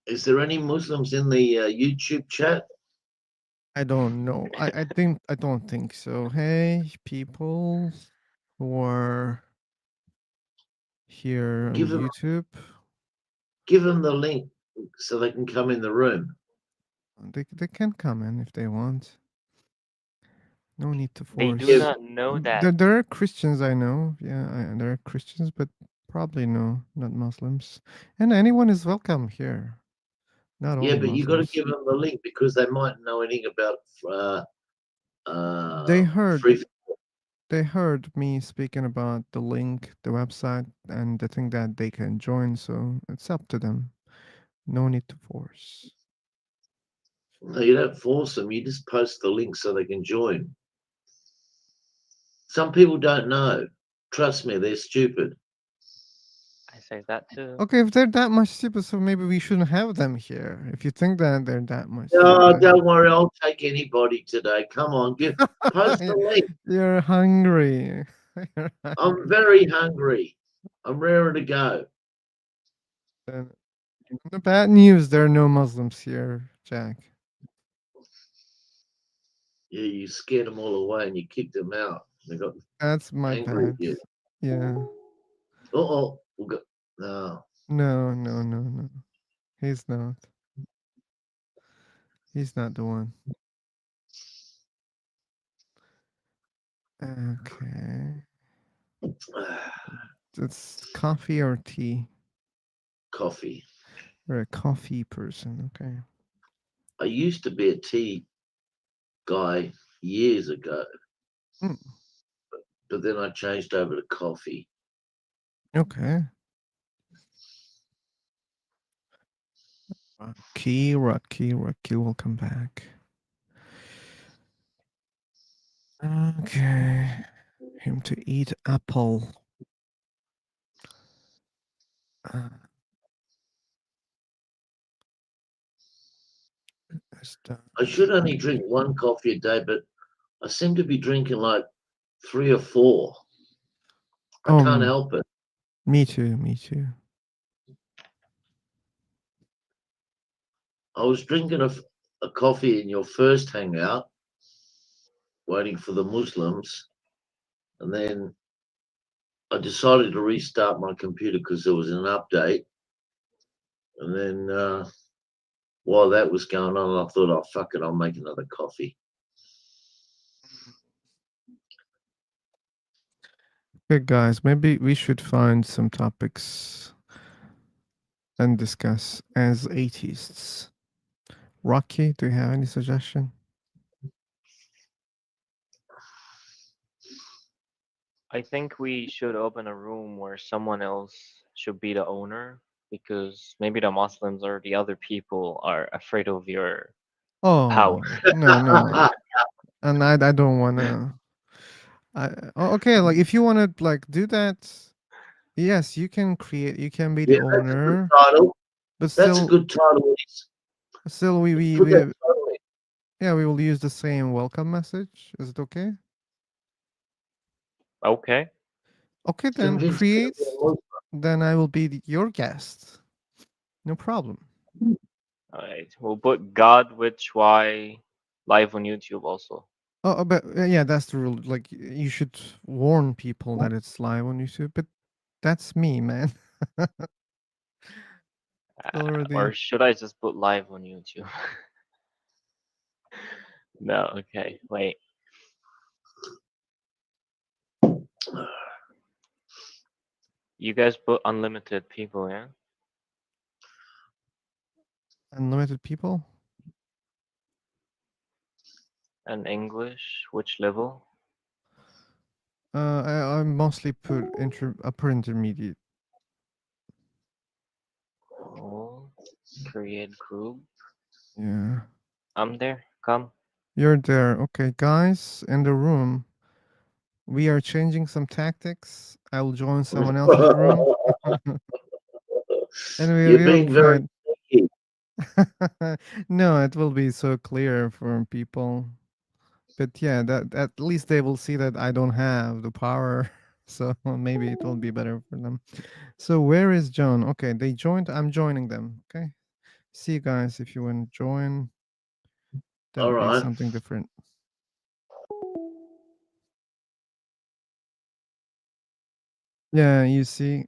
Is there any Muslims in the YouTube chat? I don't know. I don't think so. Hey, people who are here on Give them, YouTube, give them the link so they can come in the room. they can come in if they want. No need to they do force. not know that. There are Christians I know. Yeah, there are Christians, but probably no, not Muslims. And anyone is welcome here. Not Yeah, only but you got to Muslims. give them the link because they might know anything about They heard free. they heard me speaking about the link, the website, and the thing that they can join. So it's up to them. No need to force. No, you don't force them. You just post the link so they can join. Some people don't know. Trust me, they're stupid. I say that too. Okay, if they're that much stupid, so maybe we shouldn't have them here. If you think that they're that much No, stupid. don't worry. I'll take anybody today. Come on, post the link. You're hungry. You're I'm hungry. very hungry. I'm raring to go. Then the bad news, there are no Muslims here, Jack. Yeah, you scared them all away and you kicked them out. They got That's my angry at bad. you. Yeah. Oh, we'll go. No. No. He's not. He's not the one. Okay. It's coffee or tea? Coffee. You're a coffee person, okay. I used to be a tea guy years ago, Mm, but then I changed over to coffee. okay. Rocky, welcome back. Okay. Him to eat apple. Uh, I should only drink one coffee a day, but I seem to be drinking like 3 or 4. I can't help it. Me too. I was drinking a coffee in your first hangout, waiting for the Muslims, and then I decided to restart my computer because there was an update. And then while that was going on, I thought, oh, fuck it, I'll make another coffee. Okay, guys, maybe we should find some topics and discuss as atheists. Rocky, do you have any suggestion? I think we should open a room where someone else should be the owner because maybe the Muslims or the other people are afraid of your power. Oh, no. And I don't wanna. Okay, like if you wanna like do that, yes, you can create. You can be the Yeah, that's a good owner, title. but That's a still, good title. Put that we title in. yeah, we will use the same welcome message. Is it okay? Okay. Okay, then Convince me to create. be a Muslim. Then I will be your guest. No problem. All right. We'll put God which why live on YouTube also. Oh, but yeah, that's the rule. Like, you should warn people that it's live on YouTube. But that's me, man. Or Already. should I just put live on YouTube? No, okay. Wait. You guys put unlimited people, yeah? Unlimited people? And English, which level? I mostly put upper intermediate. Oh, create group. Yeah. I'm there. Come. You're there. Okay, guys in the room. We are changing some tactics. I'll join someone else's room. And You're we'll being very fight. sneaky. No, it will be so clear for people. But yeah, that at least they will see that I don't have the power. So maybe it will be better for them. So where is John? Okay, they joined. I'm joining them. Okay. See you guys if you want to join. That All would be right. something different. Yeah, you see.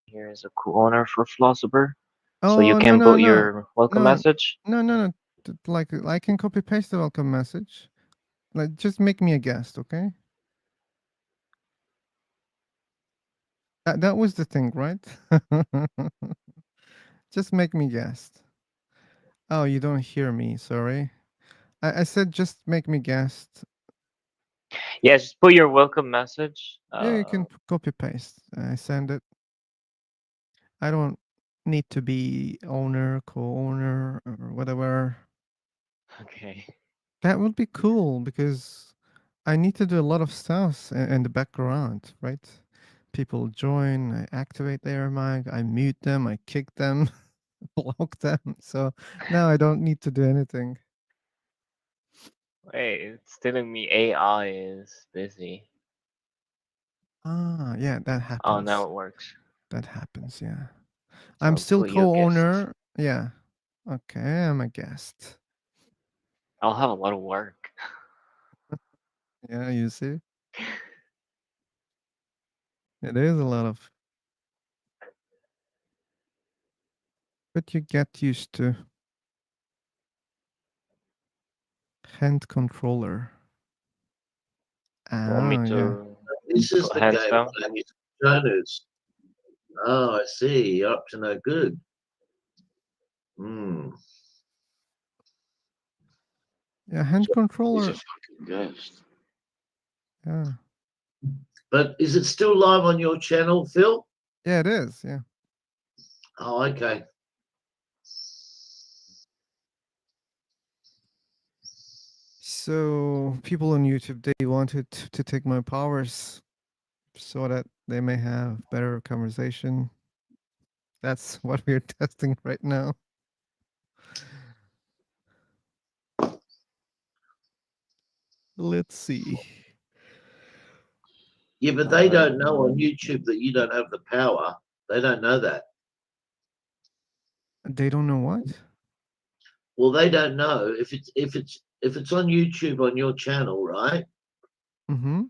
Here is a corner for philosopher. So you Oh, no, can no, put no. your welcome No, message. no. Like I can copy paste the welcome message. Like just make me a guest, okay? That was the thing, right? Just make me guest. Oh, you don't hear me, sorry. I said just make me guest. Yeah, just put your welcome message. Yeah, you can copy paste. I send it. I don't need to be owner, co-owner, or whatever. Okay. That would be cool because I need to do a lot of stuff in the background, right? People join, I activate their mic, I mute them, I kick them, block them. So now I don't need to do anything. Wait, it's telling me AI is busy. Ah, yeah, that Oh, now happens. it works. That happens, yeah. So I'm I'll still put you a guest. co-owner. Yeah. Okay, I'm a guest. I'll have a lot of work. Yeah, you see? It is a lot of, but you get used to hand controller. Want me Ah, yeah. to This is put the hands game down? playing his trainers. Oh, I see. You're up to no good. Hmm. Yeah, hand He's a controller. fucking ghost. Yeah. But is it still live on your channel, Phil? Yeah, it is. Yeah. Oh, okay. So people on YouTube, they wanted to take my powers so that they may have better conversation. That's what we're testing right now. Let's see. Yeah, but they don't know on YouTube that you don't have the power. They don't know that. They don't know what? Well, they don't know if it's on YouTube on your channel, right? Mm-hmm.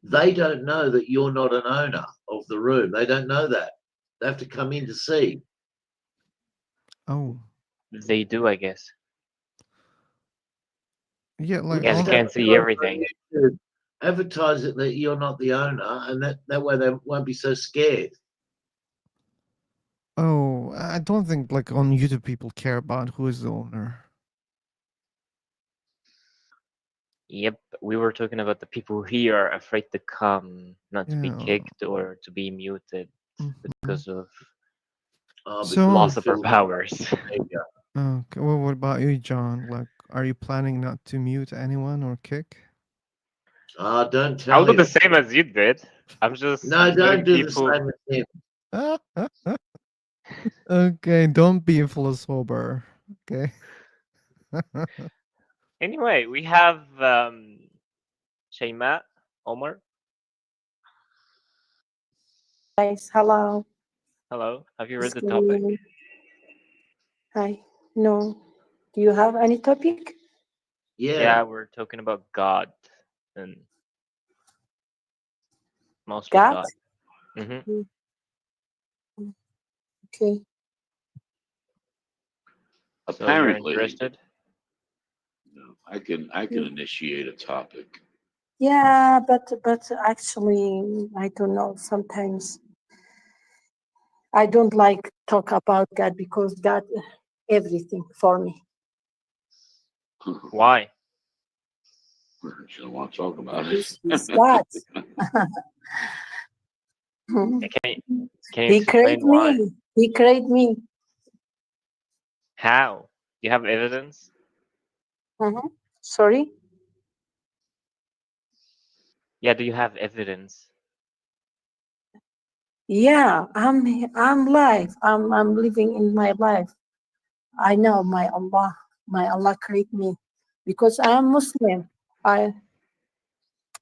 They don't know that you're not an owner of the room. They don't know that. They have to come in to see. Oh. They do, I guess. Yeah, like Yeah, they on can't see everything. Advertise it that you're not the owner, and that way they won't be so scared. Oh, I don't think like on YouTube people care about who is the owner. Yep, we were talking about the people here are afraid to come, not to be Yeah. kicked or to be muted because of So philosopher powers. okay, well, what about you, John? Like, are you planning not to mute anyone or kick? Don't tell I'll do him. the same as you did. I'm just No, letting don't do people. the same as him. Okay, don't be a philosopher. Okay. Anyway, we have Shayma, Omar. Guys, hello. Hello. Have you read the Can topic? you- Hi. No. Do you have any topic? Yeah, we're talking about God and mostly God? God. Mm-hmm. Okay. So you're Apparently, interested? I can initiate a topic. Yeah, but actually, I don't know. Sometimes I don't like talk about God because God everything for me. Why? She don't want to talk about He's God. Can you He explain created why? me. He created me. How? Do you have evidence? Sorry. Yeah, do you have evidence? Yeah, I'm live. I'm living in my life. I know my Allah create me because I am Muslim. I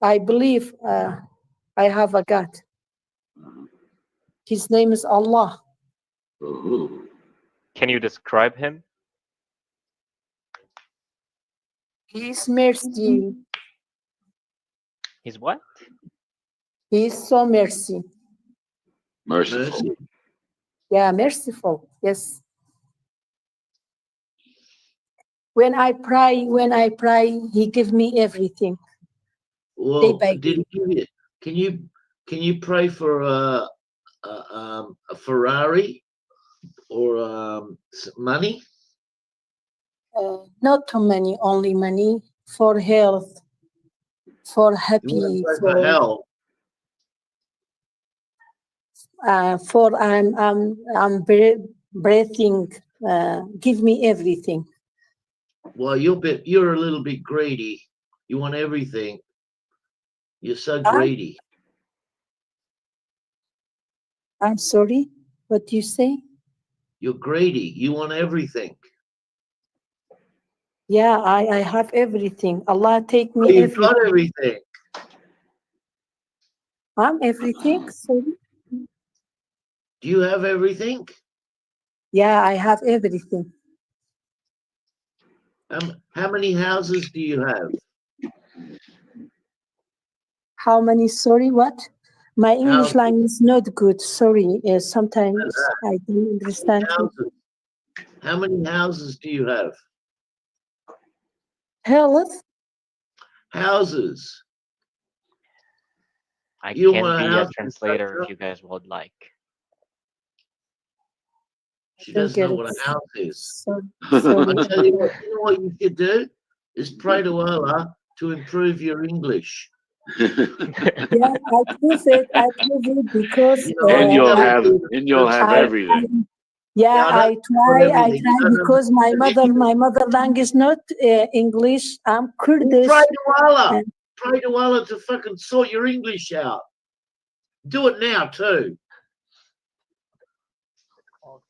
believe I have a God. His name is Allah. Can you describe him? He is mercy. He's what? He is so mercy. Merciful. Yeah, merciful. Yes. When I pray, He give me everything. Well, Day by did day. he give you? Can you pray for a Ferrari or money? Not too many, only money for health, for You want happy, to pray for hell? for I'm breathing. Give me everything. Well, you're a little bit greedy. You want everything. You're so greedy. I'm sorry. What do you say? You're greedy. You want everything. Yeah, I have everything. Allah take Oh, me you've got everything. everything. I'm everything. Sorry. Do you have everything? Yeah, I have everything. How many houses do you have? How many? Sorry, what? My English Houses. language is not good. Sorry. Sometimes I don't understand you. Houses. How many houses do you have? Health? Houses. I You can want a be a house translator inspector? if you guys would like. She Don't doesn't get know it. what a house is. Sorry. I Sorry. tell you what you should do is pray to Allah to improve your English. Yeah, I prove it. I prove it because You know, you gotta do the and you'll have I, everything. yeah, I don't want I everything. try You don't because my understand. mother language is not English. I'm You Kurdish. pray to Allah. And Pray to Allah to fucking sort your English out. Do it now too.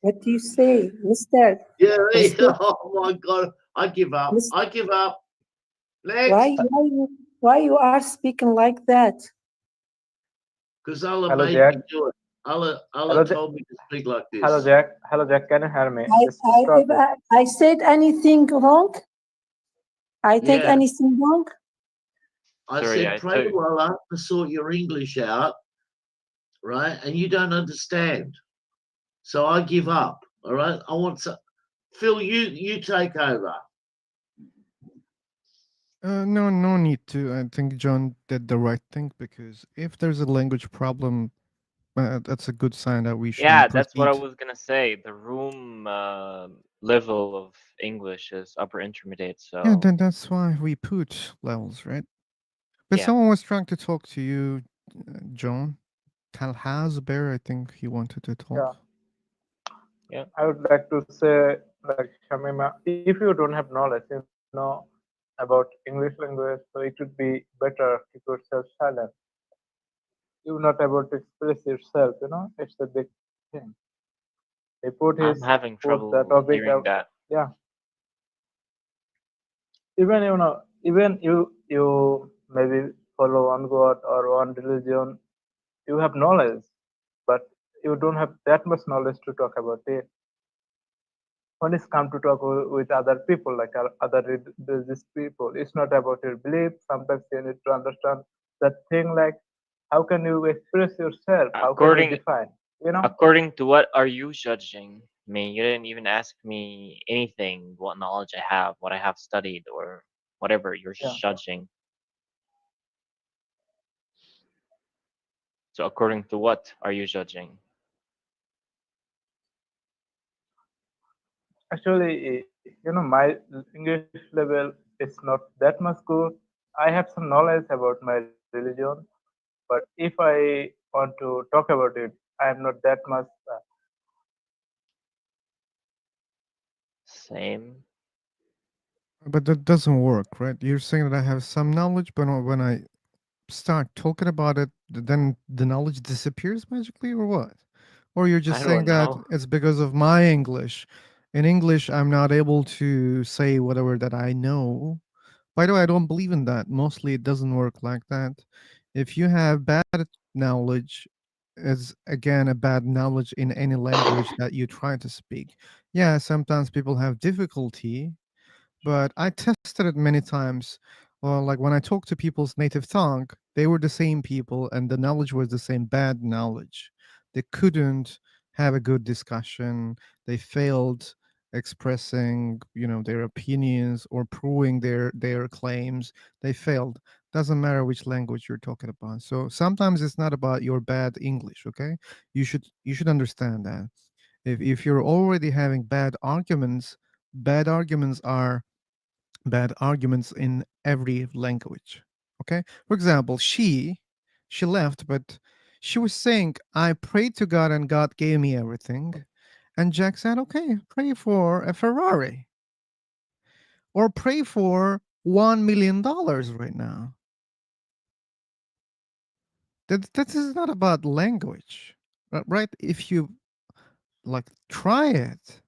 what do you say, Mister? Yeah. Mister? Oh my God. I give up. Mis- I give up. Next. Why you are speaking like that? Because Allah Hello, made Jack. me do it. Allah Hello, told me to speak like this. Hello, Jack. Hello, Jack. Can you hear me? Just stop If it. I said anything wrong? I think Yeah. anything wrong? I Sorry, said, pray to Allah to sort your English out, right? And you don't understand. So I give up. All right. I want to Phil, you take over. No need to. I think John did the right thing because if there's a language problem, that's a good sign that we Yeah, shouldn't that's what I proceed. was gonna say. The room level of English is upper intermediate, Yeah, so then that's why we put levels, right? But yeah. someone was trying to talk to you, John. Talhazber, I think he wanted to talk. Yeah. Yeah. I would like to say, like, Shamima, if you don't have knowledge, about English language, so it would be better to keep yourself silent. You're not able to express yourself, it's a big thing. He I'm having put the trouble topic hearing up. that. Yeah. Even you maybe follow one God or one religion, you have knowledge, but you don't have that much knowledge to talk about it. When it's come to talk with other people, like other religious people, it's not about your belief. Sometimes you need to understand that thing, like how can you express yourself? How can you define? According to what are you judging me? You didn't even ask me anything, what knowledge I have, what I have studied, or whatever you're Yeah. judging. So according to what are you judging? Actually, my English level is not that much good. I have some knowledge about my religion, but if I want to talk about it, I am not that much. Same. But that doesn't work, right? You're saying that I have some knowledge, but when I start talking about it, then the knowledge disappears magically, or what? Or you're just I saying don't that know. it's because of my English. In English, I'm not able to say whatever that I know. By the way, I don't believe in that. Mostly, it doesn't work like that. If you have bad knowledge, it's again a bad knowledge in any language that you try to speak. Yeah, sometimes people have difficulty, but I tested it many times. Well, like when I talked to people's native tongue, they were the same people and the knowledge was the same bad knowledge. They couldn't have a good discussion. They failed expressing, their opinions or proving their claims. They failed. Doesn't matter which language you're talking about. So sometimes it's not about your bad English, okay? You should understand that. If you're already having bad arguments are bad arguments in every language. Okay? For example, she left, but she was saying, I prayed to God and God gave me everything. And Jack said, okay, pray for a Ferrari or pray for $1 million right now. That is not about language, right? If you like try it,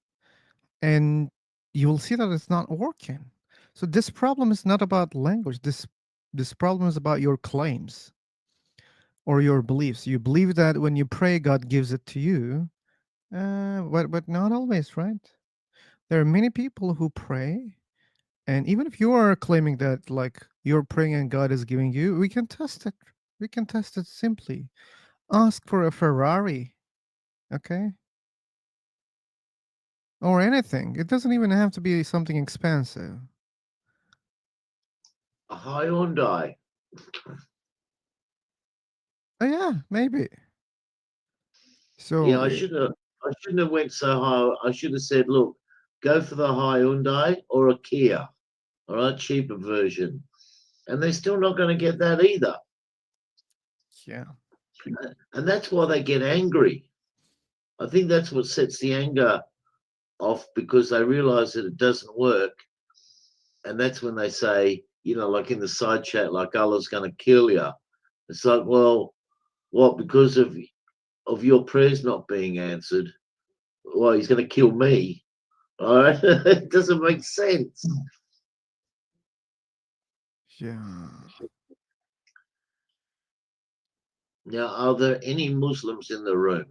and you will see that it's not working. So this problem is not about language. This problem is about your claims or your beliefs. You believe that when you pray, God gives it to you, but not always, right? There are many people who pray, and even if you are claiming that like you're praying and God is giving you, we can test it. We can test it simply. Ask for a Ferrari, okay, or anything. It doesn't even have to be something expensive. A Hyundai. Oh yeah, maybe. Yeah, So I shouldn't have went so high. I should have said, look, go for the Hyundai or a Kia, all right, cheaper version. And they're still not going to get that either. yeah. And that's why they get angry. I think that's what sets the anger off, because they realize that it doesn't work. And that's when they say, like in the side chat, like Allah's going to kill you. It's like, well, what? Because of your prayers not being answered, well, he's going to kill me. All right, it doesn't make sense. Yeah. Now, are there any Muslims in the room?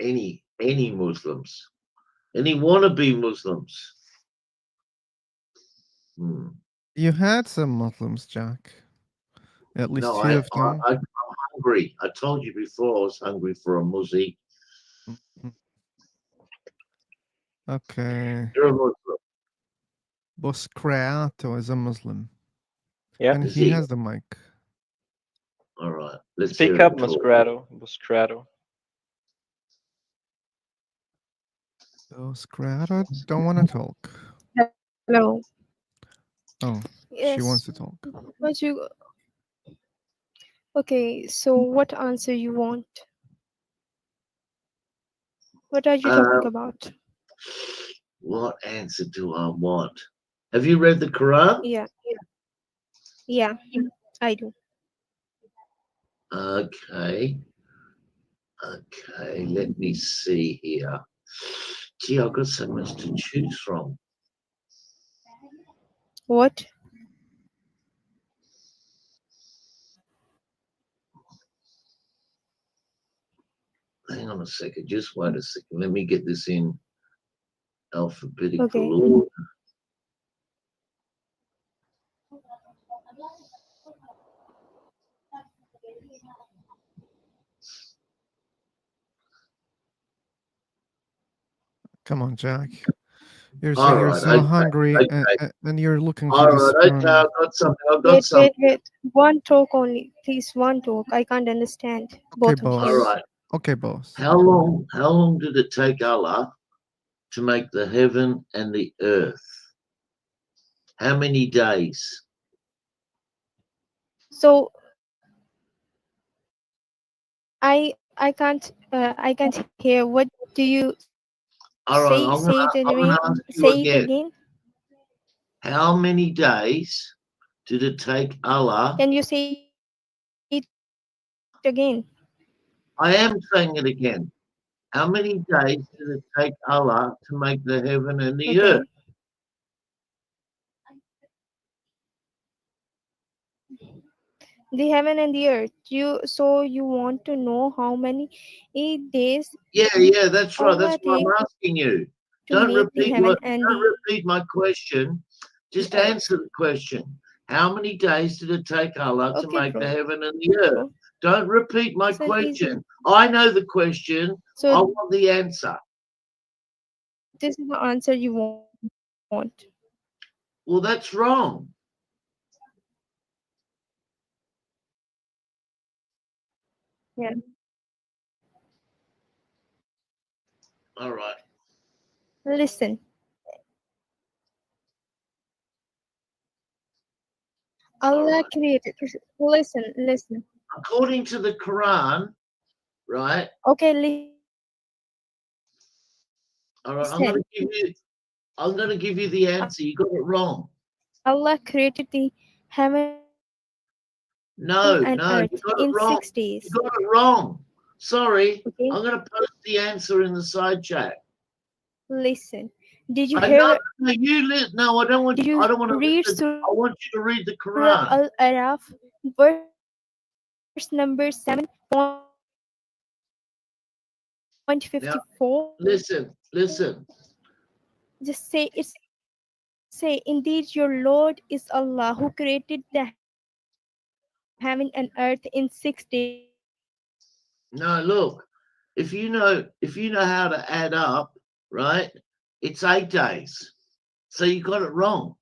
Any Muslims? Any wannabe Muslims? Hmm. You had some Muslims, Jack. At least No, two of them. I'm hungry. I told you before I was hungry for a Muzi. Mhm. Okay. You're a Muslim. Boss Creato is a Muslim. Yeah. And Is he he? has the mic. All right. Let's Speak hear up, him talk. Muscrato. Muscrato. Boss Creato don't want to talk. Hello. Oh, she wants Yes. to talk. What you? Okay. So, what answer you want? What are you talking Um, about? what answer do I want? Have you read the Quran? Yeah. Yeah. I do. Okay. Okay. Let me see here. Gee, I've got so much to choose from. What? Hang on a second. Just wait a second. Let me get this in Okay. alphabetical order. Come on, Jack. So All you're right. so Okay. hungry, Okay. and you're looking for All this right. Okay. one. I've got something. I've got Wait, something. wait, wait. One talk only. Please, one talk. I can't understand Okay, both of All you. boss. right. Okay, boss. How long did it take Allah to make the heaven and the earth? How many days? So I can't hear. What do you All right. say? Say it I'm gonna again. ask you Say it again. again. How many days did it take Allah? Can you say it again? I am saying it again. How many days did it take Allah to make the heaven and the Okay. earth? The heaven and the earth. You want to know how many days Yeah, that's right. Allah That's what I'm take asking you. to make the heaven and Don't the repeat my question. Just earth. answer the question. How many days did it take Allah to Okay, make the bro. heaven and the earth? Don't repeat my It's an easy. question. I know the question. I So want the answer. this is the answer you want. Well, that's wrong. Yeah. All right. Listen. All Allah right. created. Listen. According to the Quran, right? Okay, listen. All right. I'm gonna give you the answer. You got it wrong. Allah created the heaven and earth in No, 6 you days. got it wrong. You got it wrong. Sorry. Okay. I'm gonna post the answer in the side chat. Listen. Did you I hear? know no, I don't want Did I you don't want to read listen. I want you to read the Surah Quran. Al-Araf, verse number 7.54? Now listen. Just say it's say indeed your Lord is Allah who created the heaven and earth in 6 days. No, look, if you know how to add up, right? It's 8 days. So you got it wrong.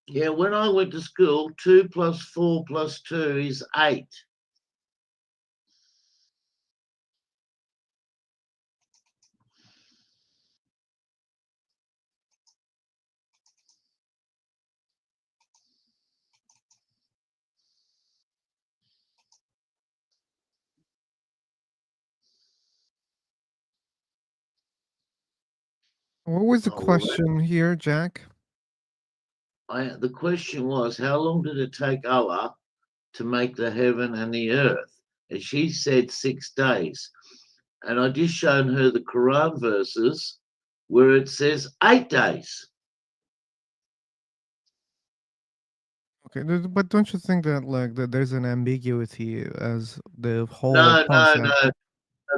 Yeah, when I went to school, 2 plus 4 plus 2 is 8. What was the All right. question here, Jack? The question was, how long did it take Allah to make the heaven and the earth? And she said 6 days. And I just shown her the Quran verses where it says 8 days. Okay, but don't you think that that there's an ambiguity as the whole No, concept?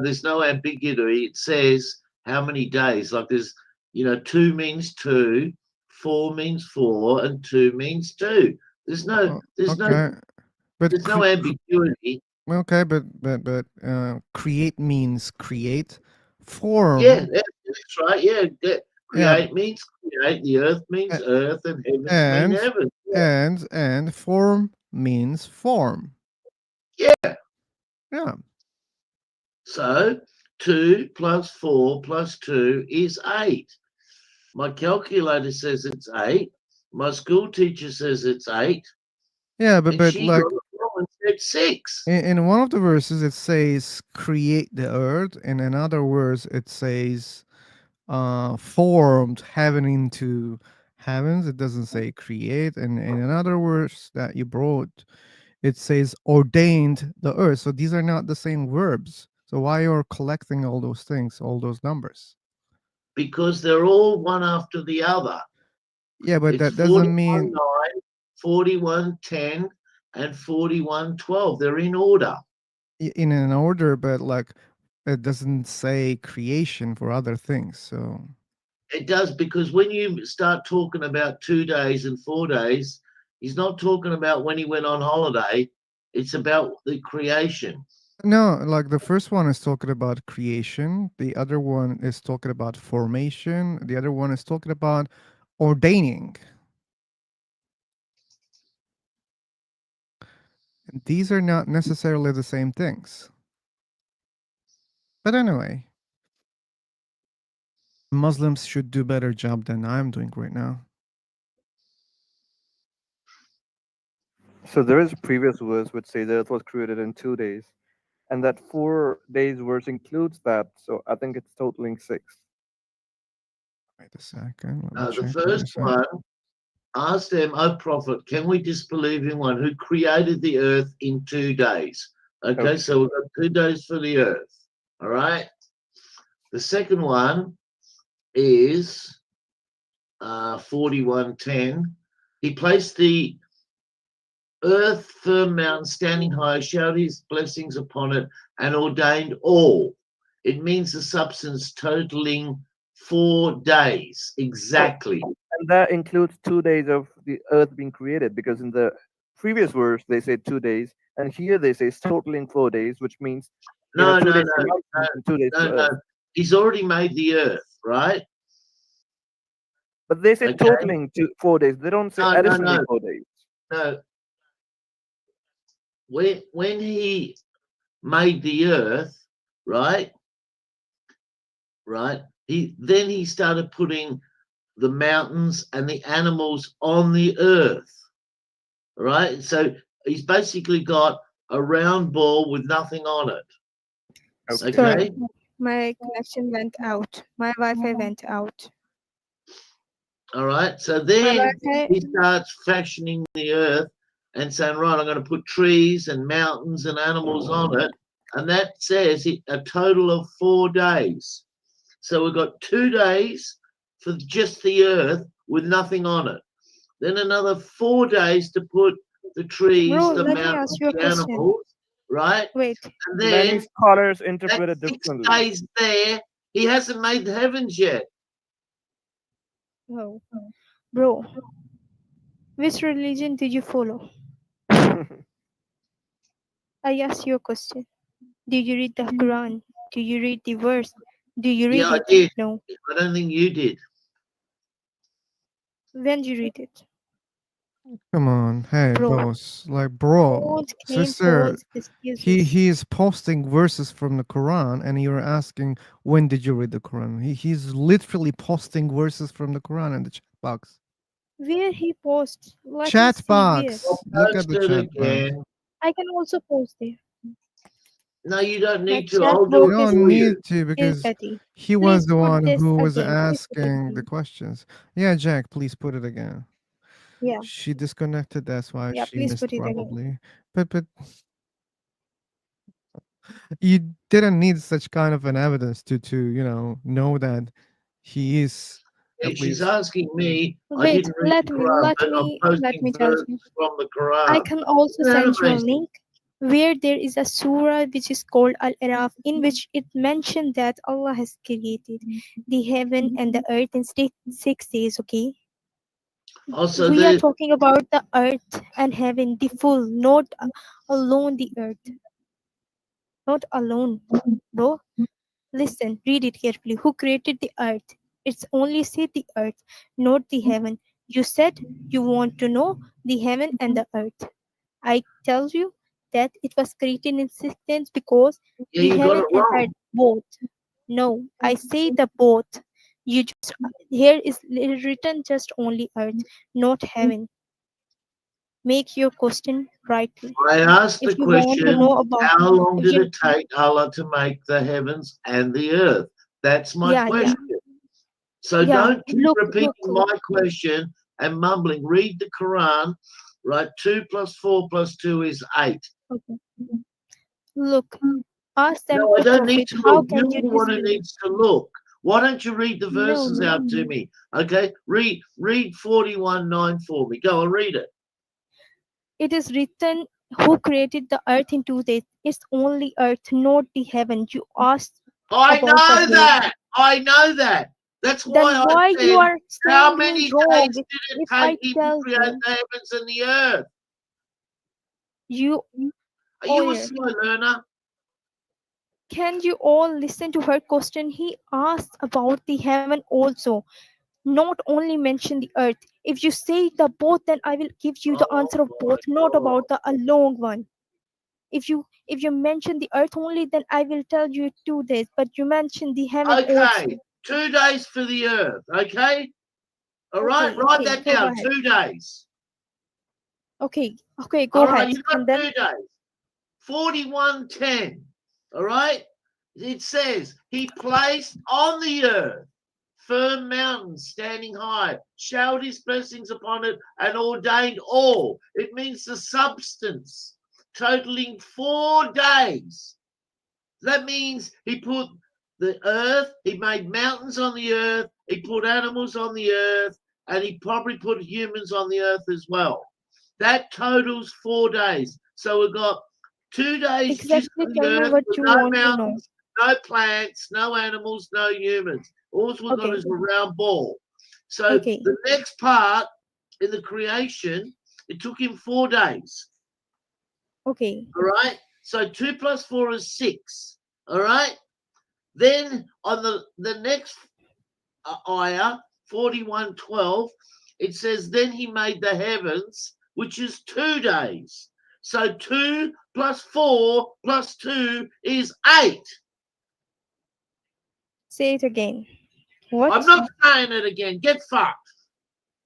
there's no ambiguity. It says how many days. Like there's, 2 means 2, 4 means 4, and 2 means 2. There's no, Okay, but there's no ambiguity. okay, but create means create. Form, Yeah, that's right. Yeah, yeah, create means create. The earth means earth, and heavens mean and heaven. and form means form. Yeah. Yeah. So 2 plus 4 plus 2 is 8. My calculator says it's 8. My school teacher says it's 8. Yeah, And but she got it wrong and said 6. in one of the verses it says create the earth, and in other words it says formed heaven into heavens. It doesn't say create, and in other words that you brought, it says ordained the earth. So these are not the same verbs. So why you're collecting all those things, all those numbers? Because they're all one after the other. Yeah, but It's that doesn't mean 41:9, 41:10, and 41:12. They're in order. in an order, but it doesn't say creation for other things. So It does, because when you start talking about 2 days and 4 days, He's not talking about when he went on holiday. It's about the creation. No, like the first one is talking about creation, the other one is talking about formation, the other one is talking about ordaining. And these are not necessarily the same things. But anyway, Muslims should do better job than I'm doing right now. So there is a previous verse which says that it was created in 2 days, and that 4 days verse includes that. So I think it's totaling 6. Wait a second. Let me The check what first I said. one, ask them, O prophet, can we disbelieve in one who created the earth in 2 days? Okay, so we've got 2 days for the earth. All right. The second one is 41:10. He placed the earth, firm mountain, standing high, showered his blessings upon it, and ordained all. It means the substance totaling 4 days exactly. And that includes 2 days of the earth being created, because in the previous verse they say 2 days, and here they say it's totaling 4 days, which means No, 2 no, days no, for mountains and 2 days for no. earth. He's already made the earth, right? But they say Okay. totaling 4 days. They don't say No, additionally no. 4 days. No. When he made the earth, right? He started putting the mountains and the animals on the earth, right? So he's basically got a round ball with nothing on it. Okay. Sorry, my connection went out. My Wi-Fi went out. All right. So then Wi-Fi. he starts fashioning the earth and saying, right, I'm going to put trees and mountains and animals on it. And that says a total of 4 days. So we've got 2 days for just the earth with nothing on it. Then another 4 days to put the trees, Bro, the let me mountains, ask you a the question. animals, right? Wait. And Many then scholars interpret it that 6 differently. days there, he hasn't made the heavens yet. Oh, bro, which religion did you follow? I asked you a question. Did you read the Quran? Do you read the verse? Do you read Yeah, I it? did. No. I don't think you did. When did you read it? Come on, hey Bro, boss, like bro, don't claim sister, false excuses. he is posting verses from the Quran, and you're asking when did you read the Quran? He's literally posting verses from the Quran in the chat box. Where he posts? Let me Chat see where. box. Look at the Post it chat box. again. I can also post there. No, you don't My need to. chat I'll do You it box don't for you. need to is because petty. he was Please the put one this who was again. Please put it asking the again. questions. Yeah, Jack, please put it again. Yeah. She disconnected, that's why Yeah, she please missed put it again. probably. But you didn't need such kind of an evidence to know that he is Yeah, at she's least. asking me. I Wait, didn't read the Quran, but I'm let posting me tell verses you. from the I Quran. can also Isn't that send you a amazing? link where there is a surah which is called Al-Araf, in which it mentioned that Allah has created the heaven and the earth in 6 days, okay? Also, We are talking about the earth and heaven, the full, not alone the earth. Not alone, bro. Listen, read it carefully. Who created the earth? It's only say the earth, not the heaven. You said you want to know the heaven and the earth. I tell you that it was created in 6 days because yeah, the you got heaven it and wrong. earth both. No, I say the both. You just here is written just only earth, not heaven. Make your question rightly. I asked If the you want to know question, about how long did you, it take Allah to make the heavens and the earth? That's my yeah, question. So yeah. don't keep Look, repeating my question and mumbling. Read the Quran, right? 2 + 4 + 2 is 8. okay. Look. Ask them, No, I O don't need Prophet, to how look. can You're you the one who disbelieve? needs to look. Why don't you read the No, verses no. out to me? Okay, read 41:9 for me. Go and read it. It is written, who created the earth in 2 days? It's only earth, not the heaven. You asked I about the know whole. that. I know that. That's why Then I why you said, are how saying me many wrong? days did it If take I him to tell create you, the heavens and the earth? you Are you a lawyer, slow learner? can you all listen to her question? He asked about the heaven also, not only mention the earth. If you say the both, then I will give you the Oh answer of my both, not God. about the a long one. If you mention the earth only, then I will tell you 2 days. But you mention the heaven Okay, also. 2 days for the earth, okay? All right, Okay, write okay, that go down, ahead. 2 days. Okay, okay, go All right, ahead. you got And then 2 days. 41:10. All right? It says, he placed on the earth firm mountains standing high, showered his blessings upon it, and ordained all. It means the substance, totaling 4 days. That means he put the earth, he made mountains on the earth, he put animals on the earth, and he probably put humans on the earth as well. That totals 4 days. So we've got 2 days just exactly on the tell me earth what with you no want to know. mountains, no plants, no animals, no humans. All we've got Okay, is a round ball. So okay, the next part in the creation, it took him 4 days. okay. All right. So 2 plus 4 is 6. All right. Then on the next ayah, 41:12, it says, then he made the heavens, which is 2 days. So 2 plus 4 plus 2 is 8. Say it again. I'm What? not saying it again. Get fucked.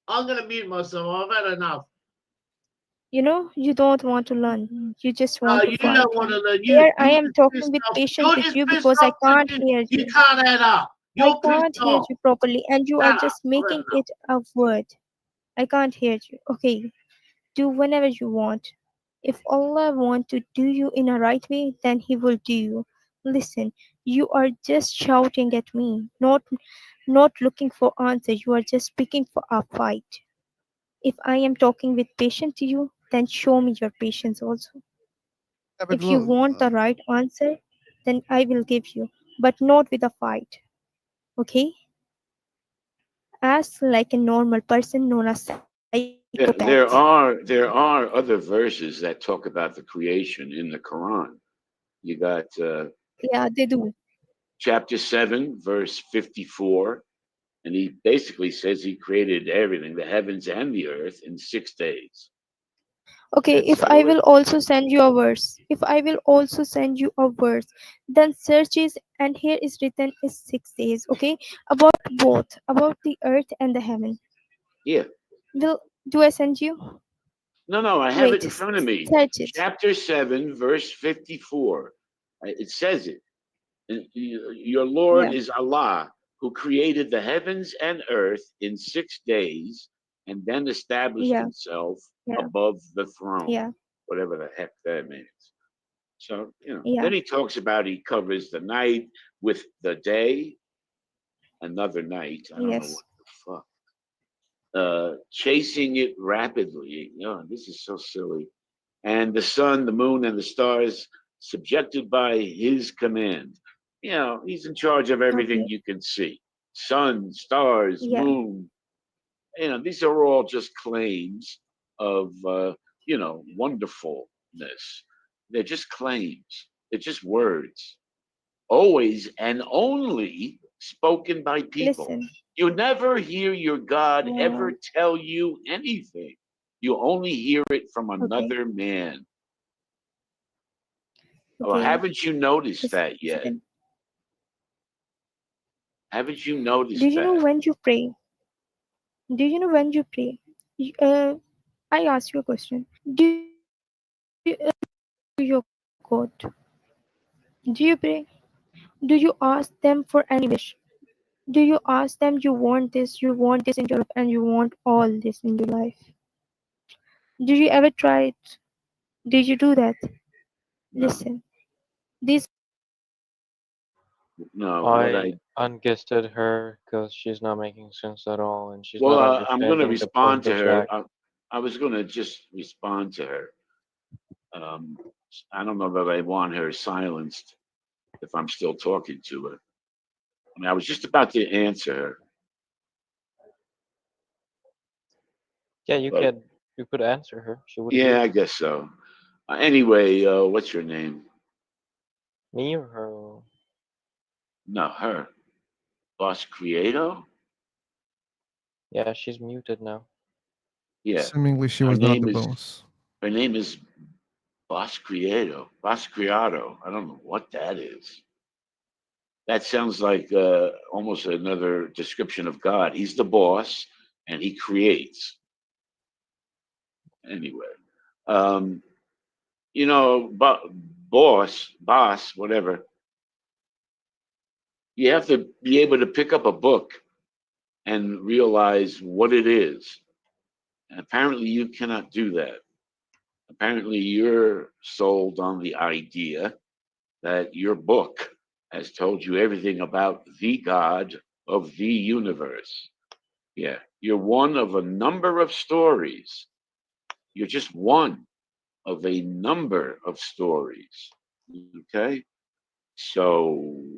I'm going to mute myself. I've had enough. You don't want to learn. You just No, want to you fight. don't want to learn. Here I You're am just talking pissed with off. patience You're with just you pissed because I off because can't hear you you. can't add up. I You're can't pissed hear off. you properly, and you are Shut up. just I've had making enough. it a word. I can't hear you. Okay, do whenever you want. If Allah want to do you in a right way, then He will do you. Listen, you are just shouting at me, not looking for answer. You are just picking for a fight. If I am talking with patience to you, then show me your patience also. Yeah, but If you want the right answer, then I will give you, but not with a fight. Okay? Ask like a normal person, not a psychopath. There are other verses that talk about the creation in the Quran. You got Yeah, they do. chapter 7, verse 54, and he basically says he created everything, the heavens and the earth, in 6 days. Okay, That if I settle it? will also send you a verse, if I will also send you a verse, then searches and here is written is 6 days, okay? About both, about the earth and the heaven. Yeah. Will do I send you? No, I have it Wait, in front of me. search it. Chapter 7, verse 54. It says it. And your Lord Yeah, is Allah, who created the heavens and earth in 6 days and then established yeah, himself yeah, above the throne, yeah, whatever the heck that means. So, yeah. then he talks about he covers the night with the day, another night. I don't know Yes. what the fuck. Chasing it rapidly. This is so silly. And the sun, the moon, and the stars subjected by his command. He's in charge of everything Okay. you can see. Sun, stars, Yeah. moon. These are all just claims of, wonderfulness. They're just claims. They're just words. Always and only spoken by people. Listen. You never hear your God ever Uh, tell you anything. You only hear it from okay. another man. Oh, Okay. haven't you noticed that yet? Listen. Haven't you Do noticed you know that? when you pray? Do you know when you pray? I ask you a question. Do you to your God? Do you pray? Do you ask them for any wish? Do you ask them you want this, you want this in your life, and you want all this in your life? Did you ever try it? Did you do that? No, Listen, these no. What I I unguested her because she's not making sense at all, and she's well, not I'm going to understanding the respond point to of her. Jack. I was going to just respond to her. Um, I don't know that I want her silenced if I'm still talking to her. I mean, I was just about to answer her. Yeah, you But could answer her. She would yeah, agree. I guess so. Anyway, what's your name? Me or her? No, her. Boss Creato? Yeah, she's muted now. Yeah. Seemingly, she Her was not name the is boss. her name is Boss Creato. Boss Creato. I don't know what that is. That sounds like almost another description of God. He's the boss and he creates. Anyway, um, boss, whatever. You have to be able to pick up a book and realize what it is. And apparently, you cannot do that. Apparently, you're sold on the idea that your book has told you everything about the God of the universe. Yeah, you're one of a number of stories. You're just one of a number of stories. Okay? So,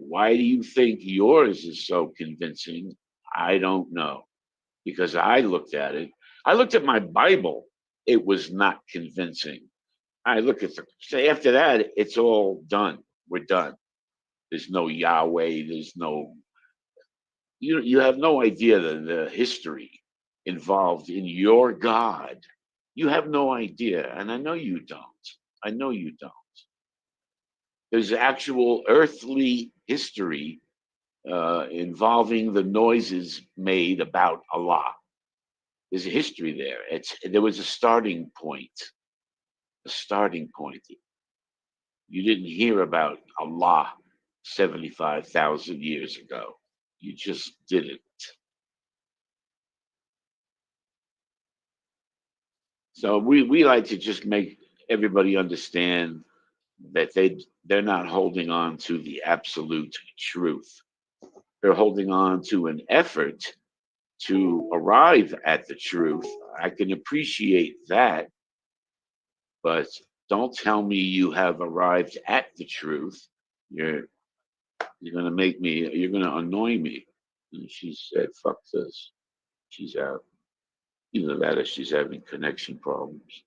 why do you think yours is so convincing? I don't know. Because I looked at it. I looked at my Bible. It was not convincing. I look at the, say after that, it's all done. We're done. There's no Yahweh. There's no, you have no idea the history involved in your God. You have no idea. And I know you don't. I know you don't. There's actual earthly history involving the noises made about Allah. There's a history there. There was a starting point. A starting point. You didn't hear about Allah 75,000 years ago. You just didn't. So we like to just make everybody understand that they're not holding on to the absolute truth. They're holding on to an effort to arrive at the truth. I can appreciate that, but don't tell me you have arrived at the truth. You're you're gonna make me. You're gonna annoy me. And she said, "Fuck this." She's out. Either that or she's having connection problems.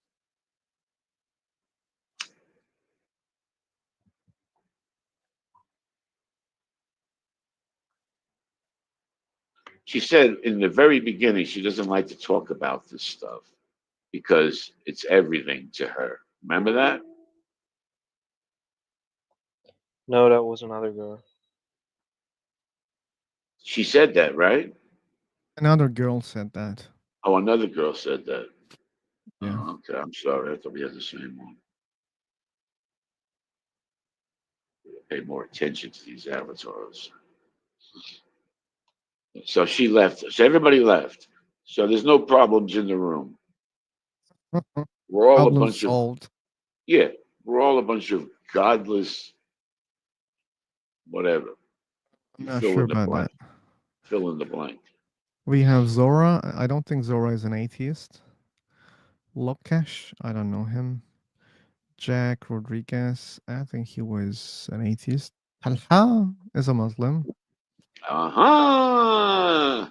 She said in the very beginning she doesn't like to talk about this stuff because it's everything to her. Remember that? No, that was another girl. She said that, right? Another girl said that. Oh, another girl said that. Yeah. Oh, okay. I'm sorry. I thought we had the same one. Pay more attention to these avatars. So she left. So everybody left. So there's no problems in the room. We're all a Problem bunch of, solved. yeah, we're all a bunch of godless whatever. I'm You not fill sure in the about that. blank. Fill in the blank. We have Zora. I don't think Zora is an atheist. Lokesh, I don't know him. Jack Rodriguez, I think he was an atheist. Talha is a Muslim. Uh-huh.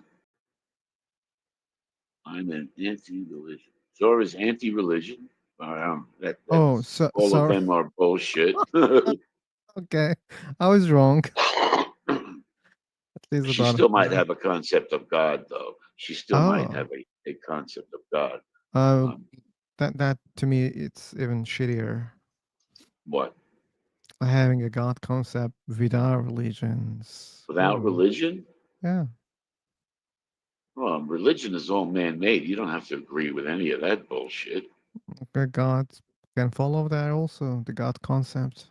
I'm an anti-religion. Zora's anti-religion. Oh, That's all of sorry. them are bullshit. Okay, I was wrong. At least She about still might her. have a concept of God, though. She still might Oh, have a concept of God. uh, Um, that to me it's even shittier. what? Having a God concept without religions. Without Ooh, religion? yeah, Well, religion is all man-made. You don't have to agree with any of that bullshit. okay, God can follow that also. The God concept.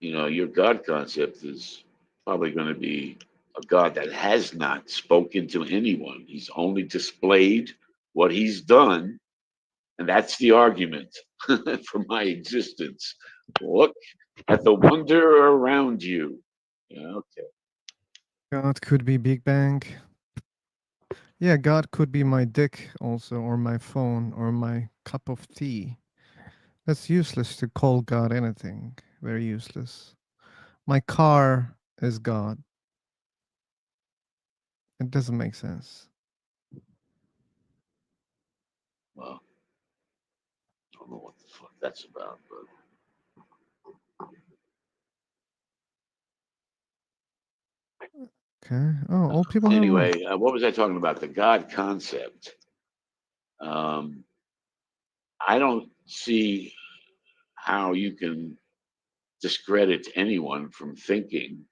Your God concept is probably going to be a God that has not spoken to anyone. He's only displayed what he's done, and that's the argument for my existence. Look at the wonder around you. Yeah, okay. God could be Big Bang. Yeah, God could be my dick also, or my phone, or my cup of tea. That's useless to call God anything. Very useless. My car is God. It doesn't make sense. Well, I don't know what the fuck that's about, but Okay. Oh, all people have. anyway, what was I talking about? The God concept. I don't see how you can discredit anyone from thinking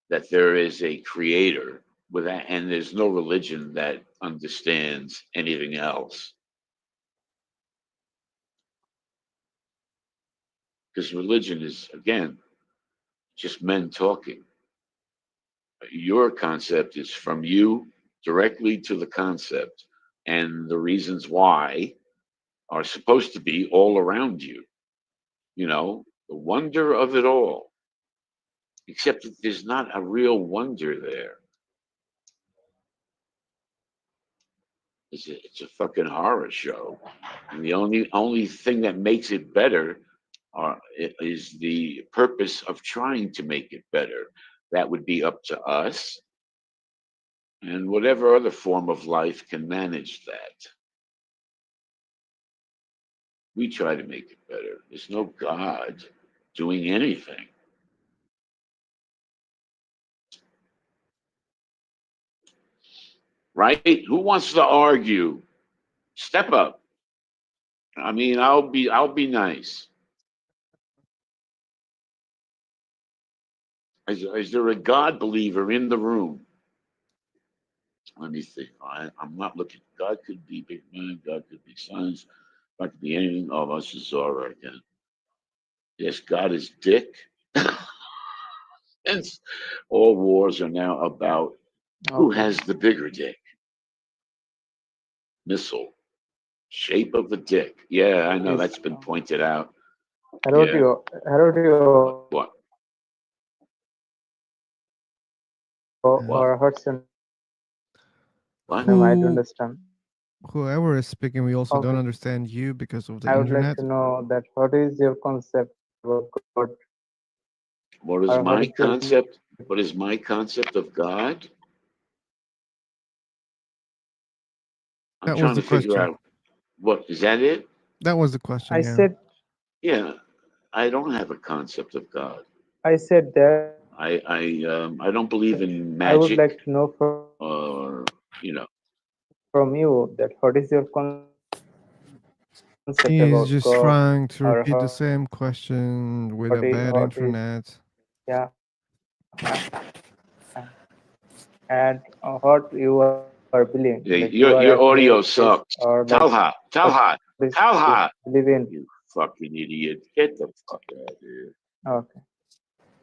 that there is a creator with that, and there's no religion that understands anything else. Because religion is, again, just men talking. Your concept is from you directly to the concept, and the reasons why are supposed to be all around you. You know, the wonder of it all, except that there's not a real wonder there. It's a fucking horror show, and the only thing that makes it better is the purpose of trying to make it better. That would be up to us, and whatever other form of life can manage that. We try to make it better. There's no God doing anything. Right? Who wants to argue? Step up. I mean, I'll be nice. Is there a God believer in the room? Let me think. I'm not looking. God could be big man. God could be science. God could be anything. Oh, that's Zara again. Yes, God is dick. Hence, all wars are now about who Okay. has the bigger dick. Missile. Shape of the dick. Yeah, I know Is that's been pointed out. Yeah. Herodio What? What? or Hudson? I What? don't Who, understand. whoever is speaking, we also don't Okay. understand you because of the I would like internet. to know that what is your concept about God, What is or what my is your concept? What is my concept of God? I'm That was trying the to figure question. out what is that it? That was the I question. Yeah. said Yeah, I don't have a concept of God. I said that I don't believe in I would like magic to know or you know. from you that what is your concept about God, He's or just how trying to what repeat is the same question with a what is bad internet. yeah, and what you are believing, like you are Your atheist audio or sucks. like Talha, what is Talha, you Talha. believe in. You fucking idiot. Get the fuck out of here. Okay.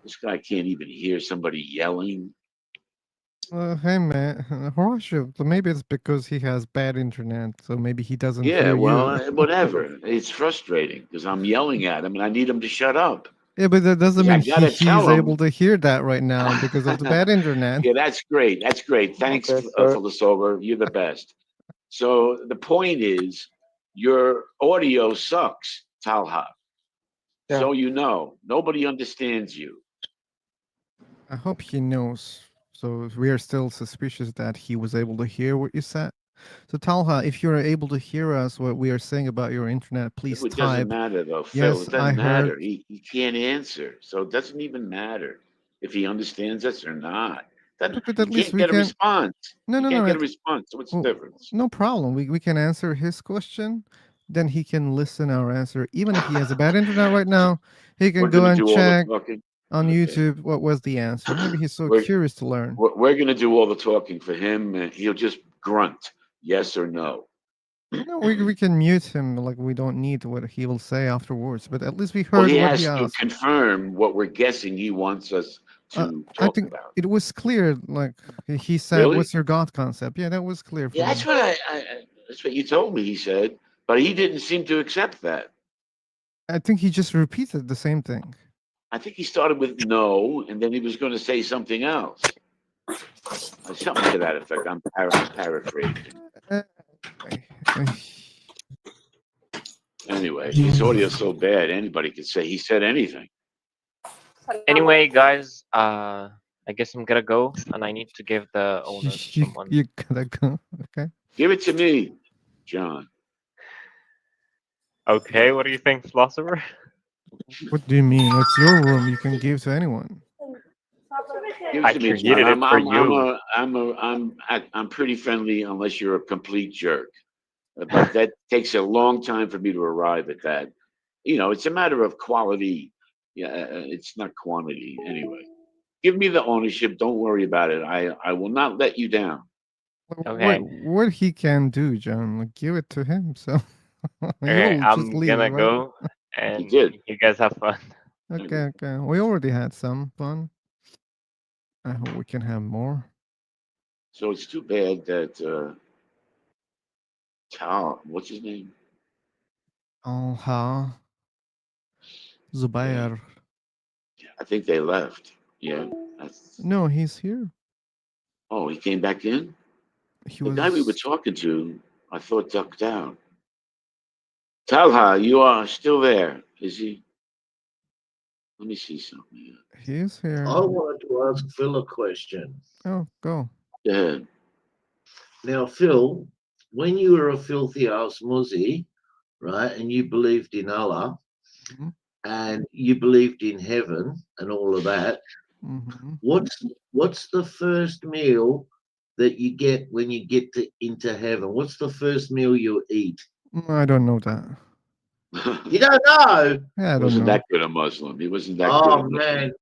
This guy can't even hear somebody yelling. Hey man, Horatio, so maybe it's because he has bad internet, so maybe he doesn't Yeah, hear well, you. whatever. It's frustrating because I'm yelling at him and I need him to shut up. Yeah, but that doesn't Because I mean gotta he's tell him. able to hear that right now because of the bad internet. Yeah, that's great. That's great. Thanks, Okay, sir. Philosopher. You're the best. So the point is, your audio sucks, Talha. Yeah. So you know, nobody understands you. I hope he knows. So we are still suspicious that he was able to hear what you said. So Talha, if you're able to hear us, what we are saying about your internet, please It doesn't type, matter though, Phil. yes, It I doesn't heard. matter. He can't answer, so it doesn't even matter if he understands us or not. Doesn't But he at least can't we get a can. response? No, He no, can't no. get a response. So what's the Well, difference? no problem. We can answer his question. Then he can listen our answer. Even if he has a bad internet right now, he can We're go gonna and do all the check talking. on Okay. YouTube what was the answer. Maybe he's so We're curious to learn. we're gonna do all the talking for him, and he'll just grunt yes or no. No, we can mute him. Like we don't need what he will say afterwards. But at least we Well, heard he what he has to asked. confirm what we're guessing he wants us to I talk think about. it was clear. Like he said, Really? "What's your God concept?" Yeah, that was clear for Yeah, that's me. what that's what you told me. He said, but he didn't seem to accept that. I think he just repeated the same thing. I think he started with no, and then he was going to say something else, something to that effect. I'm paraphrasing. Uh, I- Anyway, his audio's so bad, anybody could say he said anything. Anyway, guys, I guess I'm gonna go, and I need to give the owner to someone. you gotta go. Okay. Give it to me, John. Okay, what do you think, philosopher? What do you mean? It's your room. You can give to anyone. Give it I to me, John. created it for you. I'm pretty friendly unless you're a complete jerk. But that takes a long time for me to arrive at that. You know, it's a matter of quality. Yeah, it's not quantity anyway. Give me the ownership. Don't worry about it. I will not let you down. Okay. What he can do, John? Like, give it to him. So Okay, you'll just I'm leave, gonna right? go He and did. you guys have fun. Okay, okay. We already had some fun. I hope we can have more. So it's too bad that Tal, what's his name? Alha Zubair. I think they left. Yeah. That's, No, he's here. oh, he came back in? He The guy we were was. talking to, I thought ducked out. Talha, you are still there, is he? Let me see something. He's here. I wanted to ask Phil a question. Oh, go. Go ahead. Now, Phil, when you were a filthy ass muzzy, right, and you believed in Allah Mhm. and you believed in heaven and all of that, Mhm. what's the first meal that you get when you get into heaven? What's the first meal you eat? I don't know that. You don't know? Yeah, I He don't wasn't know. that good a Muslim. He wasn't that good a Oh Muslim. man,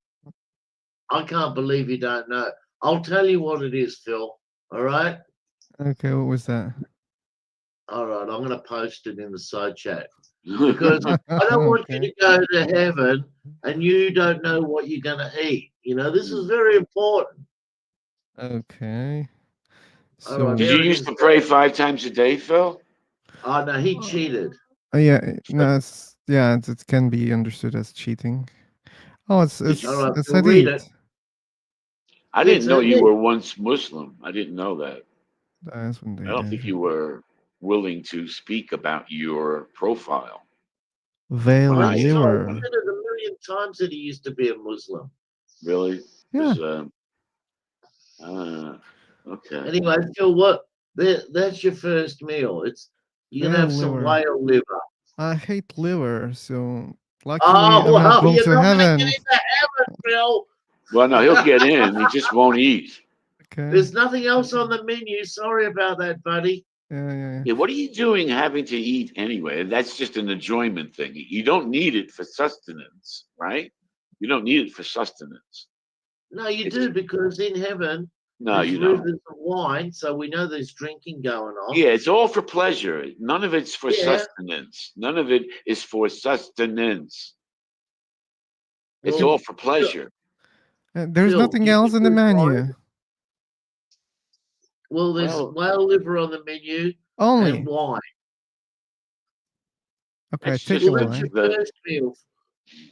I can't believe you don't know. I'll tell you what it is, Phil. All right? Okay, what was that? All right, I'm going to post it in the side chat because I don't want you Okay. to go to heaven and you don't know what you're going to eat. You know, this is very important. Okay. All right, Did So. you there it used is. to pray 5 times a day, Phil? Oh, no, he cheated. Yeah, no, it can be understood as cheating. Oh, it's Did you? All it's right, it's we'll read it. Hadith. I It's didn't know a you need. were once Muslim. I didn't know that. That's when I they don't think you were willing to speak about your profile. veil Oh, Right? he's told me liver. it a million times that he used to be a Muslim. Really? Yeah. Because, okay. Anyway, Phil, that's your first meal. You're gonna Veil have some liver. whale liver. I hate liver, so luckily Oh I'm not well, going you're to not gonna get heaven. into heaven, Phil. Well, no, he'll get in. He just won't eat. Okay. There's nothing else on the menu. Sorry about that, buddy. Yeah. Yeah, what are you doing having to eat anyway? That's just an enjoyment thing. You don't need it for sustenance, right? You don't need it for sustenance. No, you It's do because in heaven no, there's you don't. rivers of wine, so we know there's drinking going on. Yeah, it's all for pleasure. None of it's for Yeah. sustenance. None of it is for sustenance. It's Well, all for pleasure. There's Phil, nothing you else think in the we're menu. trying? Well, there's Well, whale liver on the menu and Only. wine. Okay, that's take just the Well, that's your wine. first meal.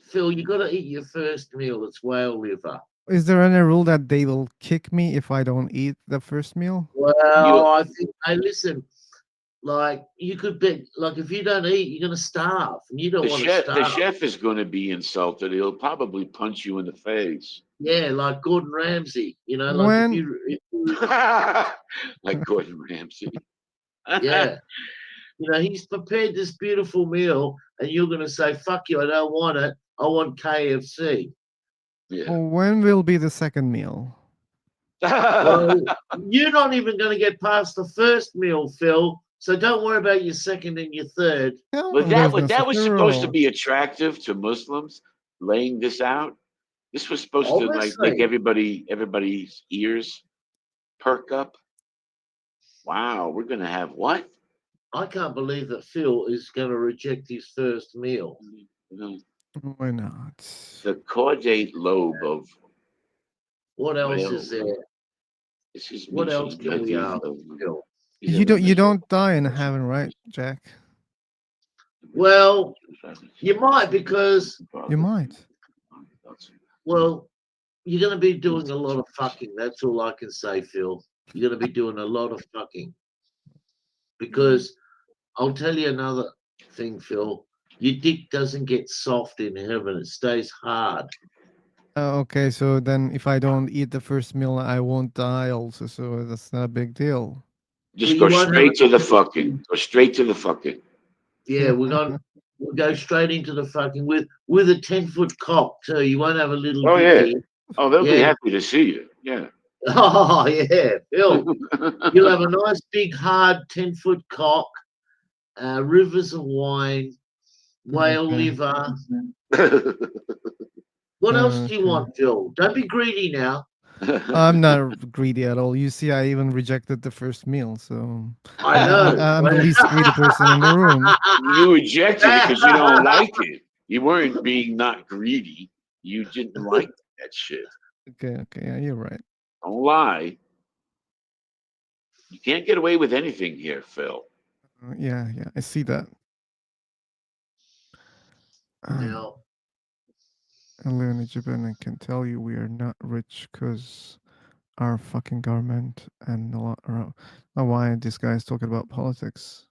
Phil, you got to eat your first meal. It's whale liver. Is there any rule that they will kick me if I don't eat the first meal? Well, I think. Hey, listen. Like you could be like if you don't eat, you're gonna starve, and you don't want to the starve. chef is going to be insulted. He'll probably punch you in the face. Yeah, like Gordon Ramsay. You know, like When if you Like Gordon Ramsay. yeah, you know, he's prepared this beautiful meal, and you're gonna say, "Fuck you, I don't want it. I want KFC." Yeah. when will be the second meal? Well, you're not even gonna get past the first meal, Phil. So don't worry about your second and your third. Hell, But there's no that such was a supposed to rule. be attractive to Muslims, laying this out. This was supposed to like make Obviously, everybody's ears perk up. Wow, we're gonna have what? I can't believe that Phil is gonna reject his first meal. You know, Why not? the caudate lobe of What else whale. is there? This is What else mentioned in the can we hadith ask, of Phil? You don't die in heaven, right, Jack? Well, you might because, You might. well, you're going to be doing a lot of fucking. That's all I can say, Phil. You're going to be doing a lot of fucking. Because I'll tell you another thing, Phil. Your dick doesn't get soft in heaven, it stays hard. Okay, so then if I don't eat the first meal, I won't die also, so that's not a big deal. Just Well, go you won't have straight to the fucking. Go straight to the fucking. Yeah, we're going. We'll go straight into the fucking with a 10-foot cock too. You won't have a little Oh yeah. dicky. Oh, they'll be Yeah. happy to see you. Yeah. Oh yeah, Phil. You'll have a nice big hard 10-foot cock, rivers of wine, whale Okay. liver. What else do you Okay. want, Phil? Don't be greedy now. I'm not greedy at all. You see, I even rejected the first meal, so I know. I'm the least greedy person in the room. You rejected it because you don't like it. You weren't being not greedy. You didn't like that shit. Okay, okay, yeah, you're right. Don't lie. You can't get away with anything here, Phil. Yeah, yeah, I see that. Now, I live in Egypt and I can tell you we are not rich because our fucking government and a lot around. Now, why this guy's talking about politics?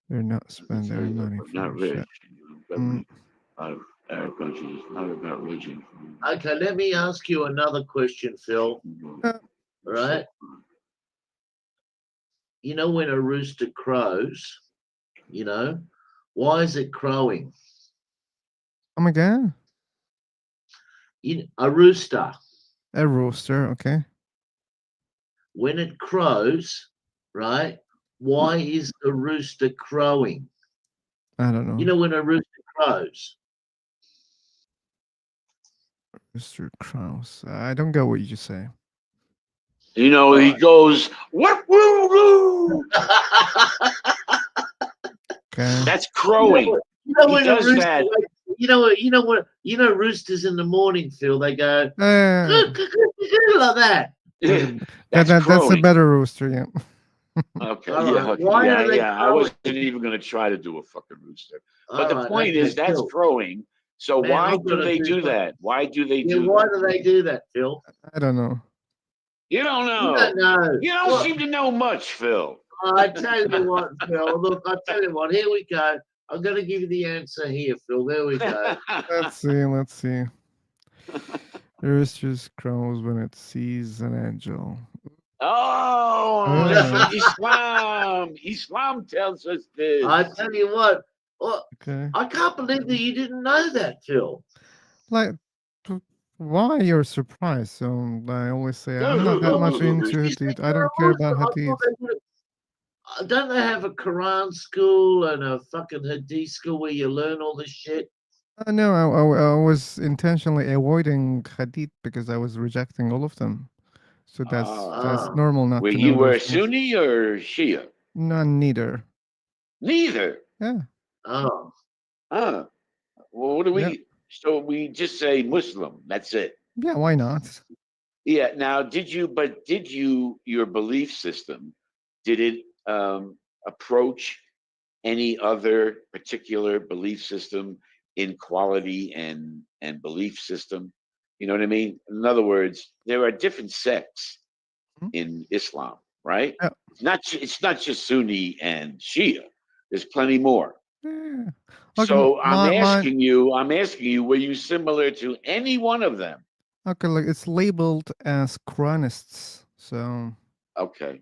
They're not spend their money Not for rich. shit. Government out of Arab countries, not about religion. okay, let me ask you another question, Phil. Right? You know when a rooster crows, you know, why is it crowing? Oh my god. A rooster, A rooster, okay. when it crows, right? Why is the rooster crowing? I don't know. You know when a rooster crows? Mr. Kraus. I don't get what you just say. You know, he goes, "What woo woo?" Okay. That's crowing. You know He when a does rooster, that. roosters in the morning, Phil, they go Uh, like that. That's that's a crowing. better rooster, yeah. Okay, All yeah, right. okay, Why yeah, are they yeah. I crowing? wasn't even going to try to do a fucking rooster. But All the right, point is, okay, that's Phil. crowing. So Man, why I've got do to they do do something. that? Why do they Yeah, do why that? do they do that, Phil? I don't know. You don't You know. don't know. You don't What? seem to know much, Phil. I tell you what, Phil. Look, I tell you what. Here we go. I'm going to give you the answer here, Phil. There we go. Let's see, let's see. The rooster crows when it sees an angel. Oh, that's from Islam. Islam tells us this. I tell you what. Okay. I can't believe that you didn't know that, Phil. Like, why you're surprised? So I always say I'm not that much into hadith. I don't care about hadith. Don't they have a Quran school and a fucking hadith school where you learn all this shit? No, I was intentionally avoiding hadith because I was rejecting all of them. So that's normal not Were to you know a those things. Sunni or Shia? No, neither. Neither. Yeah. Oh. Well, what do we? Yeah. So we just say Muslim. That's it. Yeah, why not? Yeah. Now, did your belief system, did it approach any other particular belief system in quality and belief system? You know what I mean? In other words, there are different sects in Islam, right? Yeah. It's not just Sunni and Shia. There's plenty more. Yeah. Okay, So I'm my asking you, were you similar to any one of them? okay, like it's labeled as Quranists. So Okay.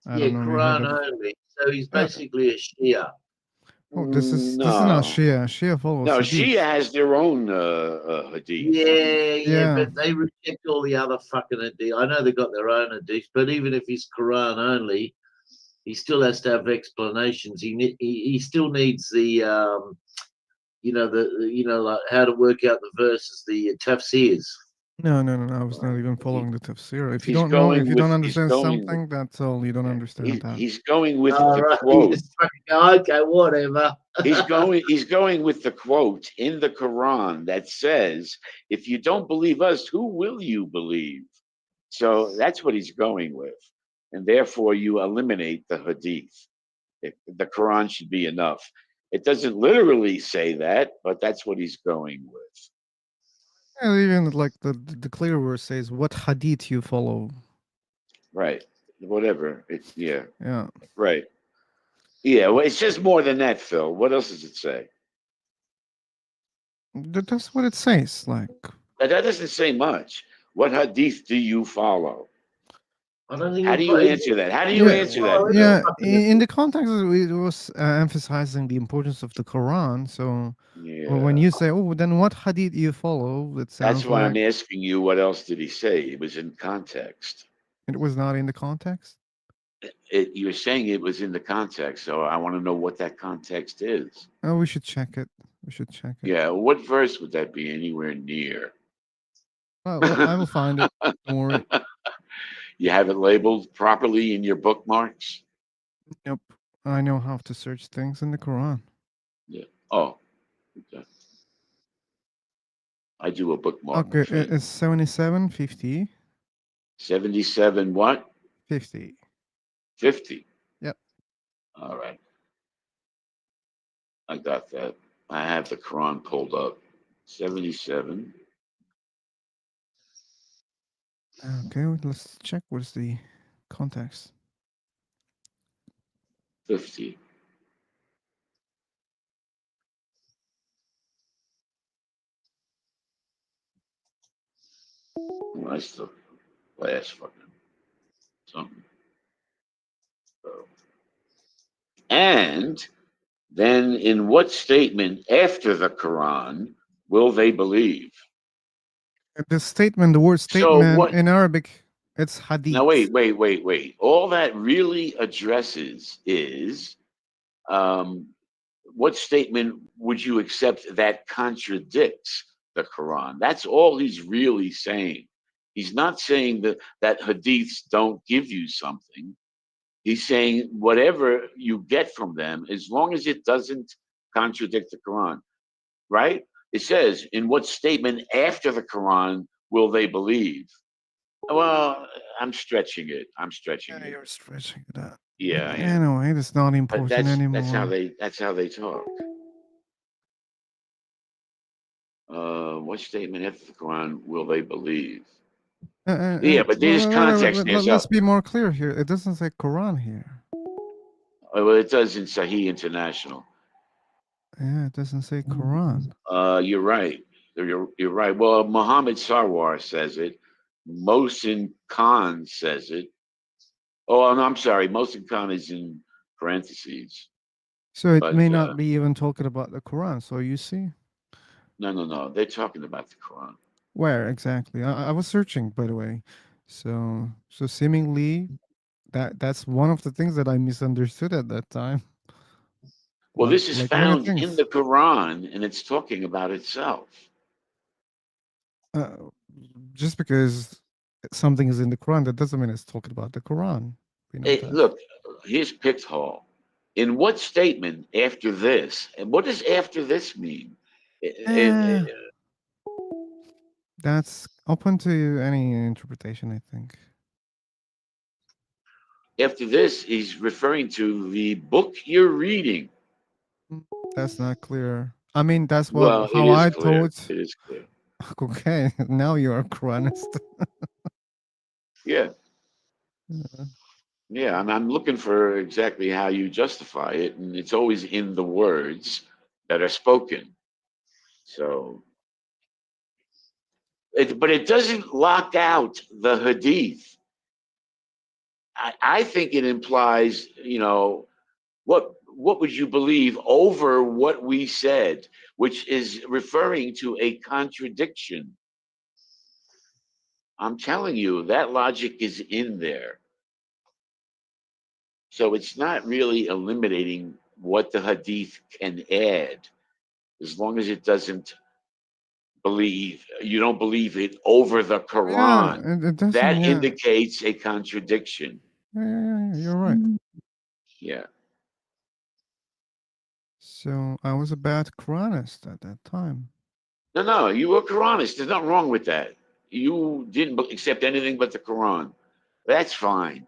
I don't know. You heard Quran of? only. So he's Yeah. basically a Shia. Oh, this is not No. Shia. Shia follows No, hadith. Shia has their own hadith. Yeah, but they reject all the other fucking hadith. I know they got their own hadith, but even if he's Quran only, he still has to have explanations. He still needs the like how to work out the verses, the tafsirs. No, I was not even following the tafsir. If you He's don't know, if going you with. don't He's understand going with. something, that's all. You don't understand that. He's going with All the right, quote. he's fucking okay, whatever. He's going with the quote in the Quran that says, "If you don't believe us, who will you believe?" So that's what he's going with, and therefore you eliminate the hadith. The Quran should be enough. It doesn't literally say that, but that's what he's going with. Yeah, even like the clear verse says, "What hadith you follow?" Right. Whatever. Yeah. Yeah. Right. Yeah. Well, it says more than that, Phil. What else does it say? That's what it says. Like, That doesn't say much. What hadith do you follow? I don't think How it do you plays answer that? How do you Yeah, answer that, yeah. Bill? In the context, it was emphasizing the importance of the Quran. So when Yeah, you say, "Oh, then what hadith you follow?" It that's sounds why I'm like asking you. What else did he say? It was in context. it was not in the context. You're saying it was in the context, so I want to know what that context is. Oh, we should check it. We should check it. Yeah, what verse would that be? Anywhere near? Well, I will find it. Don't worry. You have it labeled properly in your bookmarks? Yep. I know how to search things in the Quran. Yeah. Oh, okay. I do a bookmark Okay, thing. it's 7750. 77 what? 50. 50. Yep. All right. I got that. I have the Quran pulled up. 77, Okay, let's check what's the context. 50. Well, that's the last fucking something. So, and then in what statement after the Quran will they believe? The statement, the word So statement what? in Arabic, it's Now hadith. wait. All that really addresses is what statement would you accept that contradicts the Quran? That's all he's really saying. He's not saying that hadiths don't give you something. He's saying whatever you get from them, as long as it doesn't contradict the Quran, right? It says, in what statement after the Quran will they believe? Well, I'm stretching it. I'm stretching Yeah, it. you're stretching it out. Yeah, I am. Anyway, it's not But important anymore. that's how they talk. What statement after the Quran will they believe? Yeah, but there's context there. Let's So, be more clear here. It doesn't say Quran here. well, it does in Sahih International. Yeah, it doesn't say Quran. You're right. You're right. Well, Muhammad Sarwar says it. Mohsin Khan says it. Oh, no, I'm sorry. Mohsin Khan is in parentheses. So it But may not be even talking about the Quran. So you see, no. They're talking about the Quran. where exactly? I was searching, by the way. So seemingly that's one of the things that I misunderstood at that time. Well, this is Like many found in things. the Quran, and it's talking about itself. Uh, just because something is in the Quran, that doesn't mean it's talking about the Quran. We know that. Look, here's picked hole. In what statement after this, and what does after this mean? Eh, that's open to any interpretation, I think. After this, he's referring to the book you're reading. That's not clear. I mean, that's what Well, it how is I clear. thought. It is clear. Okay, now you're a Quranist. Yeah. Yeah. Yeah, I'm looking for exactly how you justify it, and it's always in the words that are spoken. So, but it doesn't lock out the hadith. I think it implies, what would you believe over what we said, which is referring to a contradiction. I'm telling you, that logic is in there. So it's not really eliminating what the hadith can add, as long as it doesn't you don't believe it over the Yeah, Quran. it doesn't. That Yeah. indicates a contradiction. Yeah, you're right. Yeah. So I was a bad Quranist at that time. No, you were Quranist. There's nothing wrong with that. You didn't accept anything but the Quran. That's fine.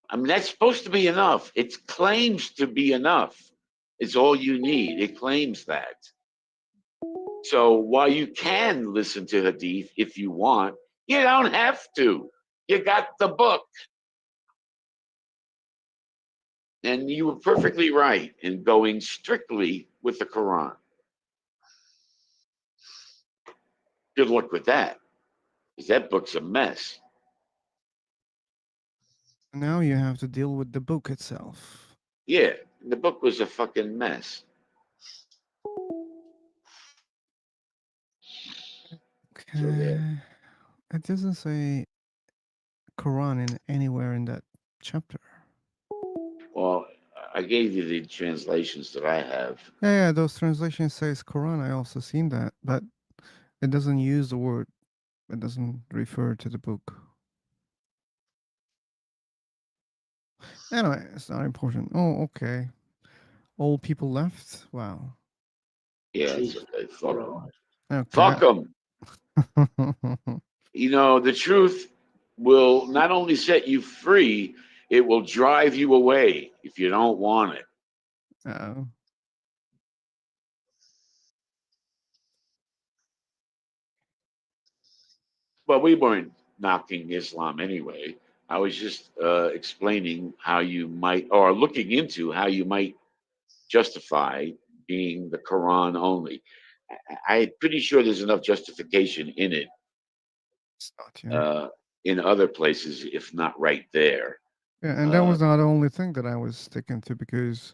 I mean, that's supposed to be enough. It claims to be enough. It's all you need. It claims that. So while you can listen to Hadith if you want, you don't have to. You got the book. And you were perfectly right in going strictly with the Quran. Good luck with that, because that book's a mess. Now you have to deal with the book itself. Yeah, the book was a fucking mess. So yeah. Okay. It doesn't say Quran in anywhere in that chapter. Well, I gave you the translations that I have. Yeah, those translations says Quran. I also seen that, but it doesn't use the word. It doesn't refer to the book. Anyway, it's not important. Oh, okay. All people left. Wow. Yeah, it's okay. Fuck them. Okay. Fuck them. You know, the truth will not only set you free, it will drive you away if you don't want it. Oh. Well, we weren't knocking Islam anyway. I was just explaining how you might, or looking into how you might justify being the Quran only. I'm pretty sure there's enough justification in it It's not, yeah. in other places, if not right there. Yeah, and that was not the only thing that I was sticking to because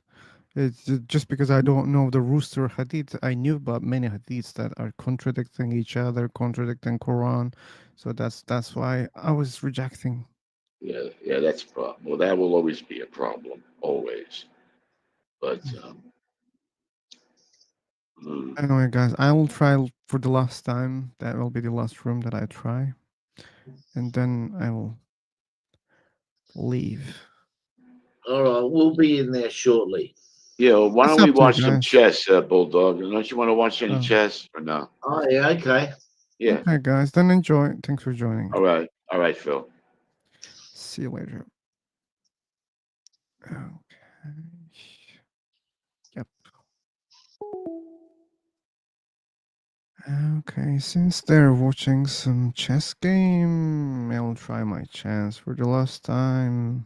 it's just because I don't know the rooster hadith. I knew about many hadiths that are contradicting each other, contradicting Quran. So that's why I was rejecting. Yeah, that's a problem. Well, that will always be a problem, always. But Anyway, guys, I will try for the last time. That will be the last room that I try, and then I will leave. All right, we'll be in there shortly. yeah, why It's don't we up to you watch some guys. chess, Bulldog? Don't you want to watch any Oh. chess or no? Oh yeah, okay. Yeah. Okay, guys, then enjoy. Thanks for joining. All right, Phil. See you later. Okay. Yep. Okay, since they're watching some chess game, I'll try my chance for the last time.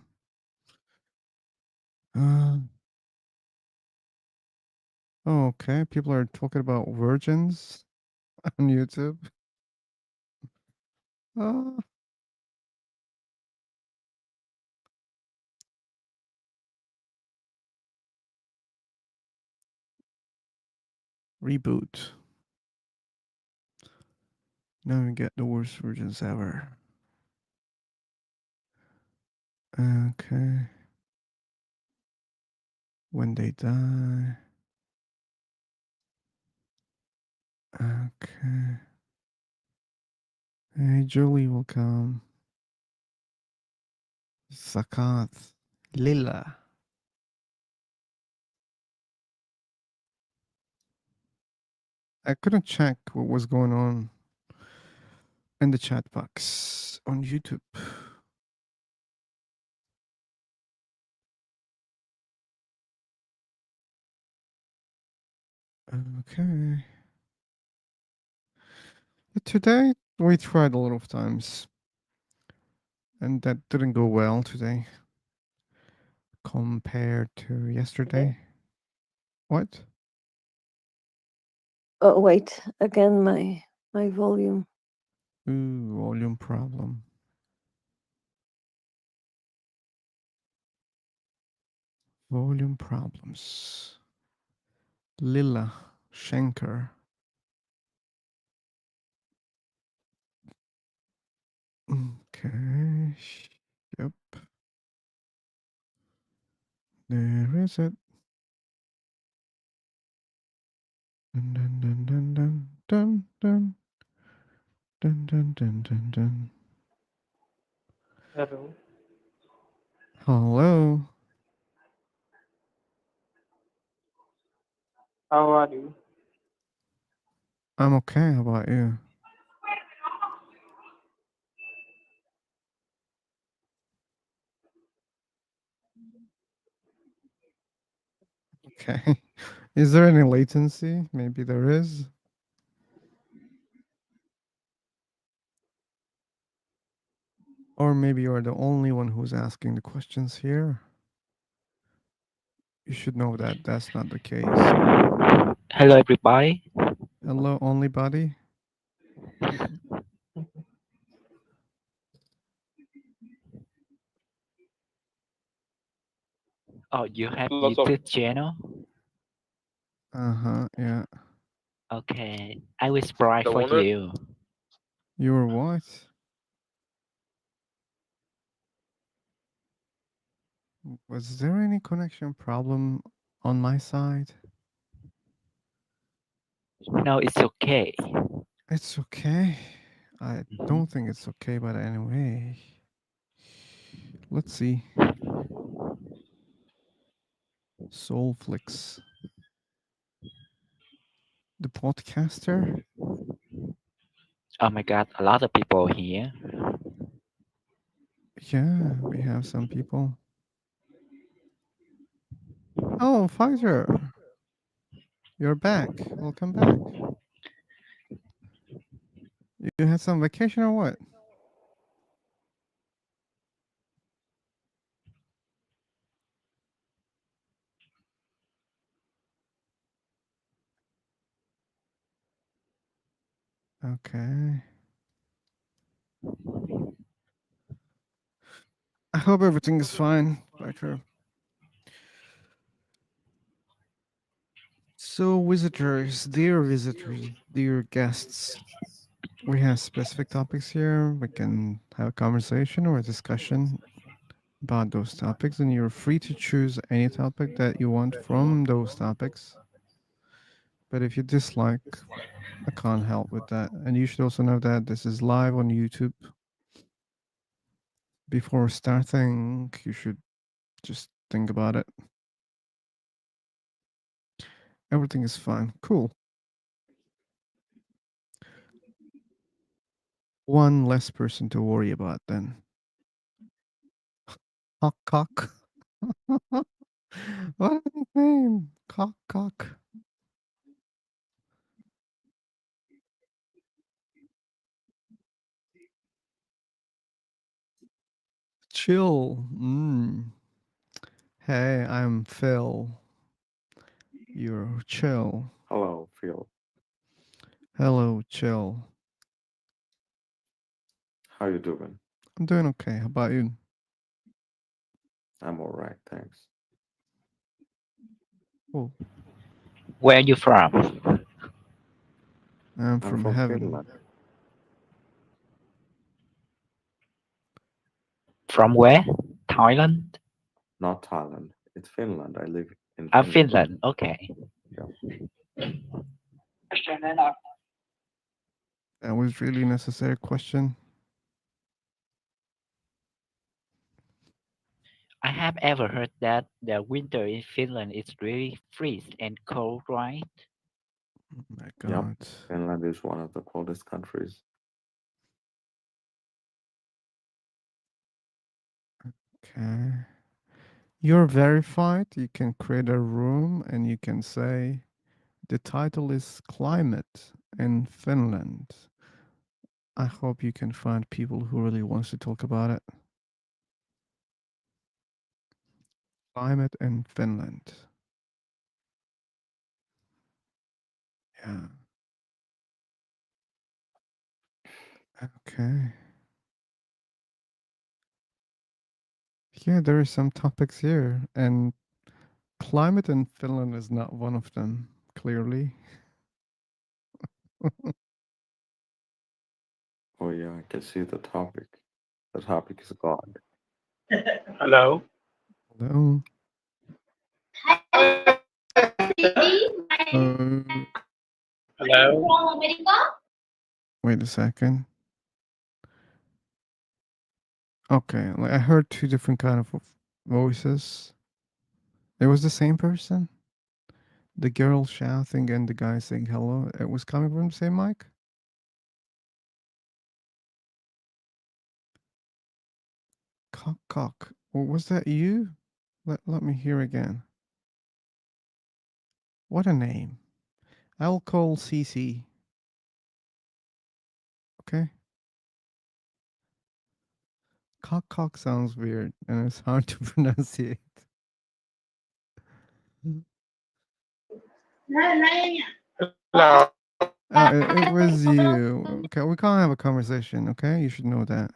Okay, people are talking about virgins on YouTube. Uh, reboot. Now we get the worst virgins ever. Okay. When they die. Okay. Hey, Julie will come. Sakat. Lila. I couldn't check what was going on in the chat box on YouTube. Okay. But today we tried a lot of times, and that didn't go well today compared to yesterday. What? Oh, wait, again, my volume. Ooh, volume problem. Volume problems. Lila Schenker. Okay. Yep. There is it. Dun dun dun dun dun dun dun dun dun dun dun dun. Hello. Hello. How are you? I'm okay. How about you? Okay. Is there any latency? Maybe there is. Or maybe you're the only one who's asking the questions here. You should know that that's not the case. Hello, everybody. Hello, only body. Oh, you have Lots of YouTube channel? Yeah. Okay, I will subscribe the for owner. you. You're what? Was there any connection problem on my side? No, it's okay. It's okay. I don't think it's okay, but anyway. Let's see. Soulflix. The podcaster? Oh my god, a lot of people here. Yeah, we have some people. Oh, Fighter. You're back. Welcome back. You had some vacation or what? Okay. I hope everything is fine, Fighter. So, visitors, dear guests, we have specific topics here. We can have a conversation or a discussion about those topics, and you're free to choose any topic that you want from those topics. But if you dislike, I can't help with that. And you should also know that this is live on YouTube. Before starting, you should just think about it. Everything is fine. Cool. One less person to worry about then. Cock cock. What a name. Cock cock. Chill. Hey, I'm Phil. You're chill. Hello, Phil. Hello, chill. How you doing? I'm doing okay. How about you? I'm all right, thanks. Cool. Where are you from? I'm I'm from from heaven. Finland. From where? Thailand? Not Thailand. It's Finland. I live in Ah, Finland. Finland. Okay. Yeah. That was really necessary question. I have ever heard that the winter in Finland is really freeze and cold, right? Oh my Yep. god. Finland is one of the coldest countries. Okay. You're verified. You can create a room and you can say the title is Climate in Finland. I hope you can find people who really wants to talk about it. Climate in Finland. Yeah. Okay. Yeah, there are some topics here, and climate in Finland is not one of them, clearly. Oh yeah, I can see the topic. The topic is God. Hello. Hello. Hello. Wait a second. Okay, like I heard two different kind of voices. It was the same person. The girl shouting and the guy saying hello. It was coming from the same mic. Cock cock. Was that you? Let me hear again. What a name. I'll call CC. Okay. Cock cock sounds weird and it's hard to pronounce it. Hello. It was you. Okay, we can't have a conversation, okay? You should know that.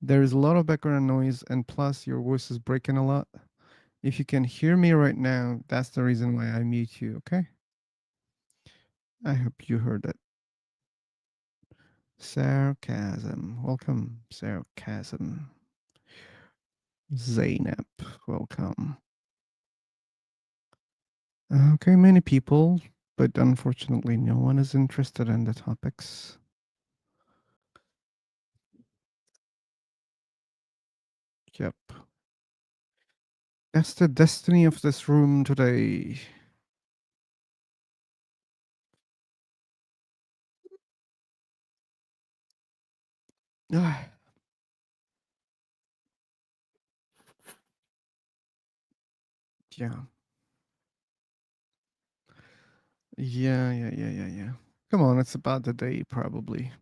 There is a lot of background noise, and plus your voice is breaking a lot. If you can hear me right now, that's the reason why I mute you, okay? I hope you heard it. Sarcasm. Welcome, Sarcasm. Zainab, welcome. Okay, many people, but unfortunately, no one is interested in the topics. Yep. That's the destiny of this room today. Ah. Yeah. Yeah. Come on, it's about the day, probably.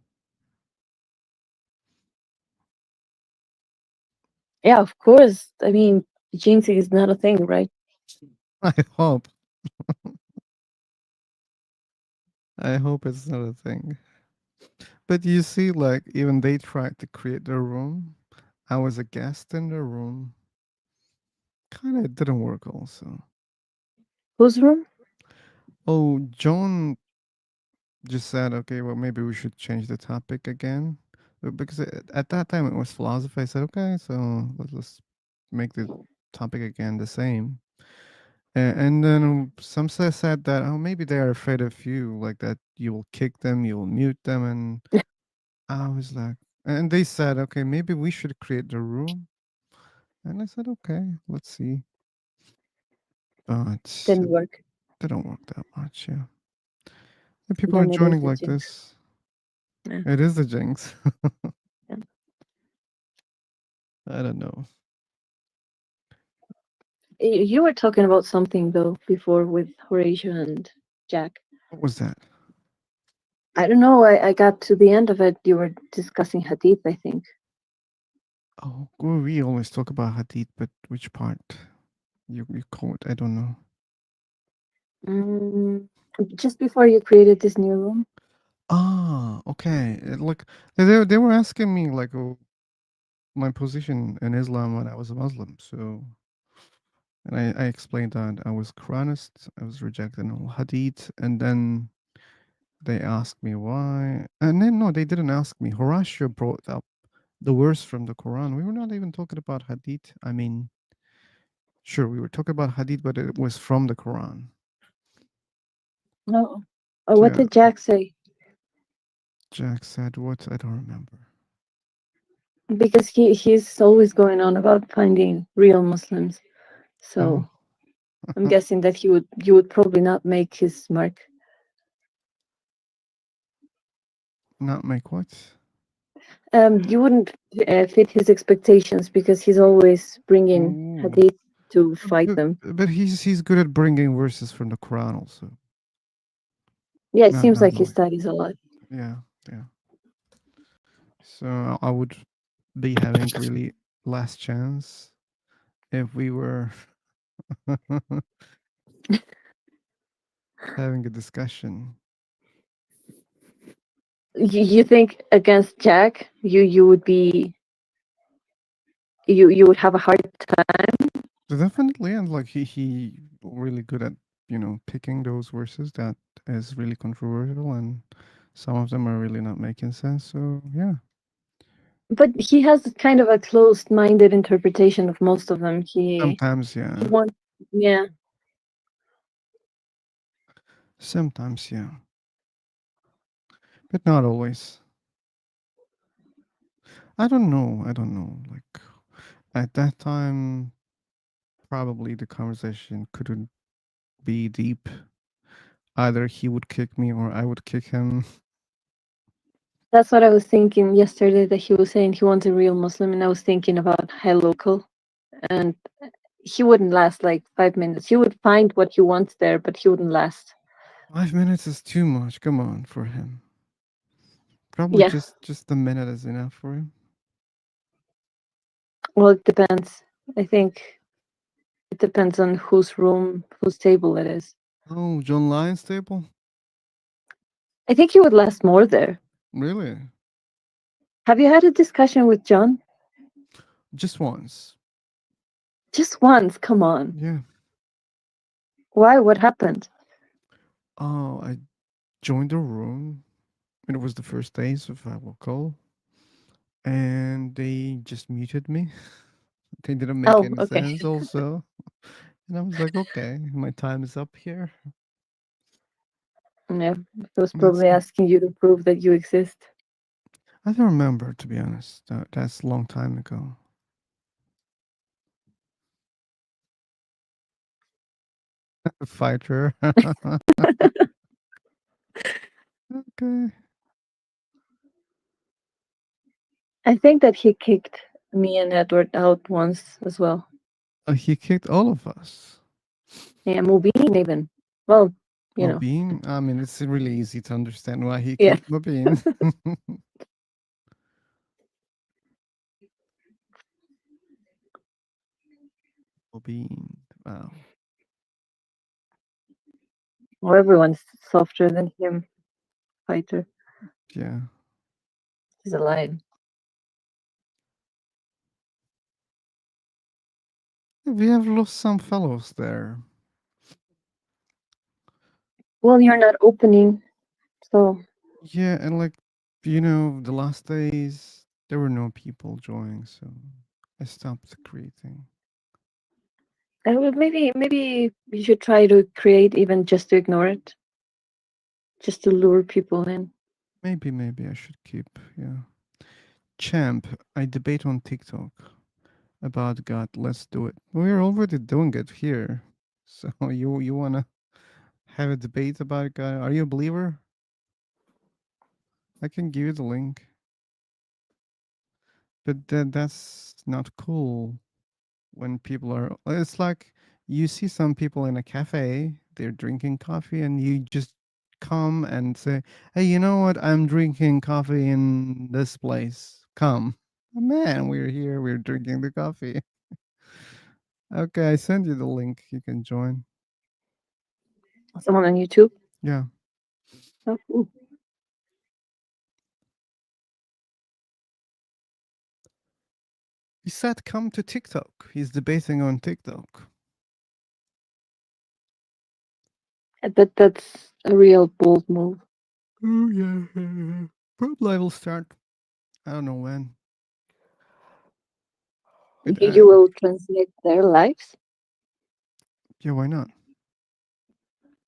Yeah, of course. I mean, jinxing is not a thing, right? I hope. I hope it's not a thing. But you see, like, even they tried to create their room. I was a guest in the room. Kind of didn't work also. Whose room? Oh, John just said, okay, well, maybe we should change the topic again. Because at that time it was philosophy. I said, okay, so let's make the topic again the same. And then some said that, oh, maybe they are afraid of you, like that you will kick them, you will mute them. And I was like, and they said, okay, maybe we should create the room. And I said, okay, let's see. But Didn't work. didn't work that much, yeah. And people are Then it is joining a like jinx. this. Yeah. It is the jinx. Yeah. I don't know. You were talking about something though before with Horatio and Jack. What was that? I don't know. I got to the end of it. You were discussing Hadith, I think. Oh, well, we always talk about Hadith, but which part you quote? I don't know. Mm, just before you created this new room. Ah, okay. Look, they were asking me like my position in Islam when I was a Muslim. So, and I explained that I was Quranist. I was rejecting all Hadith, and then they asked me why. And then no, they didn't ask me. Horatio brought up the verse from the Quran. We were not even talking about Hadith. I mean, sure, we were talking about Hadith, but it was from the Quran. No. Oh, what Yeah. did Jack say? Jack said what? I don't remember. Because he's always going on about finding real Muslims. So I'm guessing that you would probably not make his mark. Not make what? You wouldn't fit his expectations because he's always bringing Ooh. Hadith to fight them. But he's good at bringing verses from the Quran also. Yeah, it Not seems not like he like studies a lot. yeah. So I would be having really last chance if we were having a discussion. You think against Jack, you would be you would have a hard time? Definitely, and like he really good at picking those verses that is really controversial, and some of them are really not making sense. So yeah. But he has kind of a closed-minded interpretation of most of them. Sometimes, He yeah. wants, yeah. Sometimes, yeah. But not always. I don't know. Like at that time, probably the conversation couldn't be deep. Either he would kick me or I would kick him. That's what I was thinking yesterday, that he was saying he wants a real Muslim, and I was thinking about high local, and he wouldn't last like 5 minutes. He would find what he wants there, but he wouldn't last. 5 minutes is too much. Come on, for him. Probably Yeah. just a minute is enough for him. Well, it depends. I think it depends on whose room, whose table it is. Oh, John Lyon's table? I think he would last more there. Really? Have you had a discussion with John? Just once. Just once, come on. Yeah. Why? What happened? Oh, I joined the room. It was the first day, survival, and they just muted me. They didn't make Oh, any okay. sense also. And I was like, okay, my time is up here. Yeah, he was That's probably asking you to prove that you exist. I don't remember, to be honest. That's a long time ago. Fighter. Okay. I think that he kicked me and Edward out once as well. He kicked all of us. Yeah, Mubin even. Well, you know. Mobeen? I mean, it's really easy to understand why he Yeah. kicked Mobeen. Mobeen. Wow. Or everyone's softer than him. Fighter. Yeah. He's alive. We have lost some fellows there. Well, you're not opening, so Yeah, and like, the last days, there were no people joining, so I stopped creating. maybe you should try to create even just to ignore it. Just to lure people in. Maybe I should keep, yeah. Champ, I debate on TikTok about God. Let's do it. We're already doing it here. So you wanna have a debate about God? Are you a believer? I can give you the link. But that's not cool when people are. It's like you see some people in a cafe, they're drinking coffee, and you just come and say, "Hey, you know what? I'm drinking coffee in this place. Come." Man, we're here. We're drinking the coffee. Okay, I send you the link. You can join. Someone on YouTube? Yeah. Oh, cool. He said, "Come to TikTok." He's debating on TikTok. I bet that's a real bold move. Oh yeah. Probably I will start. I don't know when. But You will translate their lives? yeah, why not?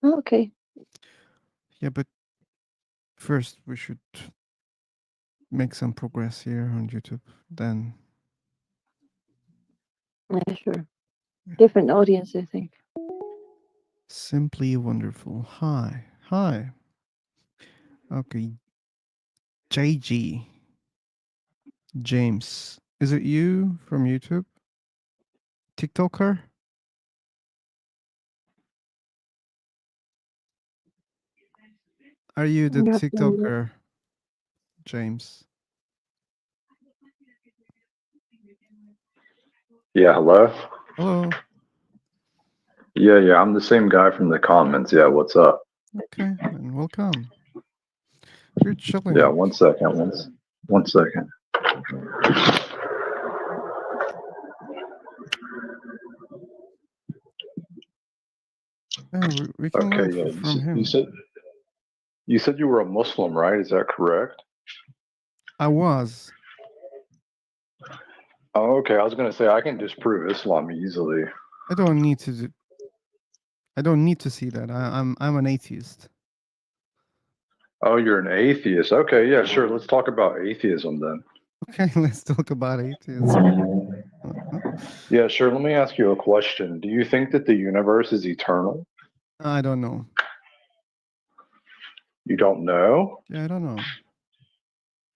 Oh, okay. Yeah, but first we should make some progress here on YouTube. Then Yeah, sure. Different audience, I think. simply wonderful. Hi. Hi. Okay. JG. James. Is it you from YouTube? TikToker? Are you the Yeah, TikToker, James? Yeah, hello? Hello. Yeah, I'm the same guy from the comments. Yeah, what's up? Okay, and welcome. We're Yeah, chilling. one second. One second. Yeah, we can Okay, learn yeah. from You him. said you said you were a Muslim, right? Is that correct? I was. Oh, okay. I was gonna say I can disprove Islam easily. I don't need to. I don't need to see that. I'm an atheist. Oh, you're an atheist. Okay, yeah, sure. Let's talk about atheism then. Okay, let's talk about atheism. Yeah, sure. Let me ask you a question. Do you think that the universe is eternal? I don't know. You don't know? Yeah, I don't know.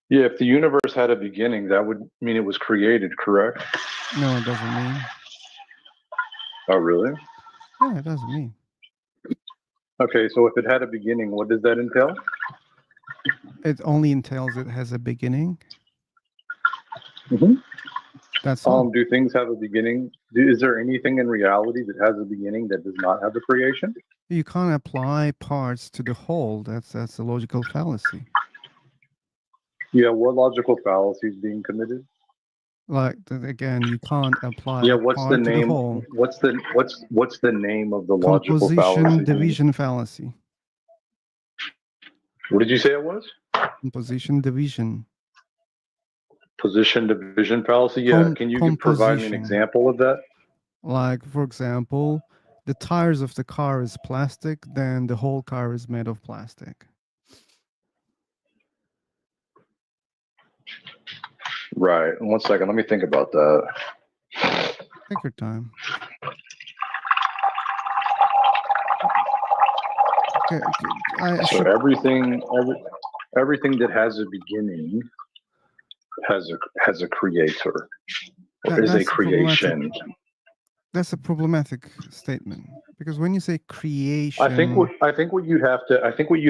Yeah, if the universe had a beginning, that would mean it was created, correct? No, it doesn't mean. Oh, really? Yeah, it doesn't mean. Okay, so if it had a beginning, what does that entail? It only entails it has a beginning. Mm-hmm. That's all. Do things have a beginning? Is there anything in reality that has a beginning that does not have a creation? You can't apply parts to the whole. That's a logical fallacy. Yeah, what logical fallacy is being committed? Like again, you can't apply Yeah, a what's the part to the name? whole. What's the name of the logical Composition fallacy? division fallacy. What did you say it was? Composition division. Position division fallacy. Yeah, can you provide me an Composition. example of that? Like, for example, the tires of the car is plastic, then the whole car is made of plastic. Right. 1 second. Let me think about that. Take your time. Okay, So everything that has a beginning has a creator or is a that's problematic. creation. That's a problematic statement because when you say creation, I think what you'd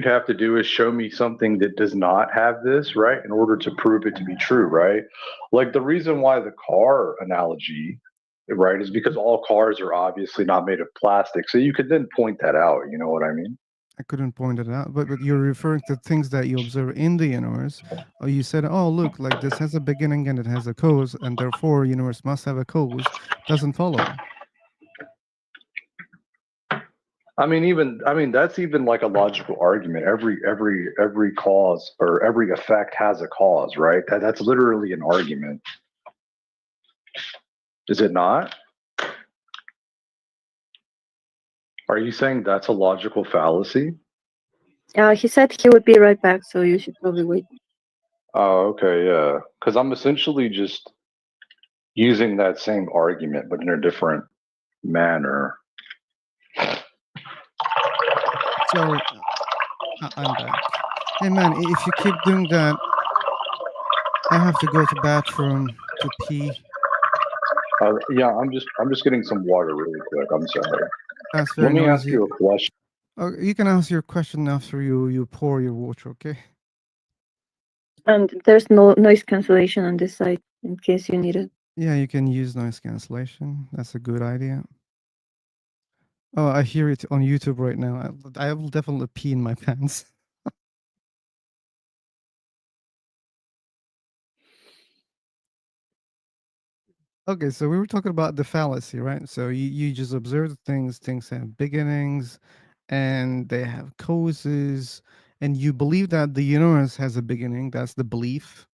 have to do is show me something that does not have this, right, in order to prove it to be true, right? Like the reason why the car analogy, right, is because all cars are obviously not made of plastic. So you could then point that out, you know what I mean? I couldn't point it out, but you're referring to things that you observe in the universe. Or you said, "Oh, look, like this has a beginning and it has a cause, and therefore universe must have a cause." Doesn't follow. I mean that's even like a logical argument. Every cause or every effect has a cause, right? That's literally an argument. Is it not? Are you saying that's a logical fallacy? He said he would be right back, so you should probably wait. Oh, okay, yeah. Because I'm essentially just using that same argument, but in a different manner. Sorry, I'm back. Hey man, if you keep doing that, I have to go to bathroom to pee. Yeah, I'm just getting some water really quick. I'm sorry. That's very Let me ask noisy. you a question. You can ask your question after you pour your water, okay? And there's no noise cancellation on this side in case you need it. Yeah, you can use noise cancellation. That's a good idea. Oh, I hear it on YouTube right now. I will definitely pee in my pants. Okay, so we were talking about the fallacy, right? So you just observe things have beginnings and they have causes, and you believe that the universe has a beginning. That's the belief.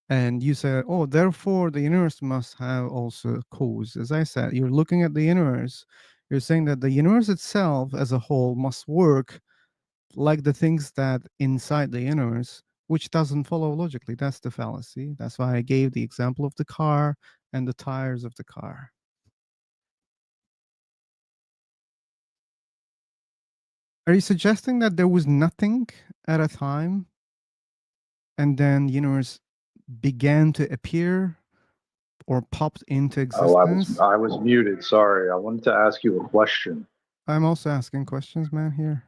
And you said, oh, therefore the universe must have also a cause. As I said, you're looking at the universe, you're saying that the universe itself as a whole must work like the things that inside the universe, which doesn't follow logically. That's the fallacy. That's why I gave the example of the car and the tires of the car. Are you suggesting that there was nothing at a time and then the universe began to appear or popped into Oh, existence? I was muted. Sorry. I wanted to ask you a question. I'm also asking questions, man, here.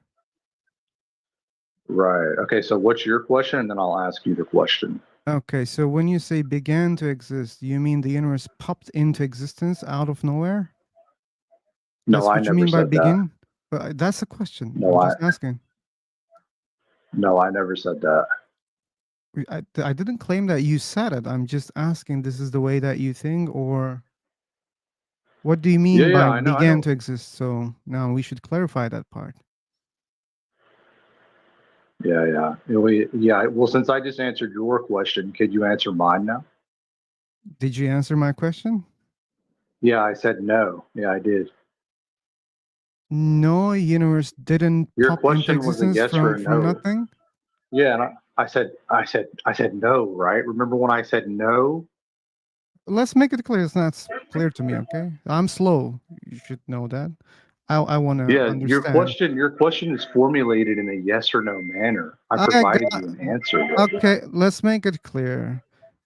Right. Okay, so what's your question? And then I'll ask you the question. Okay, so when you say began to exist, you mean the universe popped into existence out of nowhere? No, That's I what you never mean by said that. begin? That's a question. No, I'm just asking. No, I never said that. I didn't claim that you said it. I'm just asking, this is the way that you think, or what do you mean Yeah, by I know. began to exist? So now we should clarify that part. Yeah. Yeah. Well, since I just answered your question, could you answer mine now? Did you answer my question? Yeah, I said no. Yeah, I did. No, universe didn't Your pop into question was a existence yes or a from no. nothing. Yeah, and I said no, right? Remember when I said no? Let's make it clear. It's not clear to me, okay? I'm slow. You should know that. I want to Yeah, understand. your question is formulated in a yes or no manner. I I provided got, you an answer. okay, let's make it clear.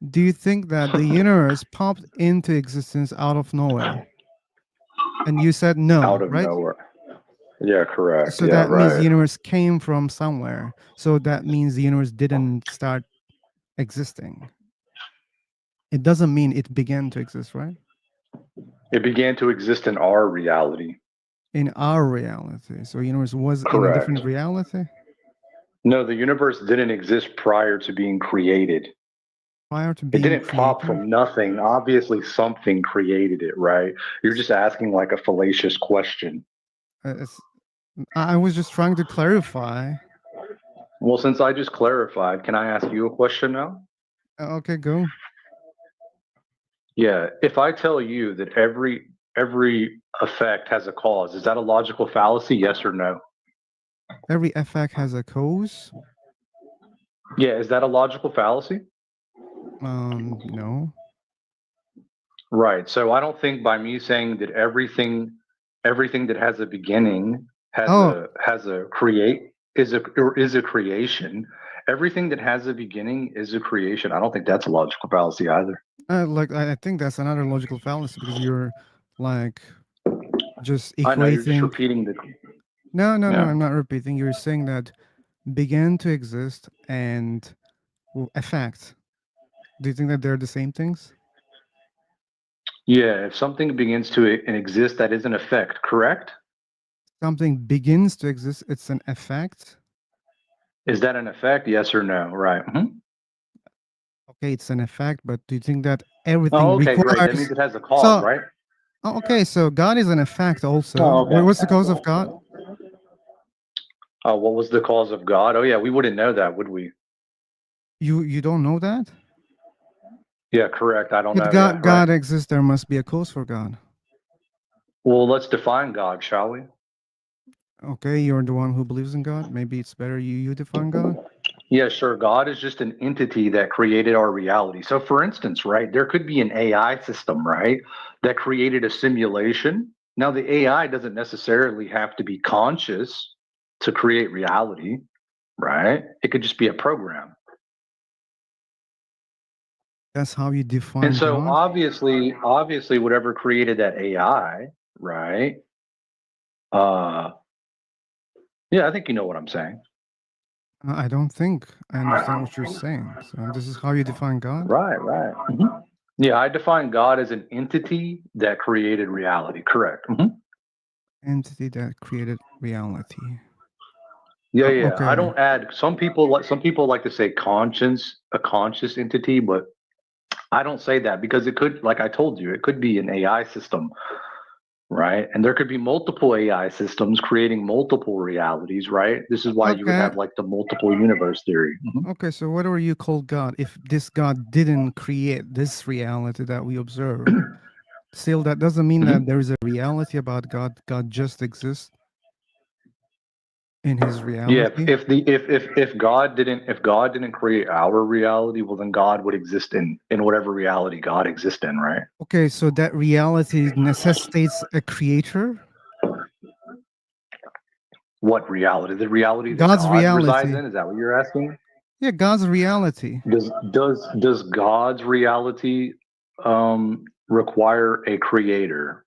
Do you think that the universe popped into existence out of nowhere? And you said no, Out of right? nowhere. Yeah, correct. So Yeah, that means the right. universe came from somewhere. So that means the universe didn't start existing. It doesn't mean it began to exist, right? It began to exist in our reality. In our reality. So universe was in a Correct. different reality? No, the universe didn't exist prior to being created. prior to It being didn't pop created? from nothing. Obviously, something created it, right? You're just asking like a fallacious question. I was just trying to clarify. Well, since I just clarified, can I ask you a question now? Okay, go. Yeah. If I tell you that every effect has a cause, is that a logical fallacy? Yes or no? Every effect has a cause. Yeah. Is that a logical fallacy? No. Right. So I don't think by me saying that everything that has a beginning has Oh, a create is a creation. Everything that has a beginning is a creation. I don't think that's a logical fallacy either. like I think that's another logical fallacy because you're like just I know you're just equating. repeating the. No, Yeah. I'm not repeating. You're saying that began to exist and effect. Do you think that they're the same things? Yeah. If something begins to exist, that is an effect, correct? Something begins to exist, it's an effect. Is that an effect? Yes or no? Right. Okay, it's an effect, but do you think that everything Oh, okay, great. That means requires? it has a cause, So, right? okay, so God is an effect also. Oh, okay. What's the cause of God? What was the cause of God? Oh, yeah, we wouldn't know that, would we? You don't know that? Yeah, correct. I don't If know. Yeah, right. God exists, there must be a cause for God. Well, let's define God, shall we? Okay, you're the one who believes in God. Maybe it's better you define God. Yeah, sure. God is just an entity that created our reality. So, for instance, right, there could be an AI system, right, that created a simulation. Now, the AI doesn't necessarily have to be conscious to create reality, right? It could just be a program. That's how you And define so, God. obviously, whatever created that AI, right? Yeah, I think you know what I'm saying. I don't think I understand what you're saying. So this is how you define God? Right, right. Yeah, I define God as an entity that created reality. Correct. Entity that created reality. Yeah, Oh, yeah. I okay. don't add. Some people like to say conscience, a conscious entity, but I don't say that because it could, like I told you, it could be an AI system, right? And there could be multiple AI systems creating multiple realities, right? This is why you would Okay. have like the multiple universe theory. Okay, so whatever you call God, if this God didn't create this reality that we observe, still that doesn't mean that there is a reality about God. God just exists in his Yeah, reality. if God didn't create our reality, well then God would exist in whatever reality God exists in, right? Okay, so that reality necessitates a creator. What reality? The reality that God's God resides reality. in? Is that what you're asking? Yeah, God's reality. Does God's reality require a creator?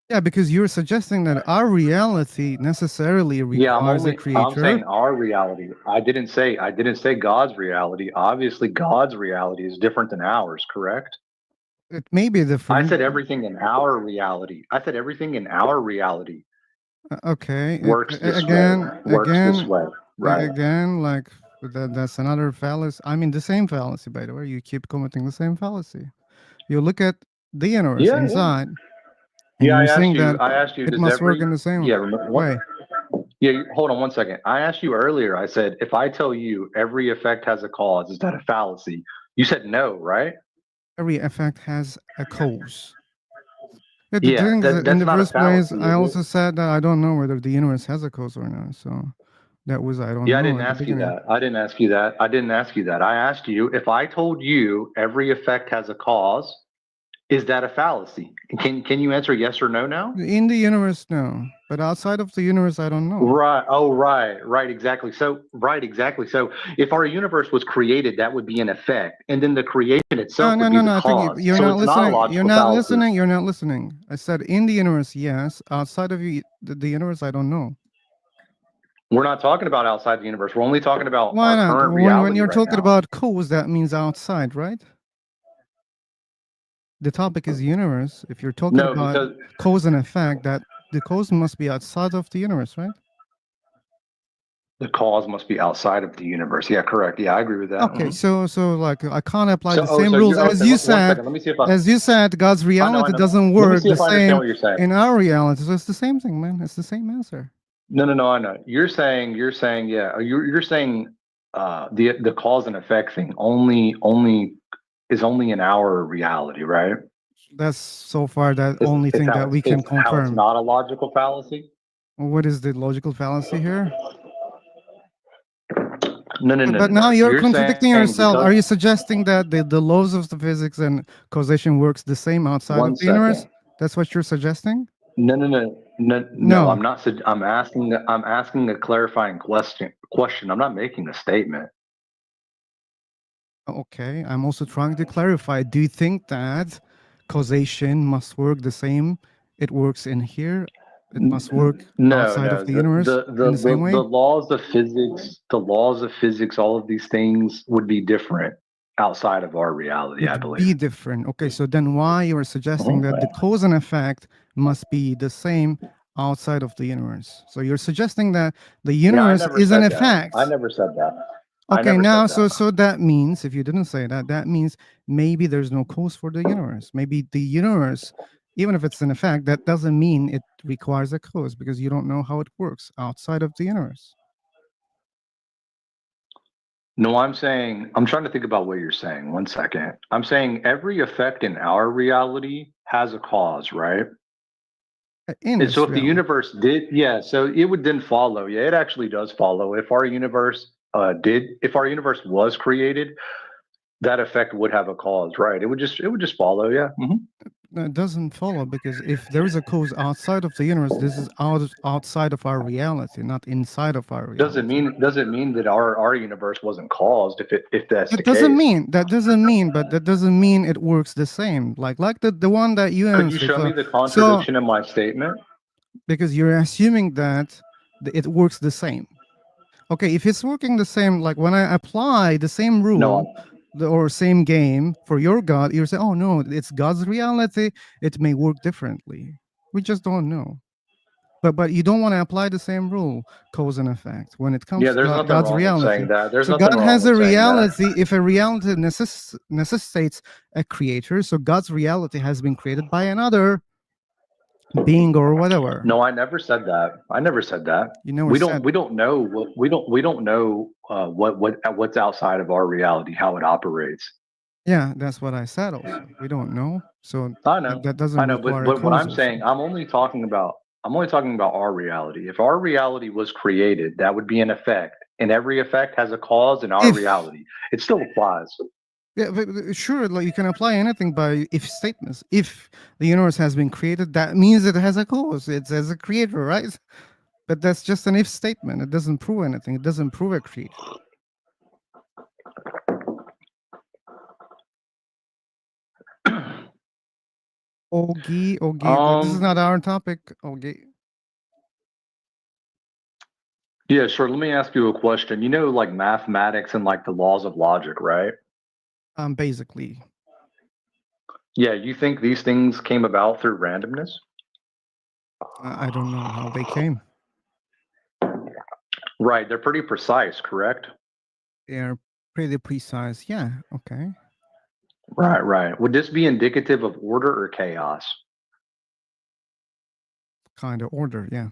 Yeah, because you're suggesting that our reality necessarily Yeah, requires a I'm creator. saying our reality. I didn't say God's reality. Obviously God's reality is different than ours, correct? It may be I different. said everything in our reality. I said everything in our reality Okay. works this way. Again, Works this way. Right. again, like that's another fallacy. I mean, the same fallacy, by the way. You keep committing the same fallacy. You look at the universe Yeah, yeah. inside, and Yeah, you're saying that I asked you, it does must work every in the same yeah, remember way. hold on one second. I asked you earlier, I said, if I tell you every effect has a cause, is that a fallacy? You said no, right? Every effect has a cause. Yeah, the Yeah, things that in that's the not a first place, fallacy, I is also it? said that I don't know whether the universe has a cause or not. So that was I don't Yeah, I know didn't at the ask you beginning. that. I didn't ask you that. I didn't ask you that. I asked you if I told you every effect has a cause, is that a fallacy? Can you answer yes or no now? In the universe, no, but outside of the universe, I don't know. Right. Oh, right, exactly. So, if our universe was created, that would be an effect, and then the creation itself would be the I think cause. you're So not it's not a listening. You're logical not fallacy. listening. You're not listening. I said in the universe, yes. Outside of you, the universe, I don't know. We're not talking about outside the universe. We're only talking about Why our not? current When reality you're right talking now. about cause, that means outside, right? The topic is universe. If you're talking No, about because cause and effect, that the cause must be outside of the universe, right? The cause must be outside of the universe. Yeah, correct. Yeah, I agree with that. Okay, so like I can't apply the So, same so rules you're as okay. you One said. second. Let me see if I. As you said, God's I know. I reality know. doesn't Let me work see the if I understand same what you're saying. in our reality. So it's the same thing, man. It's the same answer. No, no, no. I know. You're saying. Yeah. You're saying. The cause and effect thing is only in our reality, right? That's so far the only It's thing that we can how it's confirm. not a logical fallacy. What is the logical fallacy here? No, no, no, But no, no. now you're You're contradicting saying yourself. because Are you suggesting that the laws of the physics and causation works the same outside of one the universe? second. That's what you're suggesting? No, no, no, no, no. No. I'm not. I'm asking. I'm asking a clarifying question. I'm not making a statement. Okay, I'm also trying to clarify. Do you think that causation must work the same? It works in here. It must work No, outside of no. the universe in the same The way? laws of physics, all of these things would be different outside of our reality, I Would believe. be different. Okay, so then why you are suggesting Mhm. that the cause and effect must be the same outside of the universe? So you're suggesting that the Yeah, I universe never is an said that. I effect. never said that. I Okay, never now said that. so that means if you didn't say that, that means maybe there's no cause for the universe. Maybe the universe, even if it's an effect, that doesn't mean it requires a cause because you don't know how it works outside of the universe. No, I'm saying, I'm trying to think about what you're saying. One second. I'm saying every effect in our reality has a cause, right? In And so this if the reality. universe did, yeah, so it would then follow. Yeah, it actually does follow. If our universe if our universe was created, that effect would have a cause, right? It would just follow. Yeah. No, it doesn't follow because if there is a cause outside of the universe, this is outside of our reality, not inside of our reality. Doesn't mean that our universe wasn't caused if that's the That doesn't case. mean but that doesn't mean it works the same. Like the one that you Could you answered. show me the So contradiction in my statement? because you're assuming that it works the same. Okay, if it's working the same, like when I apply the same rule or same game for your God, you say, oh no, it's God's reality. It may work differently. We just don't know. But you don't want to apply the same rule, cause and effect, when it Yeah, comes to there's nothing God's wrong with reality. saying that. There's So nothing God wrong has with a saying that. reality. If a reality necessitates a creator, so God's reality has been created by another being or whatever. No, I never said that. I never said that. You never We don't said. we don't know what we don't know what's outside of our reality, how it operates. Yeah, that's what I said also. We don't know. So I know. that doesn't I know, but require a what cause I'm also. saying, I'm only talking about our reality. If our reality was created, that would be an effect. And every effect has a cause in our If reality. It still applies. yeah, but sure, like you can apply anything by if statements. If the universe has been created, that means it has a cause. It's as a creator, right? But that's just an if statement. It doesn't prove anything. It doesn't prove a creator. Ogi, this is not our topic. Ogi. Yeah, sure. Let me ask you a question. You know, like mathematics and like the laws of logic, right? Basically. Yeah, you think these things came about through randomness? I don't know how they came. Right, they're pretty precise, correct? They're pretty precise. Yeah, okay. Right, right. Would this be indicative of order or chaos? Kind of order, yeah.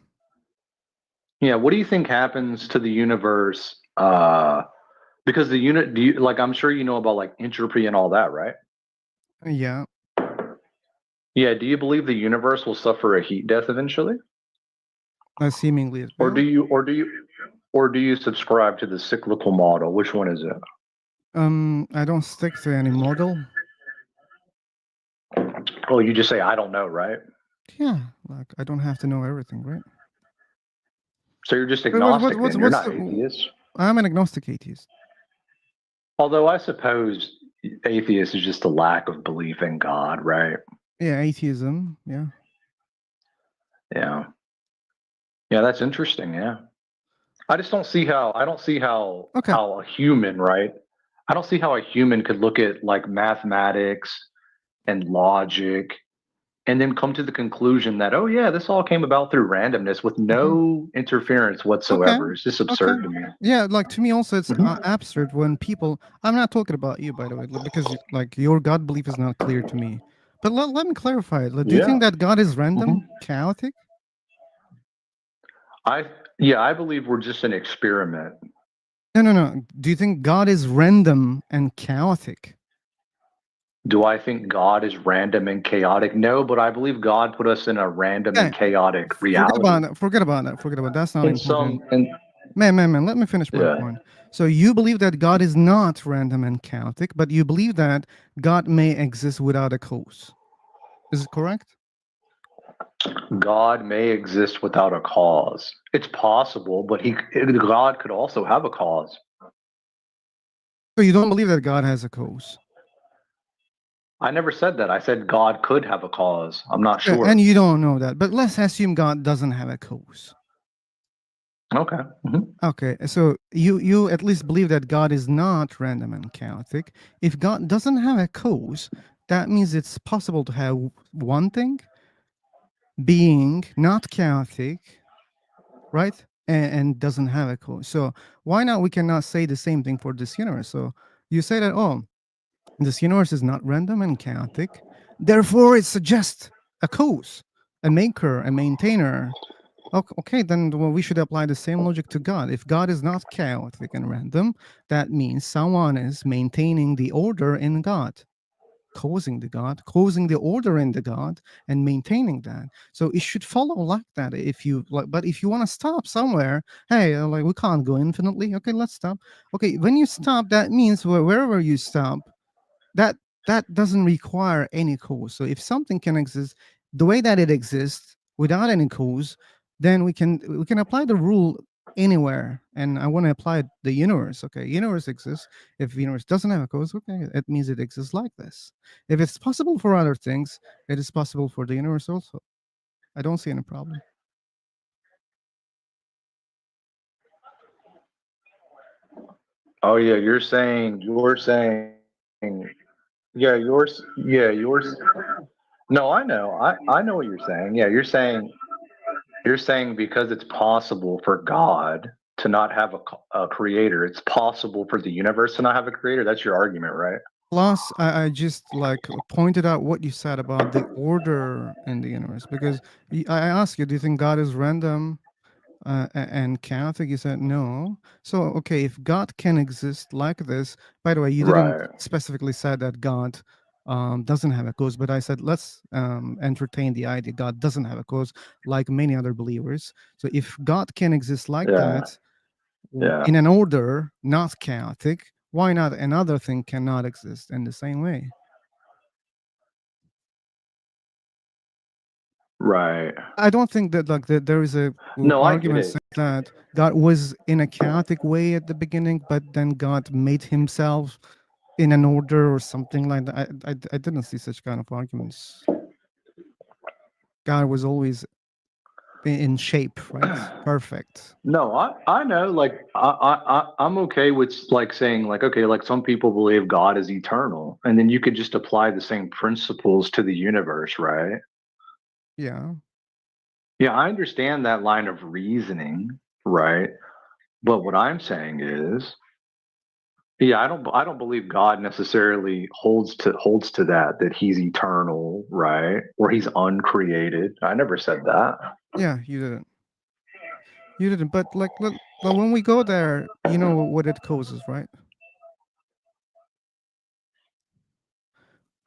Yeah, what do you think happens to the universe? Because the unit, do you like? I'm sure you know about like entropy and all that, right? Yeah. Yeah. Do you believe the universe will suffer a heat death eventually, Seemingly it or will. do you subscribe to the cyclical model? Which one is it? I don't stick to any model. Oh, you just say I don't know, right? Yeah, like I don't have to know everything, right? So you're just But agnostic then. You're what's not atheist. I'm an agnostic atheist. Although I suppose atheist is just a lack of belief in God, right? Yeah, atheism. Yeah. Yeah. Yeah, that's interesting. Yeah. I just don't see how how a human, right? I don't see how a human could look at like mathematics and logic and then come to the conclusion that, oh yeah, this all came about through randomness with no interference Okay. whatsoever. It's just Okay. absurd to me. Yeah, like to me also it's Mhm. absurd when people. I'm not talking about you, by the way, because like your God belief is not clear to me. But let me clarify it. Like, do you Yeah. think that God is random, Mhm. chaotic? I believe we're just an experiment. No, no, no. Do you think God is random and chaotic? Do I think God is random and chaotic? No, but I believe God put us in a random and Okay. chaotic Forget reality. about it. Forget about it. Forget about it. That's not In important. some, and Man, let me finish my yeah, point. So you believe that God is not random and chaotic, but you believe that God may exist without a cause. Is it correct? God may exist without a cause. It's possible, but God could also have a cause. So you don't believe that God has a cause? I never said that. I said God could have a cause. I'm not Yeah, sure. and you don't know that. But let's assume God doesn't have a cause. Okay. Mhm. Okay, so you at least believe that God is not random and chaotic. If God doesn't have a cause, that means it's possible to have one thing being not chaotic, right? And doesn't have a cause. So why not we cannot say the same thing for this universe? So you say that, oh, this universe is not random and chaotic, therefore it suggests a cause, a maker, a maintainer. Okay, then well, we should apply the same logic to God. If God is not chaotic and random, that means someone is maintaining the order in God, causing the order in the God, and maintaining that. So it should follow like that. If you like, but if you want to stop somewhere, hey, like we can't go infinitely. Okay, let's stop. Okay, when you stop, that means wherever you stop, that doesn't require any cause. So if something can exist the way that it exists without any cause, then we can apply the rule anywhere. And I want to apply the universe. Okay, universe exists. If universe doesn't have a cause, okay, it means it exists like this. If it's possible for other things, it is possible for the universe also. I don't see any problem. Oh yeah, yours. No, I know. I know what you're saying. Yeah, you're saying because it's possible for God to not have a creator, it's possible for the universe to not have a creator. That's your argument, right? Plus, I just like pointed out what you said about the order in the universe, because I asked you, do you think God is random and chaotic? You said no. So okay, if God can exist like this, by the way, you didn't Right. specifically say that God doesn't have a cause, but I said let's entertain the idea God doesn't have a cause, like many other believers. So if God can exist like Yeah. that, Yeah. in an order, not chaotic, why not another thing cannot exist in the same way? Right. I don't think that like that there is a No, I get argument it. saying that God was in a chaotic way at the beginning, but then God made himself in an order or something like that. I didn't see such kind of arguments. God was always in shape, right? Perfect. No, I know. Like I'm okay with like saying like okay, like some people believe God is eternal, and then you could just apply the same principles to the universe, right? Yeah. Yeah, I understand that line of reasoning, right? But what I'm saying is, yeah, I don't believe God necessarily holds to that he's eternal, right? Or he's uncreated. I never said that. Yeah, you didn't. You didn't. But like when we go there, you know what it causes, right?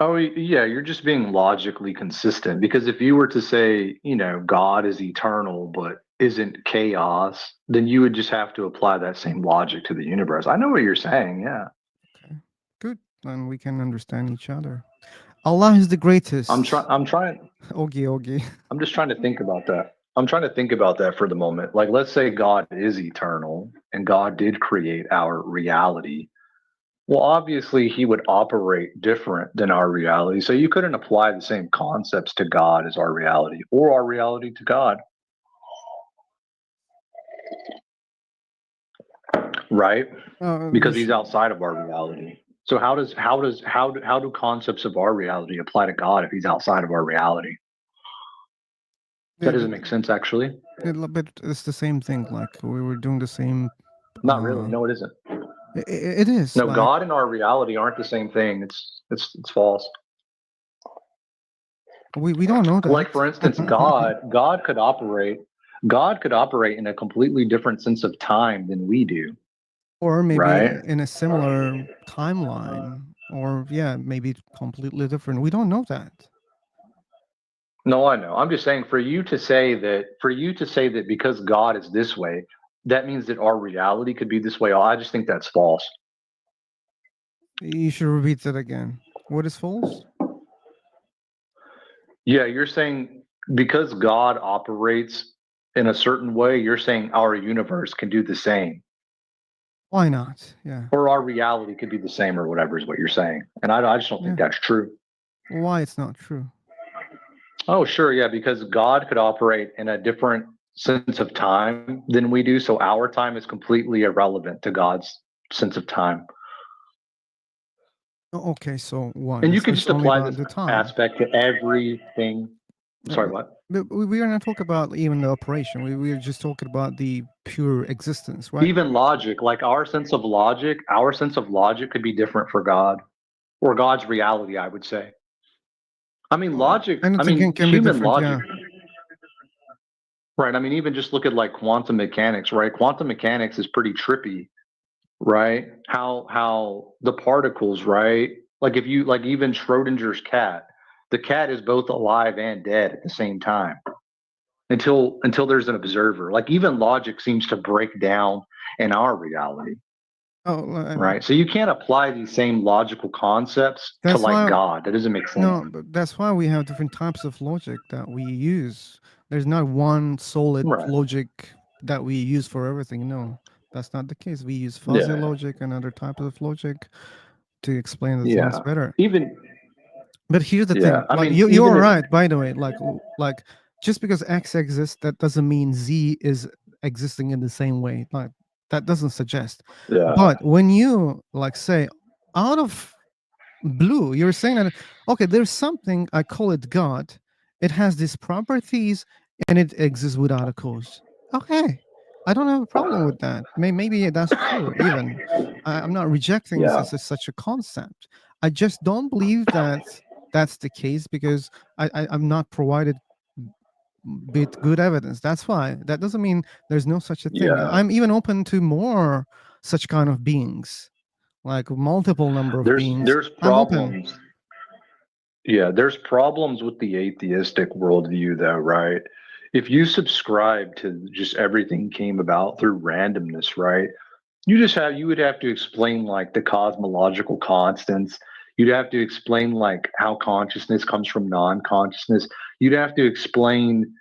Oh, yeah, you're just being logically consistent because if you were to say, God is eternal but isn't chaos, then you would just have to apply that same logic to the universe. I know what you're saying, yeah. Okay. Good. Then we can understand each other. Allah is the greatest. I'm trying Ogie. I'm just trying to think about that. I'm trying to think about that for the moment. Like let's say God is eternal and God did create our reality. Well, obviously, he would operate different than our reality. So you couldn't apply the same concepts to God as our reality or our reality to God. Right? Because he's outside of our reality. So how do concepts of our reality apply to God if he's outside of our reality? That doesn't make sense, actually. But it's the same thing. Like we were doing the same. Not really. No, it isn't. It is. No, Like God and our reality aren't the same thing. It's false. we don't know that. Like for instance, God could operate in a completely different sense of time than we do. Or maybe Right? in a similar timeline, or maybe completely different. We don't know that. No, I know. I'm just saying for you to say that because God is this way, that means that our reality could be this way. I just think that's false. You should repeat that again. What is false? Yeah, you're saying because God operates in a certain way, you're saying our universe can do the same. Why not? Yeah. Or our reality could be the same or whatever is what you're saying. And I just don't think that's true. Why it's not true? Oh, sure. Yeah, because God could operate in a different sense of time than we do. So our time is completely irrelevant to God's sense of time. Okay, so why? And you It's can just only apply about this the time. aspect to everything. Sorry, what? But we are not talking about even the operation. We are just talking about the pure existence, right? Even logic, like our sense of logic could be different for God or God's reality, I would say. I mean, logic, Anything can be human different, logic. Right. I mean, even just look at like quantum mechanics, right? Quantum mechanics is pretty trippy, right? How the particles, right? Like if you like even Schrodinger's cat, the cat is both alive and dead at the same time until there's an observer. Like even logic seems to break down in our reality. Right. So you can't apply these same logical concepts to That's like why- God. That doesn't make sense. No, but that's why we have different types of logic that we use. There's not one solid logic that we use for everything. No, that's not the case. We use fuzzy Yeah. logic and other types of logic to explain the Yeah. things better. Even But here's the Yeah, thing. I Like mean, you're even if- right, by the way. Like just because X exists, that doesn't mean Z is existing in the same way. Like that doesn't suggest. Yeah. But when you like say out of blue, you're saying that okay, there's something, I call it God. It has these properties and it exists without a cause. Okay. I don't have a problem with that. Maybe that's true. Even I'm not rejecting Yeah. such a concept. I just don't believe that that's the case because I'm not provided with good evidence. That's why. That doesn't mean there's no such a thing. Yeah. I'm even open to more such kind of beings, like multiple number of beings. There's I'm open. problems. Yeah, there's problems with the atheistic worldview, though, right? If you subscribe to just everything came about through randomness, right? You would have to explain like the cosmological constants. You'd have to explain like how consciousness comes from non-consciousness. You'd have to explain,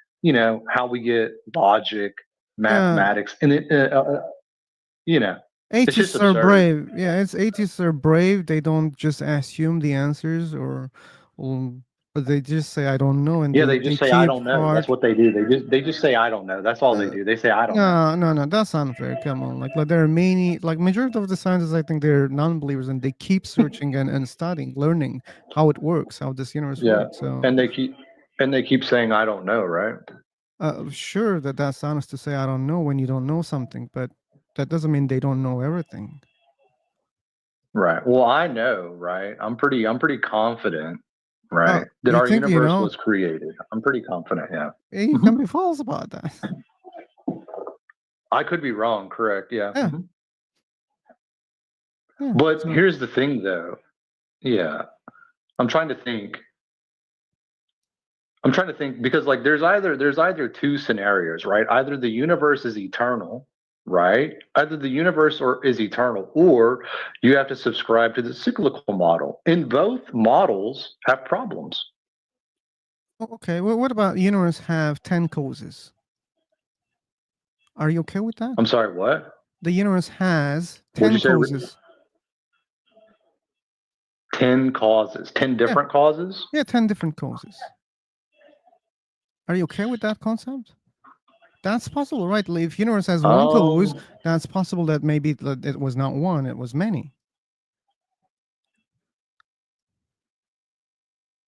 how we get logic, mathematics, and it's just Atheists are absurd. brave. Yeah, atheists are brave. They don't just assume the answers or but they just say I don't know, and Yeah, they just say keep I don't know. hard. That's what they do. They just say I don't know. That's all they do. They say I don't know. No, that's unfair. Come on, like there are many, like majority of the scientists, I think they're non-believers, and they keep searching and studying, learning how it works, how this universe Yeah, works. So, and they keep saying I don't know, right? sure, that's honest to say I don't know when you don't know something, but that doesn't mean they don't know everything. Right. Well, I know, right? I'm pretty confident, right, that you our think you universe know? was created. I'm pretty confident. Yeah. You can be false about that. I could be wrong. Correct. Yeah. Yeah. Mhm. Yeah, But so- here's the thing, though. Yeah, I'm trying to think because like there's either two scenarios, right? Either the universe is eternal, right? Either the universe is eternal, or you have to subscribe to the cyclical model. And both models have problems. Okay, well, what about universe have 10 causes? Are you okay with that? I'm sorry, what? The universe has What'd 10 you say, Rick? causes. 10 causes, 10 different causes? Yeah, 10 different causes. Are you okay with that concept? That's possible, right? If universe has one cause, that's possible that maybe it was not one, it was many.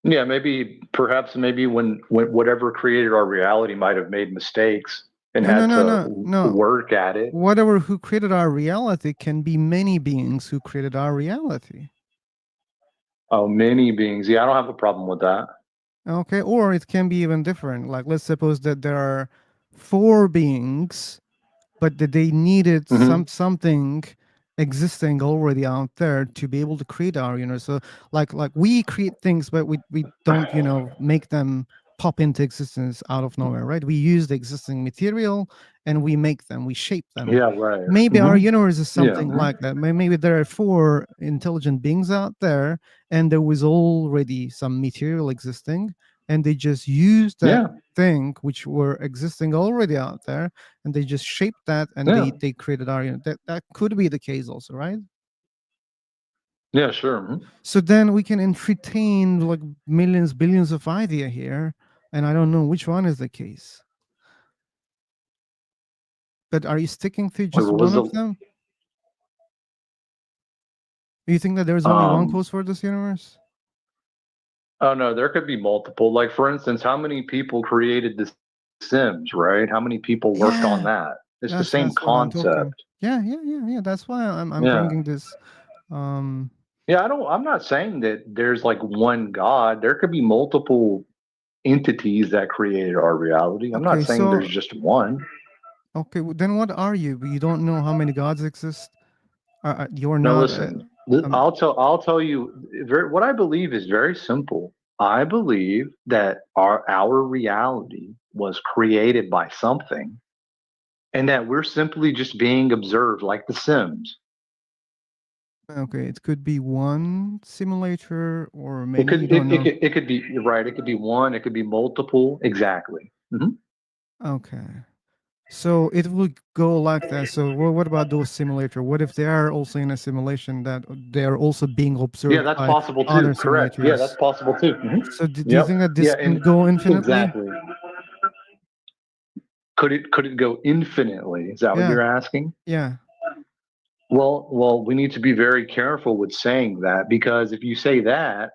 Yeah, perhaps maybe when whatever created our reality might have made mistakes and No, no, had no, to no. work at it. Whatever who created our reality can be many beings who created our reality. Oh, many beings. Yeah, I don't have a problem with that. Okay, or it can be even different. Like, let's suppose that there are 4 beings, but that they needed something existing already out there to be able to create our universe. So, like we create things, but we don't, make them pop into existence out of nowhere, right? We use the existing material and we make them, we shape them. Yeah, right. Maybe our Mhm. universe is Yeah. something like that. Maybe there are 4 intelligent beings out there, and there was already some material existing, and they just used that Yeah. thing which were existing already out there, and they just shaped that, and Yeah. they created our universe. That could be the case also, right? Yeah, sure. Mhm. So then we can entertain like millions, billions of idea here, and I don't know which one is the case. But are you sticking to just What was one of the them? Do you think that there's only one um cause for this universe? oh no, there could be multiple. Like for instance, how many people created the Sims, right? How many people worked on Yeah, that? It's the that's same what I'm talking. concept. Yeah. That's why I'm Yeah. bringing this. Um, Yeah, I'm not saying that there's like one God. There could be multiple entities that created our reality. I'm not okay, saying there's so just one. okay, then what are you? You don't know how many gods exist. You're Now not. listen, Um, I'll tell you what I believe is very simple. I believe that our reality was created by something, and that we're simply just being observed like The Sims. okay, it could be one simulator or It many. could You don't know. it could be you're right. It could be one. It could be multiple. Exactly. Okay. So it will go like that. So what about those simulator? What if they are also in a simulation that they are also being Yeah, observed that's by possible other too. Correct. Yeah, that's simulators? possible too. So do you Yep. think that Yeah, this can and go infinitely? exactly. Could it go infinitely? Is that what Yeah. you're asking? Yeah. Well, we need to be very careful with saying that, because if you say that,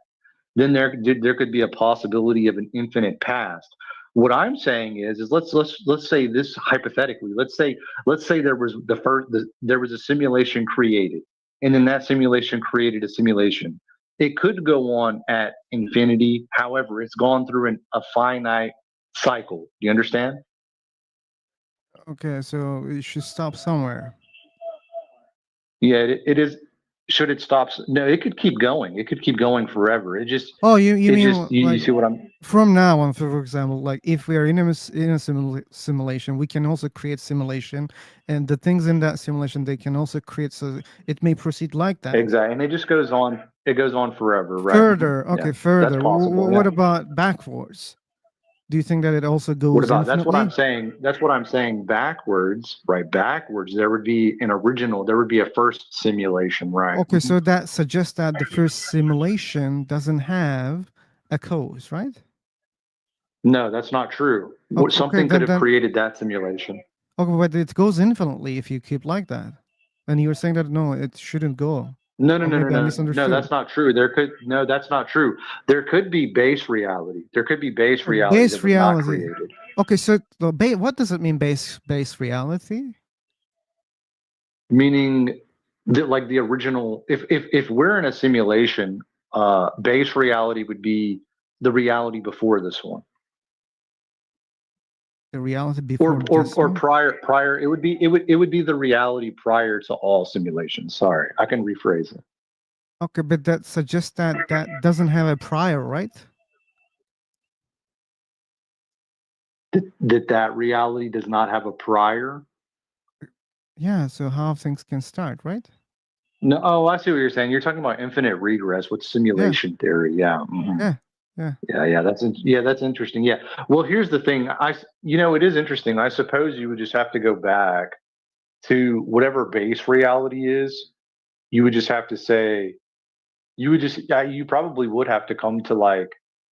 then there could be a possibility of an infinite past. What I'm saying is let's say this hypothetically. Let's say there was there was a simulation created, and then that simulation created a simulation. It could go on at infinity. However, it's gone through a finite cycle. Do you understand? Okay. So it should stop somewhere. Yeah, it is. Should it stop? No, it could keep going. It could keep going forever. Oh, you mean You like see what I'm? from now on, for example, like if we are in a simulation, we can also create simulation, and the things in that simulation they can also create. So it may proceed like that. Exactly, and it just goes on. It goes on forever, right? Further, Yeah, okay, that's further. possible. What Yeah. about backwards? Do you think that it also What goes about? That's what I'm infinitely? saying. That's what I'm saying. Backwards, right? Backwards. There would be an original. There would be a first simulation, right? Okay, so that suggests that the first simulation doesn't have a cause, right? No, that's not true. Okay, Something could have then created that simulation. okay, but it goes infinitely if you keep like that. And you were saying that no, it shouldn't go. No, no, Or no, no, maybe I no, no. misunderstood. That's not true. No, that's not true. There could be base reality. There could be base reality Base that was not reality. created. Okay, so what does it mean base reality? Meaning that, like, the original. If we're in a simulation, base reality would be the reality before this one. The reality before or this one? prior it would be the reality prior to all simulations. Sorry, I can rephrase it. Okay, but that suggests that that doesn't have a prior, right? That reality does not have a prior. Yeah, so how things can start, right? No, oh, I see what you're saying. You're talking about infinite regress with simulation theory. Yeah. Mhm. Yeah. Yeah, that's interesting. Yeah. Well, here's the thing. It is interesting. I suppose you would just have to go back to whatever base reality is. You would just have to say, you probably would have to come to like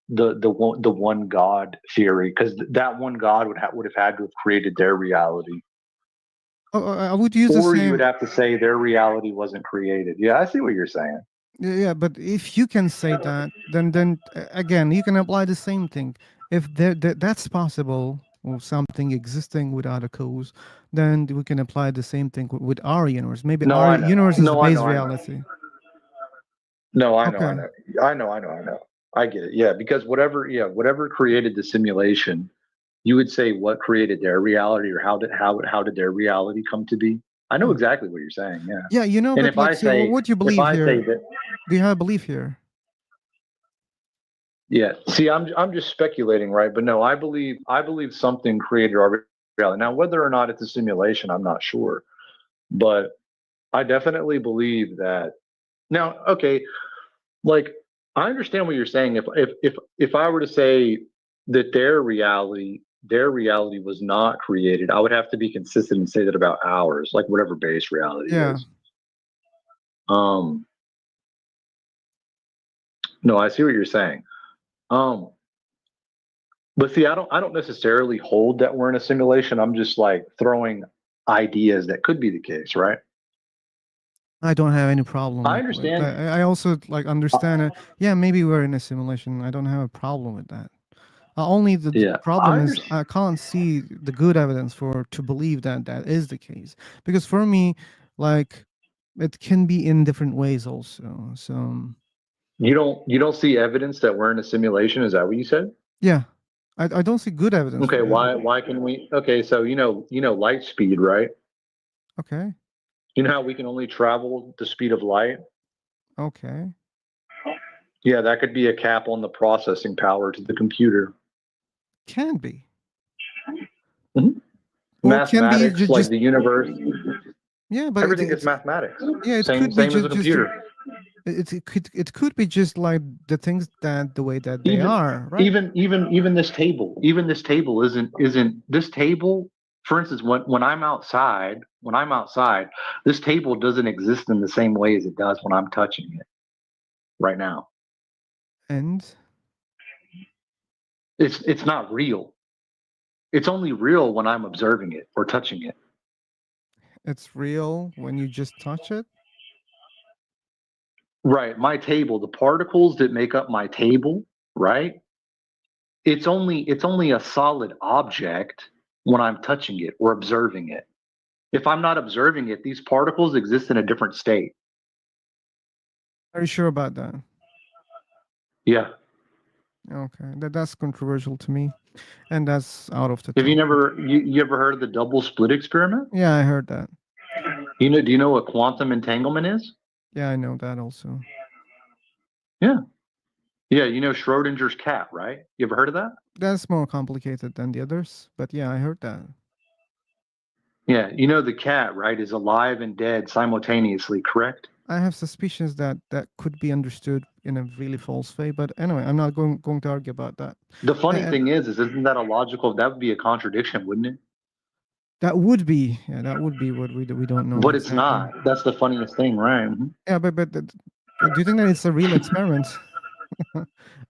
the one God theory, because that one God would have had to have created their reality. I would use the Or you would same. have to say their reality wasn't created. Yeah, I see what you're saying. Yeah, but if you can say that, then again, you can apply the same thing. If that's possible, or something existing without a cause, then we can apply the same thing with our universe. Maybe No, our I know. universe is the No, I base know. I know. reality. No, I know. I Okay. know. I know. I know. I know. I get it. Yeah, because whatever created the simulation, you would say what created their reality, or how did their reality come to be? I know exactly what you're saying. Yeah. Yeah, you know, And but like, say, what do you if believe I say here? that, Do you have a belief here? yeah. See, I'm just speculating, right? But no, I believe something created our reality. Now, whether or not it's a simulation, I'm not sure. But I definitely believe that. Now, okay, like I understand what you're saying. If I were to say that their reality was not created, I would have to be consistent and say that about ours, like whatever base reality Yeah. is. No, I see what you're saying. Um, but see, I don't necessarily hold that we're in a simulation. I'm just like throwing ideas that could be the case, right? I don't have any problem I with understand. that. I also like understand it. Yeah, maybe we're in a simulation. I don't have a problem with that. Only the Yeah, I problem is understand. I can't see the good evidence for to believe that that is the case. Because for me, like it can be in different ways also. So You don't see evidence that we're in a simulation. Is that what you said? yeah, I don't see good evidence for Okay, that. why can we? Okay, so you know light speed, right? Okay. You know how we can only travel the speed of light? Okay. Yeah, that could be a cap on the processing power to the computer. Can be. Mhm. Or can be Mathematics, like just the universe, yeah, but everything is mathematics. yeah, it Same could be same as a just computer. it could be just like the things that the way that they Even are, right? even this table isn't this table. For instance, when I'm outside, this table doesn't exist in the same way as it does when I'm touching it right now. And It's not real. It's only real when I'm observing it or touching it. it's real when you just touch it. Right. My table, the particles that make up my table, right? It's only a solid object when I'm touching it or observing it. If I'm not observing it, these particles exist in a different state. Are you sure about that? Yeah. Okay, that's controversial to me, and that's out of the Have you topic. never you ever heard of the double slit experiment? Yeah, I heard that. Do you know what quantum entanglement is? Yeah, I know that also. Yeah. Yeah, you know Schrodinger's cat, right? You ever heard of that? That's more complicated than the others, but yeah, I heard that. Yeah, you know the cat, right, is alive and dead simultaneously, correct? I have suspicions that that could be understood in a really false way, but anyway, I'm not going to argue about that. The funny And thing is isn't that a logical, that would be a contradiction, wouldn't it? that would be, yeah, that would be what we don't know But it's exactly. not. That's the funniest thing, right? Mhm. Yeah, but do you think that it's a real experiment,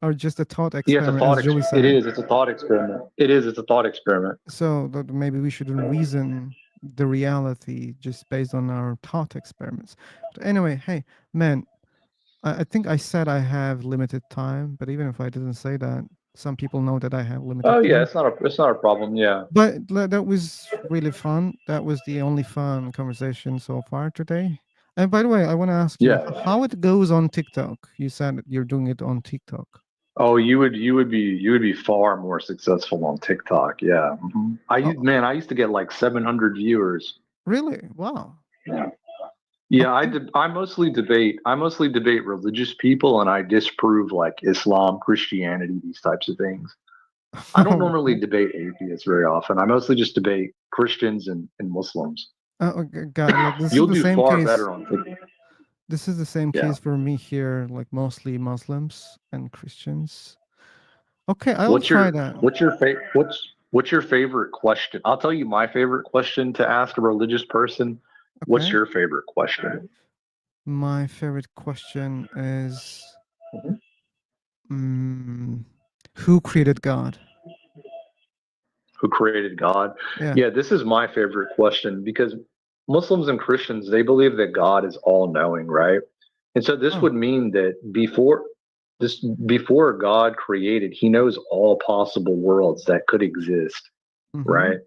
or just a thought Yeah, it's a experiment, thought. as Julie It said? is. It's a thought experiment. It is. It's a thought experiment. So that maybe we shouldn't reason the reality just based on our thought experiments. But anyway, hey, man, I think I said I have limited time, but even if I didn't say that, some people know that I have limited Oh yeah, time. it's not a problem. Yeah. But that was really fun. That was the only fun conversation so far today. And by the way, I want to ask you Yeah. how it goes on TikTok. You said that you're doing it on TikTok. Oh, you would be far more successful on TikTok. Yeah. Mhm. I used to get like 700 viewers. Really? Wow. Yeah. Yeah, I mostly debate religious people, and I disprove like Islam, Christianity, these types of things. I don't normally Okay. debate atheists very often. I mostly just debate Christians and Muslims. Okay, got it. Like this is You'll the do same far case. better on TikTok. This is the same Yeah. case for me here, like mostly Muslims and Christians. Okay, I'll What's try your that. what's your favorite question? I'll tell you my favorite question to ask a religious person. What's Okay. your favorite question? My favorite question is who created God? Who created God? Yeah. Yeah, this is my favorite question because Muslims and Christians, they believe that God is all knowing, right? And so this Oh. would mean that before God created, he knows all possible worlds that could exist, right?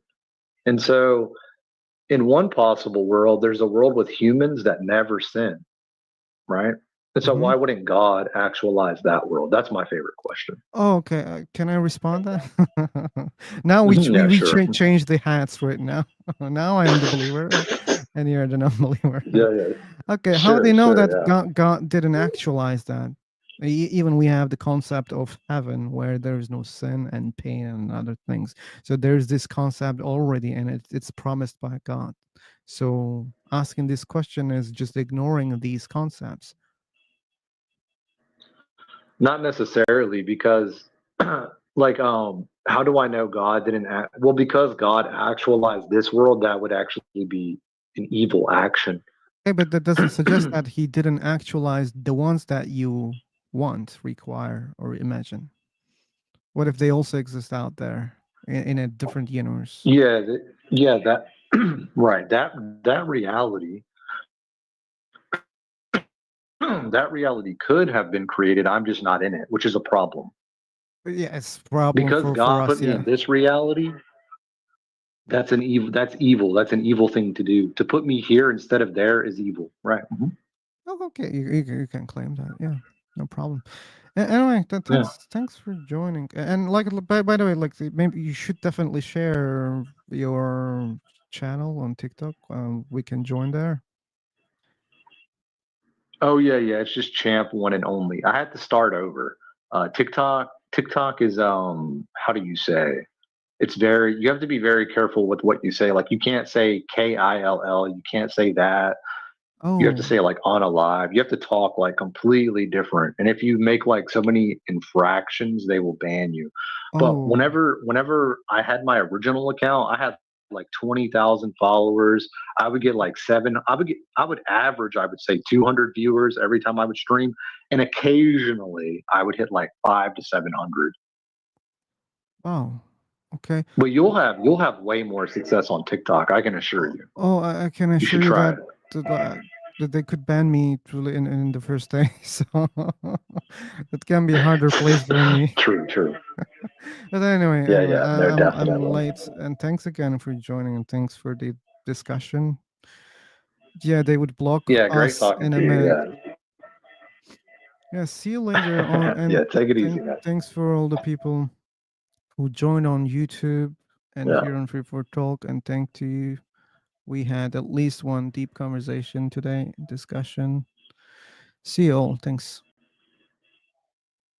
And so in one possible world, there's a world with humans that never sin, right? And so why wouldn't God actualize that world? That's my favorite question. Oh, okay. Can I respond that? Now we Yeah, sure. change the hats right now. Now I am the believer, and you're the non-believer. Yeah, yeah. Okay, how Sure, they know sure, that yeah. God didn't actualize that? Even we have the concept of heaven where there is no sin and pain and other things. So there's this concept already, and it's promised by God. So asking this question is just ignoring these concepts. Not necessarily because like how do I know God didn't act well because God actualized this world that would actually be an evil action. Okay, but that doesn't suggest that he didn't actualize the ones that you want, require, or imagine. What if they also exist out there in a different universe? Yeah, yeah, that right. That reality that reality could have been created. I'm just not in it, which is a problem. Yeah, it's a problem Because for God put us. me Yeah. in this reality, that's an evil. That's evil. That's an evil thing to do. To put me here instead of there is evil. Right. Oh, okay, you can claim that. Yeah, no problem. Anyway, Yeah. thanks for joining. And like by the way, like maybe you should definitely share your channel on TikTok. We can join there. Oh yeah, yeah. It's just champ one and only. I had to start over. TikTok is how do you say? It's very you have to be very careful with what you say. Like you can't say KILL, you can't say that. You have to Oh, say like on a live. You have to talk like completely different. And if you make like so many infractions, they will ban you. But oh, whenever I had my original account, I had like 20,000 followers. I would get like I would average, I would say 200 viewers every time I would stream. And occasionally I would hit like 5 to 700. wow. Okay. But you'll have way more success on TikTok, I can assure you. Oh, I can You should assure you try that it. that they could ban me truly in the first day. So that can be a harder place for me. True, true. But anyway, Yeah, yeah, no, I'm definitely. late, and thanks again for joining, and thanks for the discussion. Yeah, they would block Yeah, great us talking in a to you. minute. Yeah. Yeah, see you later on, and Yeah, take it easy, guys. thanks for all the people who joined on YouTube and Yeah. here on Free for Talk, and thank to you. We had at least one deep conversation today, discussion. See you all. Thanks.